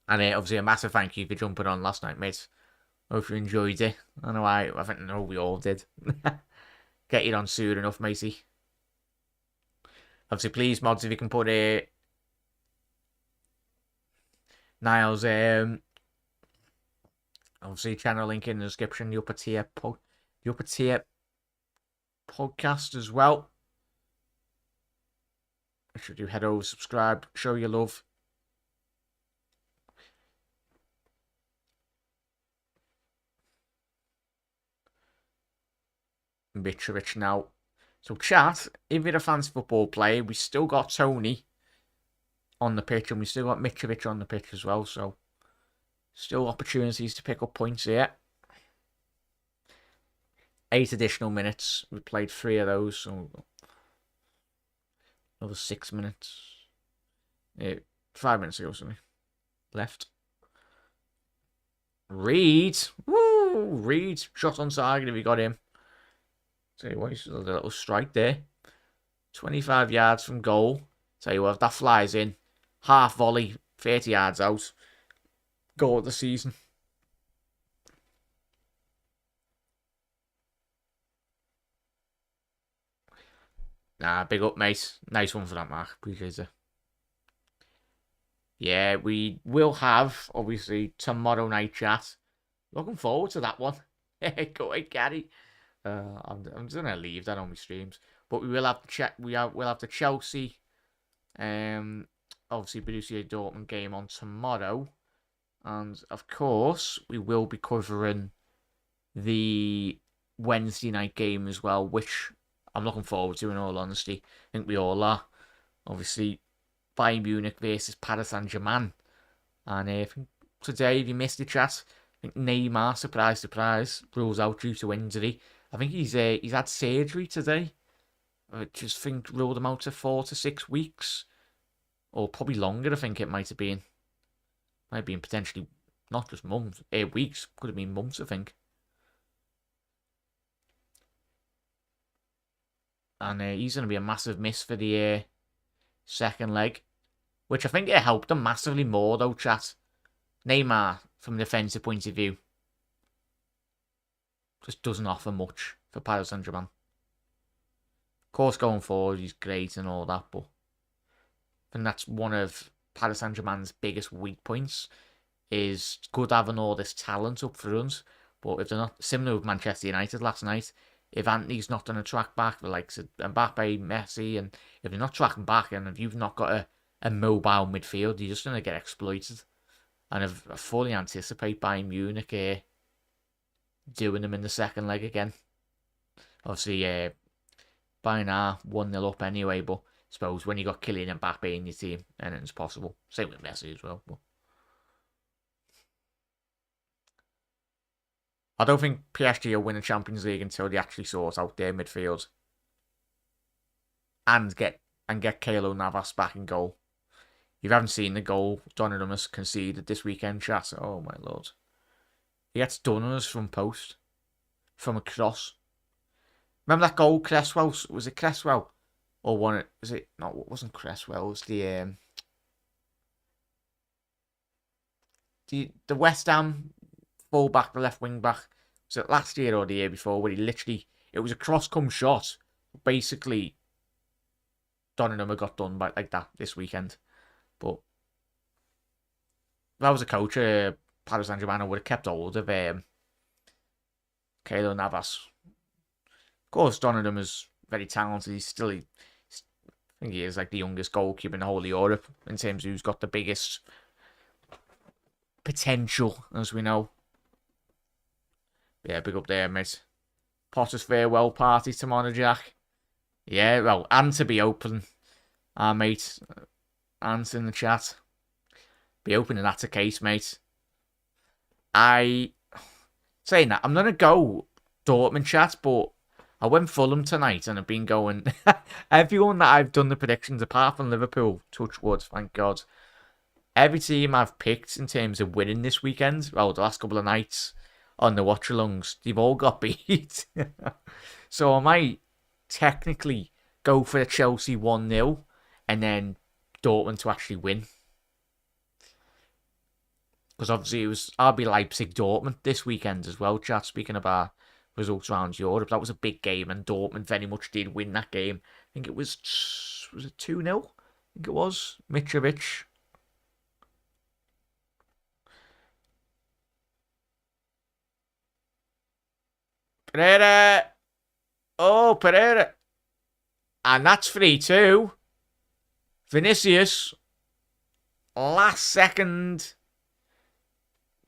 And obviously a massive thank you for jumping on last night, mate. Hope you enjoyed it. I know we all did. Get it on soon enough, matey. Obviously, please, mods, if you can put Niall's obviously channel link in the description, the upper tier podcast as well. Should you head over, subscribe, show your love. Mitrovic now. So chat, if you're a fancy football player, we still got Tony on the pitch and we still got Mitrovic on the pitch as well. So still opportunities to pick up points here. 8 additional minutes. We played 3 of those, so another 6 minutes. 5 minutes ago, sorry. Left. Reed. Woo! Reed. Shot on target if we got him. Tell you what, he's a little strike there. 25 yards from goal. Tell you what, if that flies in, half volley, 30 yards out. Goal of the season. Nah, big up, mate. Nice one for that, Mark. Appreciate it. Yeah, we will have, obviously, tomorrow night chat. Looking forward to that one. Go ahead, Gary. I'm just gonna leave that on my streams, but we will have to check. We'll have the Chelsea, obviously Borussia Dortmund game on tomorrow, and of course we will be covering the Wednesday night game as well, which I'm looking forward to. In all honesty, I think we all are. Obviously, Bayern Munich versus Paris Saint-Germain, and I think today, if you missed the chat, I think Neymar, surprise, rules out due to injury. I think he's had surgery today. I just think ruled him out to 4 to 6 weeks. Or probably longer, I think it might have been. Might have been potentially not just months, 8 weeks. Could have been months, I think. And he's going to be a massive miss for the second leg. Which I think it helped him massively more, though, chat. Neymar, from a defensive point of view, just doesn't offer much for Paris Saint-Germain. Of course, going forward, he's great and all that, but I think that's one of Paris Saint-Germain's biggest weak points, is good having all this talent up front, but if they're not, similar with Manchester United last night, if Anthony's not going to track back, the likes of Mbappe, Messi, and if they're not tracking back, and if you've not got a mobile midfield, you're just going to get exploited. And I fully anticipate Bayern Munich doing them in the second leg again. Obviously, Bayern are 1-0 up anyway, but I suppose when you got Kylian Mbappe in your team, anything's possible. Same with Messi as well. But I don't think PSG will win the Champions League until they actually sort out their midfield and get Keylor Navas back in goal. If you haven't seen the goal Donnarumma conceded this weekend, chat, oh my lord. He gets done on his front post from a cross. Remember that goal, Cresswell? Was it Cresswell? Or one? Was it? No, it wasn't Cresswell. It was the West Ham full-back, the left wing-back. Was it last year or the year before? Where he literally, it was a cross-come shot. Basically, Donnarumma got done by like that this weekend. But if I was a coach, Paris Saint-Germain, I would have kept hold of Keylor Navas. Of course, Donnarumma is very talented. I think he is like the youngest goalkeeper in the whole of Europe in terms of who's got the biggest potential, as we know. Yeah, big up there, mate. Potter's farewell party tomorrow, Jack. Yeah, well, and to be open. Our mate, Ant in the chat. Be open if that's the case, mate. Saying that, I'm going to go Dortmund chat, but I went Fulham tonight and I've been going... Everyone that I've done the predictions, apart from Liverpool, touch wood, thank God. Every team I've picked in terms of winning this weekend, well, the last couple of nights on the Watchalongs, they've all got beat. So I might technically go for a Chelsea 1-0 and then Dortmund to actually win. Because obviously it was RB Leipzig Dortmund this weekend as well, chat. Speaking about results around Europe, that was a big game and Dortmund very much did win that game. I think it was it 2-0? I think it was. Mitrovic. Pereira. Oh, Pereira. And that's 3-2. Vinicius. Last second.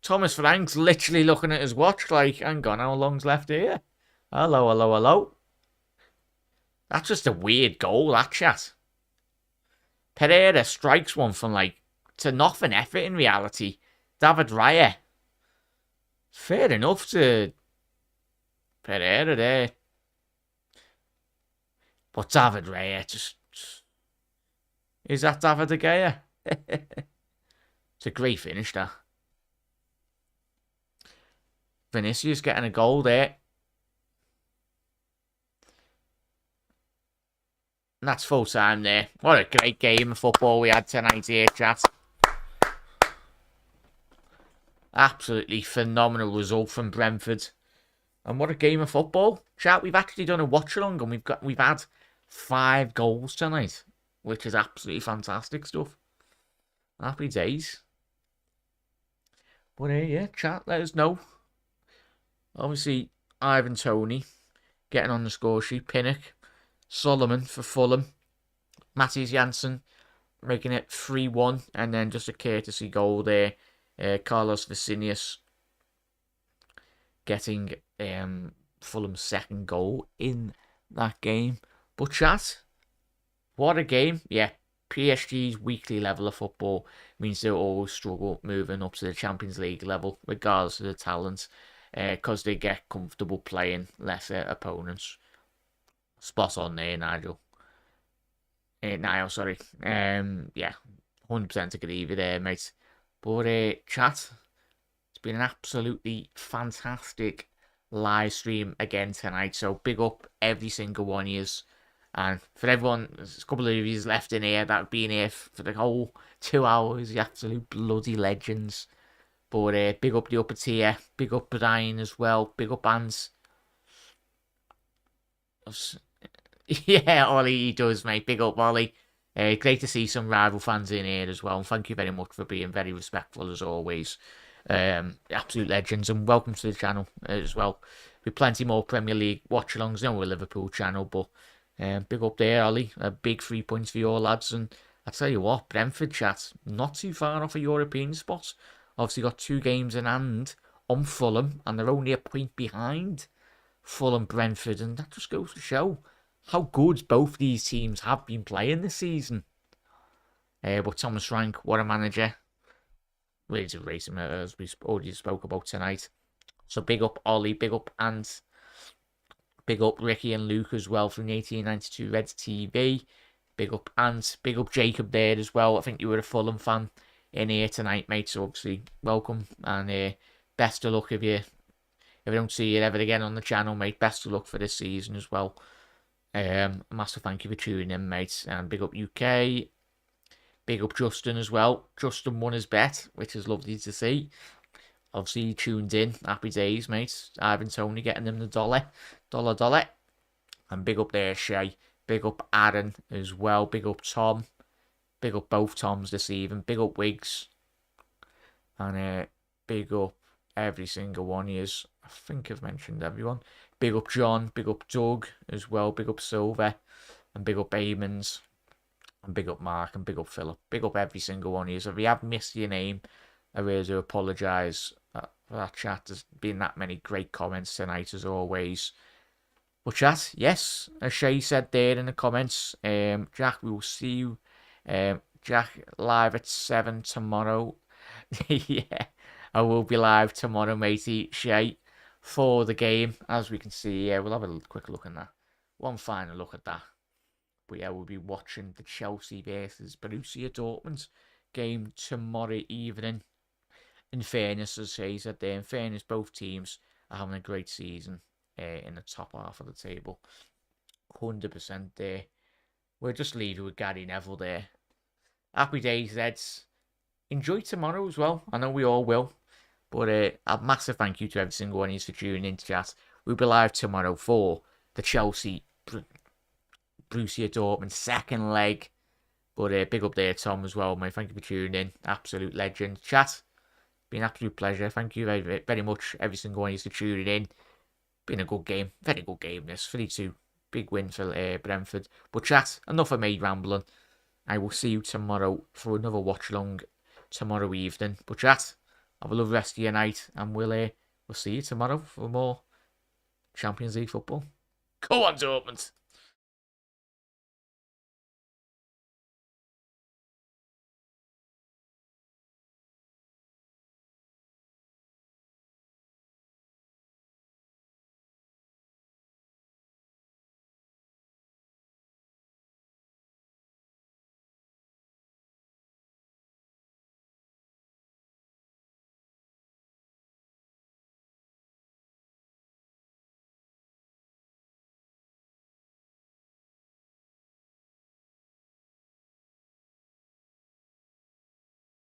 Thomas Frank's literally looking at his watch like, hang on, how long's left here? Hello, hello, hello. That's just a weird goal, that chat. Pereira strikes one from like to nothing effort in reality. David Raya. Fair enough to Pereira there. But David Raya just... Is that David De Gea? It's a great finish, that. Vinicius getting a goal there. And that's full time there. What a great game of football we had tonight here, chat. Absolutely phenomenal result from Brentford. And what a game of football. Chat, we've actually done a watch-along and we've had 5 goals tonight, which is absolutely fantastic stuff. Happy days. But yeah, chat, let us know. Obviously, Ivan Toney getting on the score sheet. Pinnock, Solomon for Fulham, Matthias Janssen making it 3-1, and then just a courtesy goal there. Carlos Vicinius getting Fulham's second goal in that game. But chat, what a game. Yeah, PSG's weekly level of football means they'll always struggle moving up to the Champions League level, regardless of the talent, because they get comfortable playing lesser opponents. Spot on there, Nigel. Niall, sorry. Yeah, 100% agree with you there, mate. But chat, it's been an absolutely fantastic live stream again tonight. So big up every single one of you. And for everyone, there's a couple of you left in here that have been here for the whole 2 hours. The absolute bloody legends. But big up the upper tier. Big up Brian as well. Big up Hans. Yeah, Ollie, he does, mate. Big up, Ollie. Great to see some rival fans in here as well. And thank you very much for being very respectful as always. Absolute legends. And welcome to the channel as well. With plenty more Premier League watch-alongs. No, we're a Liverpool channel, but big up there, Ollie. A big 3 points for your lads. And I tell you what, Brentford chat, not too far off a European spot. Obviously got 2 games in hand on Fulham, and they're only a point behind Fulham Brentford, and that just goes to show how good both these teams have been playing this season. But Thomas Frank, what a manager. Really to race him, as we already spoke about tonight. So big up Ollie, big up Ant, big up Ricky and Luke as well from the 1892 Reds TV. Big up Ant, big up Jacob there as well. I think you were a Fulham fan in here tonight, mate. So obviously, welcome and best of luck if I don't see you ever again on the channel, mate. Best of luck for this season as well. A massive thank you for tuning in, mate. And big up UK. Big up Justin as well. Justin won his bet, which is lovely to see. Obviously, he tuned in. Happy days, mate. Ivan Toney getting them the dollar. And big up there, Shay. Big up Aaron as well. Big up Tom. Big up both Toms this evening. Big up Wiggs. And big up every single one of yous. I think I've mentioned everyone. Big up John. Big up Doug as well. Big up Silver. And big up Eamons. And big up Mark. And big up Philip. Big up every single one of yous. If you have missed your name, I really do apologise for that chat. There's been that many great comments tonight as always. But chat, yes, as Shay said there in the comments, Jack, we will see you, Jack, live at 7 tomorrow. Yeah, I will be live tomorrow, matey, Shay, for the game. As we can see, yeah, we'll have a quick look at that. One final look at that. But yeah, we'll be watching the Chelsea versus Borussia Dortmund game tomorrow evening. In fairness, as Shay said there, in fairness, both teams are having a great season in the top half of the table. 100% there. We'll just leave it with Gary Neville there. Happy days, Reds. Enjoy tomorrow as well. I know we all will. But a massive thank you to every single one of you for tuning in to chat. We'll be live tomorrow for the Chelsea Borussia Dortmund second leg. But big up there, Tom, as well, mate. Thank you for tuning in. Absolute legend. Chat, been an absolute pleasure. Thank you very, very much, every single one of you for tuning in. Been a good game. Very good game, this. 3-2. Big win for Brentford. But chat, enough of me rambling. I will see you tomorrow for another watch along tomorrow evening. But chat, have a lovely rest of your night, and we'll see you tomorrow for more Champions League football. Go on, Dortmund!